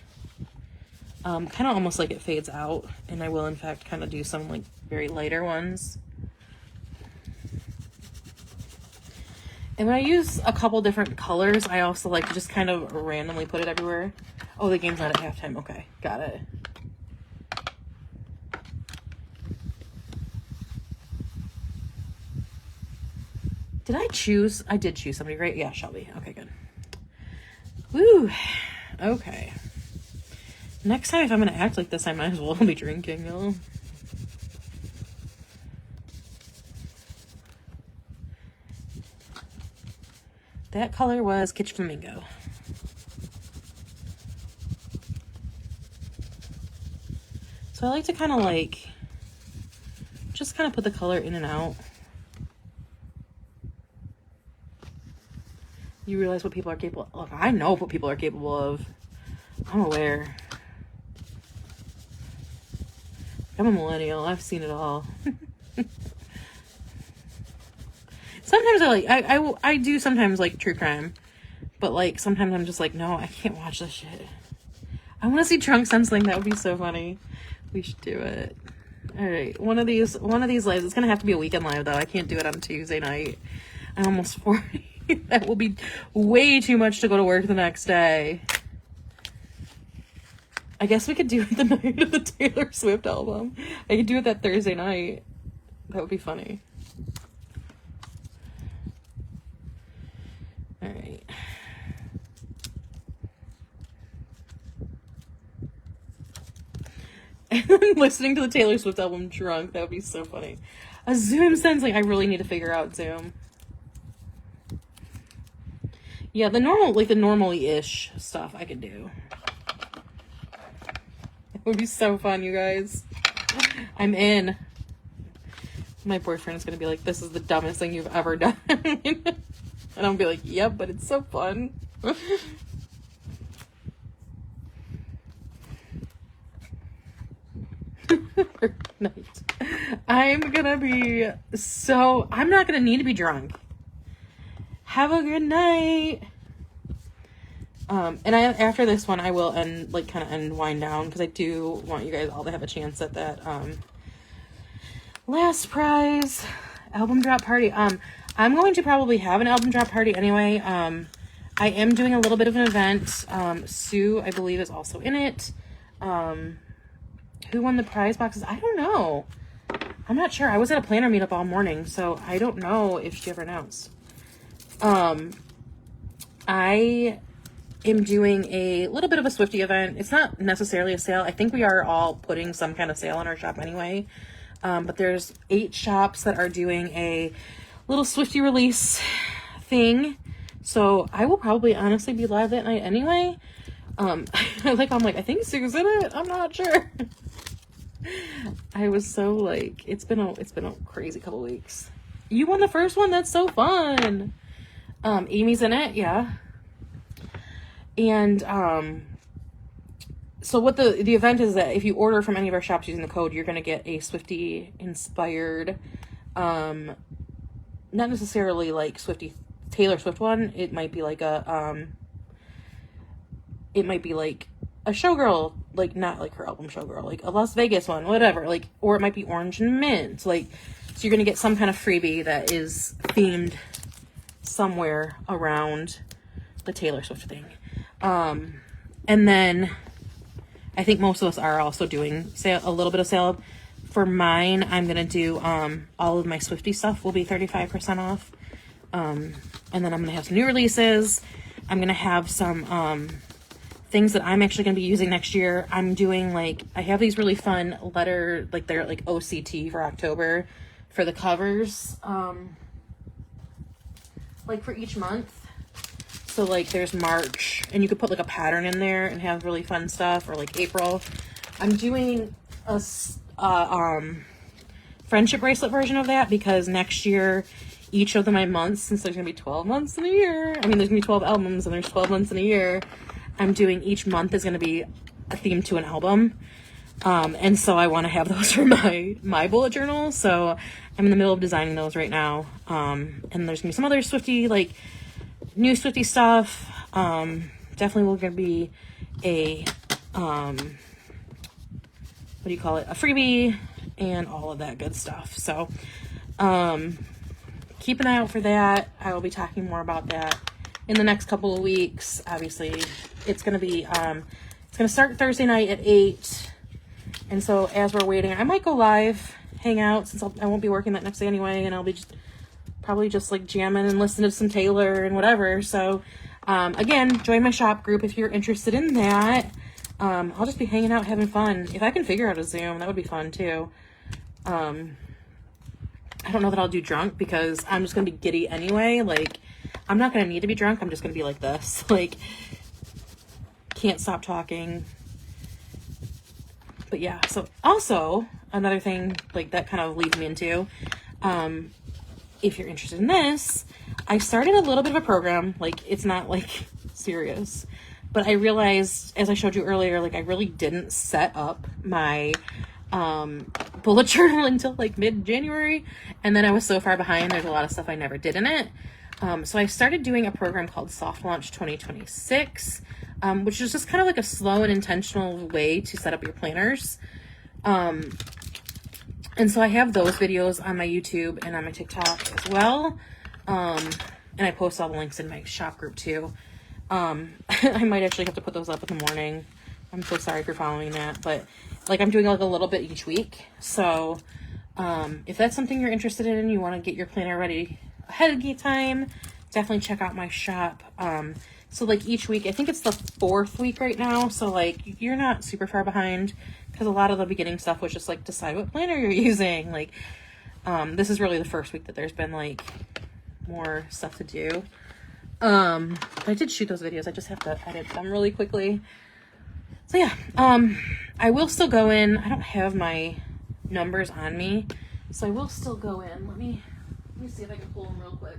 Kind of almost like it fades out. And I will in fact kind of do some like very lighter ones. And when I use a couple different colors, I also like to just kind of randomly put it everywhere. Oh, the game's not at halftime. Okay, got it. Did I choose? I did choose somebody, right? Yeah, Shelby. Okay, good. Woo. Okay. Next time, if I'm going to act like this, I might as well be drinking, y'all. That color was Kitsch Flamingo. So I like to kind of like, just kind of put the color in and out. You realize what people are capable of. Look, I know what people are capable of. I'm aware. I'm a millennial. I've seen it all. Sometimes I do sometimes like true crime, but like sometimes I'm just like, no, I can't watch this shit. I want to see trunk stenciling. That would be so funny. We should do it. All right, one of these lives. It's gonna have to be a weekend live though. I can't do it on Tuesday night. I'm almost 40. That will be way too much to go to work the next day. I guess we could do it the night of the Taylor Swift album. I could do it that Thursday night. That would be funny. All right. And then listening to the Taylor Swift album drunk. That would be so funny. A Zoom stenciling. I really need to figure out Zoom. Yeah, the normally-ish stuff I could do. It would be so fun, you guys. I'm in. My boyfriend is going to be like, this is the dumbest thing you've ever done. And I'll be like, yep, but it's so fun. Night. I'm not going to need to be drunk. have a good night. And after this one, I will wind down, because I do want you guys all to have a chance at that last prize album drop party. I'm going to probably have an album drop party anyway. I am doing a little bit of an event. Sue, I believe, is also in it. Who won the prize boxes? I don't know. I'm not sure. I was at a planner meetup all morning, so I don't know if she ever announced. I am doing a little bit of a Swiftie event. It's not necessarily a sale. I think we are all putting some kind of sale in our shop anyway. But there's 8 shops that are doing a little Swiftie release thing. So I will probably honestly be live that night anyway. I'm like, I think Sue's in it. I'm not sure. I was so like, it's been a crazy couple weeks. You won the first one. That's so fun. Amy's in it. Yeah. And, so what the event is that if you order from any of our shops using the code, you're going to get a Swiftie inspired, not necessarily like Taylor Swift one. It might be like a showgirl, like not like her album Showgirl, like a Las Vegas one, whatever, like, or it might be orange and mint, like, so you're going to get some kind of freebie that is themed somewhere around the Taylor Swift thing. And then I think most of us are also doing a little bit of sale. For mine, I'm going to do, all of my Swiftie stuff will be 35% off. And then I'm going to have some new releases. I'm going to have some, things that I'm actually going to be using next year. I'm doing I have these really fun they're like OCT for October for the covers, for each month. So there's March, and you could put a pattern in there and have really fun stuff, or April. I'm doing a friendship bracelet version of that, because next year, each of my months, since there's going to be 12 months in a year, there's going to be 12 albums and there's 12 months in a year, I'm doing each month is going to be a theme to an album. And so I want to have those for my bullet journal. So I'm in the middle of designing those right now. And there's going to be some other Swiftie, new Swiftie stuff. Definitely will going to be a, a freebie and all of that good stuff. So, keep an eye out for that. I will be talking more about that in the next couple of weeks. Obviously, it's going to be, it's going to start Thursday night at 8. And so as we're waiting, I might go live, hang out, since I won't be working that next day anyway. And I'll be probably just jamming and listening to some Taylor and whatever. So, again, join my shop group if you're interested in that. I'll just be hanging out, having fun. If I can figure out a Zoom, that would be fun too. I don't know that I'll do drunk, because I'm just going to be giddy anyway. I'm not going to need to be drunk. I'm just going to be like this. Can't stop talking. But yeah, so also another thing that kind of leads me into, if you're interested in this, I started a little bit of a program. It's not serious, but I realized, as I showed you earlier, I really didn't set up my bullet journal until mid-January, and then I was so far behind. There's a lot of stuff I never did in it. So I started doing a program called Soft Launch 2026, which is just kind of a slow and intentional way to set up your planners. And so I have those videos on my YouTube and on my TikTok as well. And I post all the links in my shop group too. I might actually have to put those up in the morning. I'm so sorry for following that, but I'm doing a little bit each week. So, if that's something you're interested in and you want to get your planner ready ahead of time, definitely check out my shop. So each week, I think it's the 4th week right now. So you're not super far behind, because a lot of the beginning stuff was just decide what planner you're using. This is really the first week that there's been more stuff to do. I did shoot those videos. I just have to edit them really quickly. So yeah, I will still go in. I don't have my numbers on me, so I will still go in. Let me see if I can pull them real quick.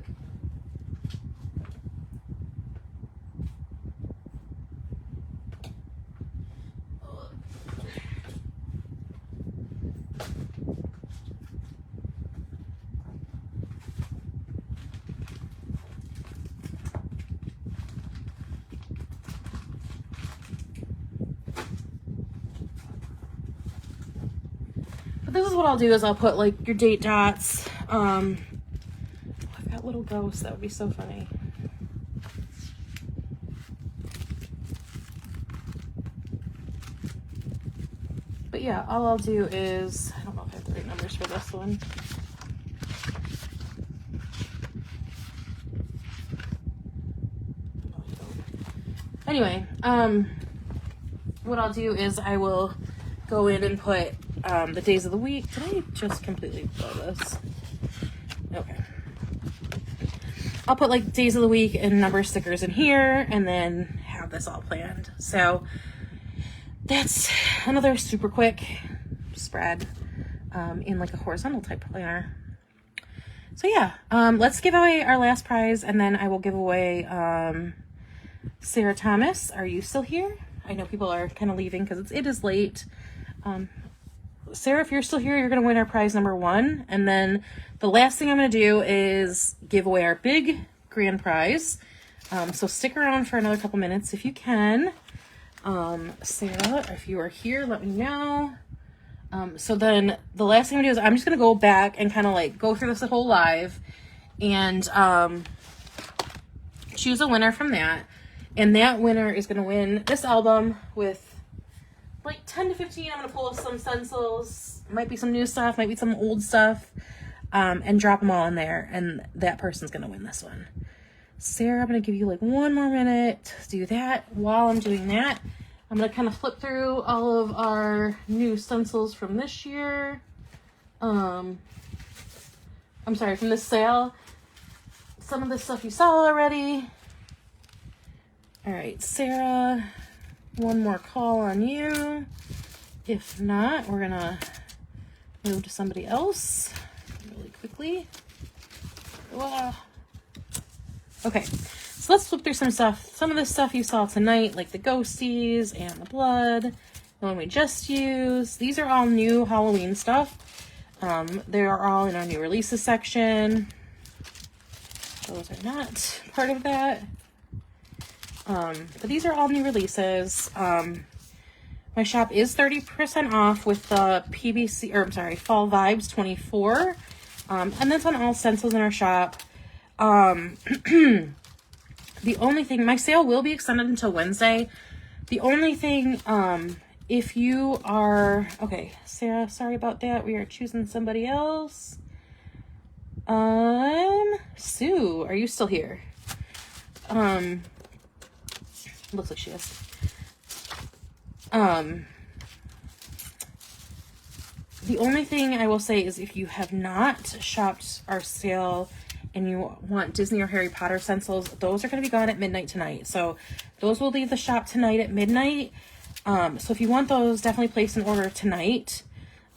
this is what I'll do is I'll put like your date dots. I've got little ghosts. That would be so funny. But yeah, all I'll do is, I don't know if I have the right numbers for this one. Anyway, what I'll do is I will go in and put the days of the week. Did I just completely blow this? Okay. I'll put like days of the week and number stickers in here and then have this all planned. So that's another super quick spread in like a horizontal type planner. So yeah, let's give away our last prize and then I will give away Sarah Thomas. Are you still here? I know people are kind of leaving because it is late. Sarah, if you're still here, you're going to win our prize number 1. And then the last thing I'm going to do is give away our big grand prize. So stick around for another couple minutes if you can. Sarah, if you are here, let me know. So then the last thing I'm going to do is I'm just going to go back and kind of like go through this whole live and choose a winner from that. And that winner is going to win this album with like 10 to 15. I'm going to pull some stencils, might be some new stuff, might be some old stuff, and drop them all in there. And that person's going to win this one. Sarah, I'm going to give you like 1 more minute to do that. While I'm doing that, I'm going to kind of flip through all of our new stencils from this year. I'm sorry, from this sale. Some of this stuff you saw already. All right, Sarah, 1 more call on you. If not, we're gonna move to somebody else really quickly. Okay, so let's flip through some stuff. Some of the stuff you saw tonight, like the ghosties and the blood, the one we just used. These are all new Halloween stuff. They are all in our new releases section. Those are not part of that. But these are all new releases. My shop is 30% off with the PBC, or I'm sorry, Fall Vibes 24. And that's on all stencils in our shop. The only thing, my sale will be extended until Wednesday. The only thing, if you are, okay, Sarah, sorry about that. We are choosing somebody else. Sue, are you still here? Looks like she is. The only thing I will say is if you have not shopped our sale and you want Disney or Harry Potter stencils, those are going to be gone at midnight tonight. So those will leave the shop tonight at midnight. So if you want those, definitely place an order tonight.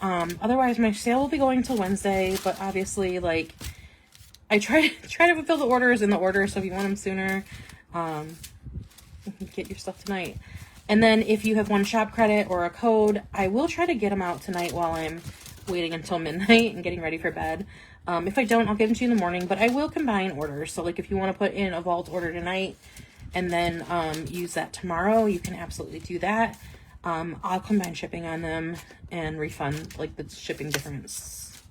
Otherwise, my sale will be going till Wednesday, but obviously, like, I try to fulfill the orders in the order, so if you want them sooner, get your stuff tonight. And then if you have one shop credit or a code, I will try to get them out tonight while I'm waiting until midnight and getting ready for bed. If I don't, I'll give them to you in the morning, but I will combine orders. So like if you want to put in a vault order tonight and then use that tomorrow, you can absolutely do that. I'll combine shipping on them and refund like the shipping difference.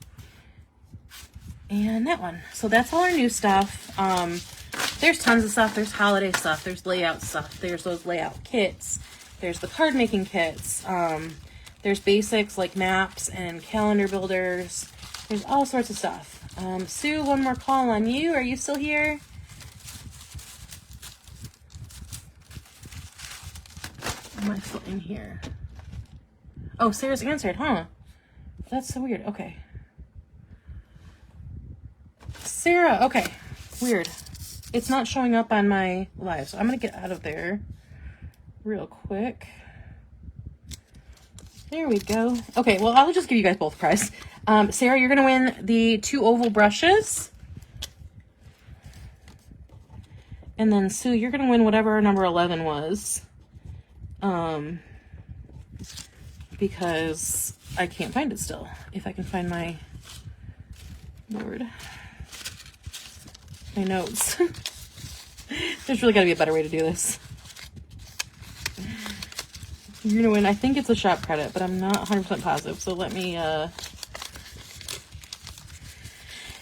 And that one. So that's all our new stuff. There's tons of stuff. There's holiday stuff. There's layout stuff. There's those layout kits. There's the card making kits. There's basics like maps and calendar builders. There's all sorts of stuff. Sue, 1 more call on you. Are you still here? Am I still in here? Oh, Sarah's answered, huh? That's so weird. Okay. Sarah, okay. Weird. It's not showing up on my live, so I'm going to get out of there real quick. There we go. Okay, well, I'll just give you guys both a prize. Sarah, you're going to win the 2 oval brushes. And then, Sue, you're going to win whatever number 11 was. Because I can't find it still. If I can find my board. My notes. There's really got to be a better way to do this. You're gonna win. I think it's a shop credit, but I'm not 100% positive. So let me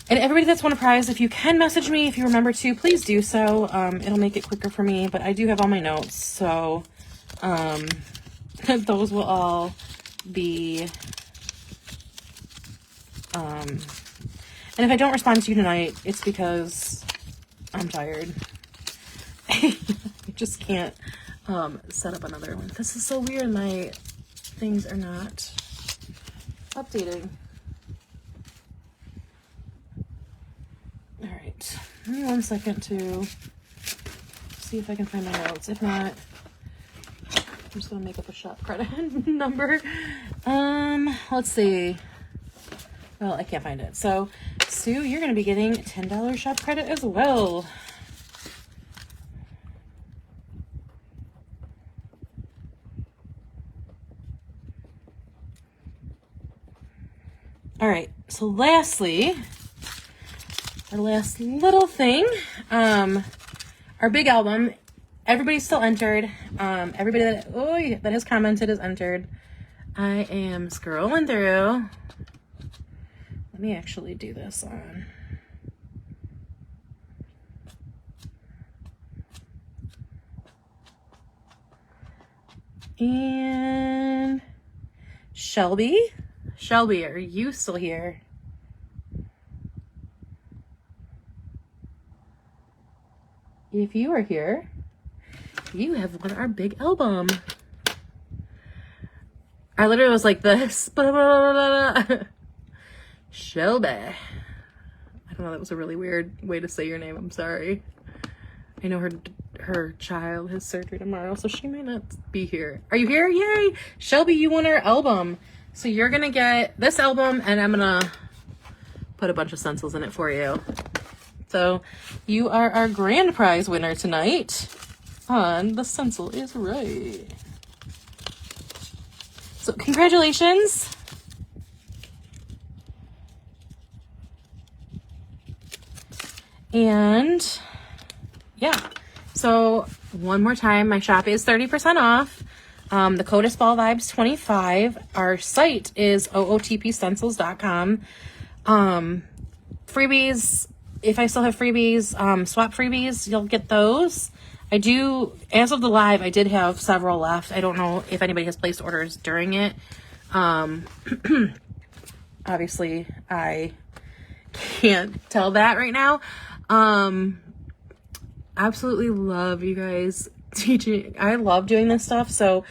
And everybody that's won a prize, if you can message me, if you remember to, please do so. It'll make it quicker for me, but I do have all my notes, so those will all be, and if I don't respond to you tonight, it's because I'm tired. I just can't set up another one. This is so weird. My things are not updating. All right, give me 1 second to see if I can find my notes. If not, I'm just gonna make up a shop credit number. Let's see. Well, I can't find it. So, Sue, you're gonna be getting $10 shop credit as well. All right. So, lastly, our last little thing, our big album. Everybody's still entered. Everybody that has commented is entered. I am scrolling through. Let me actually do this on. And Shelby, are you still here? If you are here, you have won our big album. I literally was like this. Shelby. I don't know, that was a really weird way to say your name. I'm sorry. I know her child has surgery tomorrow, so she may not be here. Are you here? Yay! Shelby, you won our album. So you're gonna get this album, and I'm gonna put a bunch of stencils in it for you. So you are our grand prize winner tonight on The Stencil is Right. So congratulations. And yeah, so one more time, my shop is 30% off. The code is FallVibes25. Our site is ootpstencils.com. Freebies, if I still have freebies, swap freebies, you'll get those. I do, as of the live, I did have several left. I don't know if anybody has placed orders during it. Obviously, I can't tell that right now. Absolutely love you guys teaching. I love doing this stuff. So,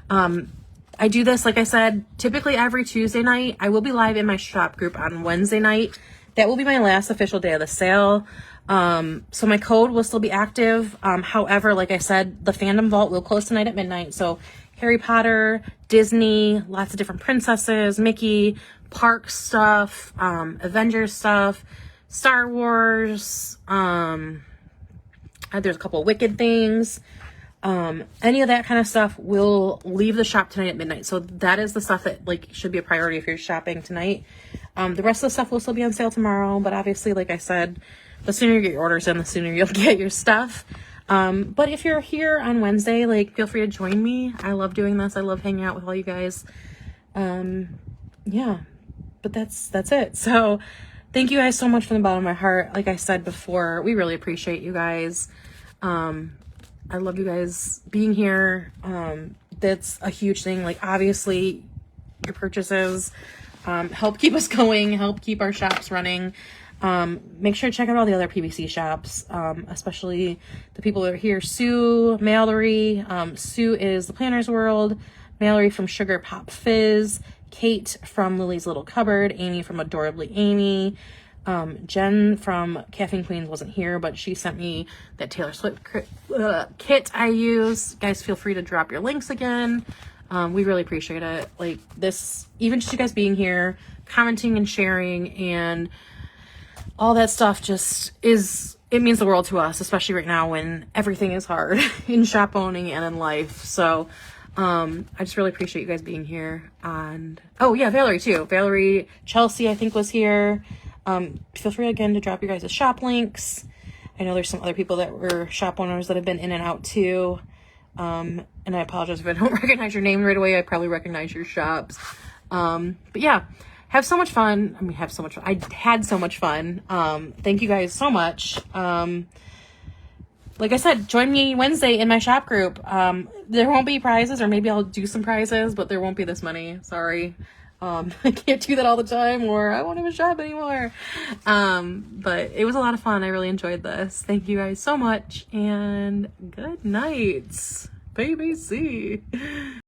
I do this, like I said, typically every Tuesday night. I will be live in my shop group on Wednesday night. That will be my last official day of the sale. So my code will still be active. However, like I said, the fandom vault will close tonight at midnight. So Harry Potter, Disney, lots of different princesses, Mickey, park stuff, Avengers stuff, Star Wars, there's a couple of Wicked things. Any of that kind of stuff will leave the shop tonight at midnight. So that is the stuff that like should be a priority if you're shopping tonight. The rest of the stuff will still be on sale tomorrow, but obviously, like I said, the sooner you get your orders in, the sooner you'll get your stuff. But if you're here on Wednesday, like, feel free to join me. I love doing this. I love hanging out with all you guys. Yeah, but that's it. So thank you guys so much from the bottom of my heart. Like I said before, we really appreciate you guys. I love you guys being here. That's a huge thing. Like, obviously, your purchases help keep us going, help keep our shops running. Make sure to check out all the other PBC shops, especially the people that are here. Sue, Mallory. Sue is the Planner's World. Mallory from Sugar Pop Fizz. Kate from Lily's Little Cupboard. Amy from Adorably Amy. Jen from Caffeine Queens wasn't here, but she sent me that Taylor Swift kit I use. Guys, feel free to drop your links again. We really appreciate it. Like, this, even just you guys being here, commenting and sharing and all that stuff just it means the world to us, especially right now when everything is hard in shop owning and in life. So, I just really appreciate you guys being here. And, oh yeah, Valerie too. Valerie, Chelsea, I think was here. Feel free again to drop your guys' shop links. I know there's some other people that were shop owners that have been in and out too. And I apologize if I don't recognize your name right away. I probably recognize your shops. But yeah, have so much fun. I mean, have so much fun. I had so much fun. Thank you guys so much. Like I said, join me Wednesday in my shop group. There won't be prizes, or maybe I'll do some prizes, but there won't be this money. Sorry. I can't do that all the time, or I won't have a shop anymore. But it was a lot of fun. I really enjoyed this. Thank you guys so much, and good night. PBC.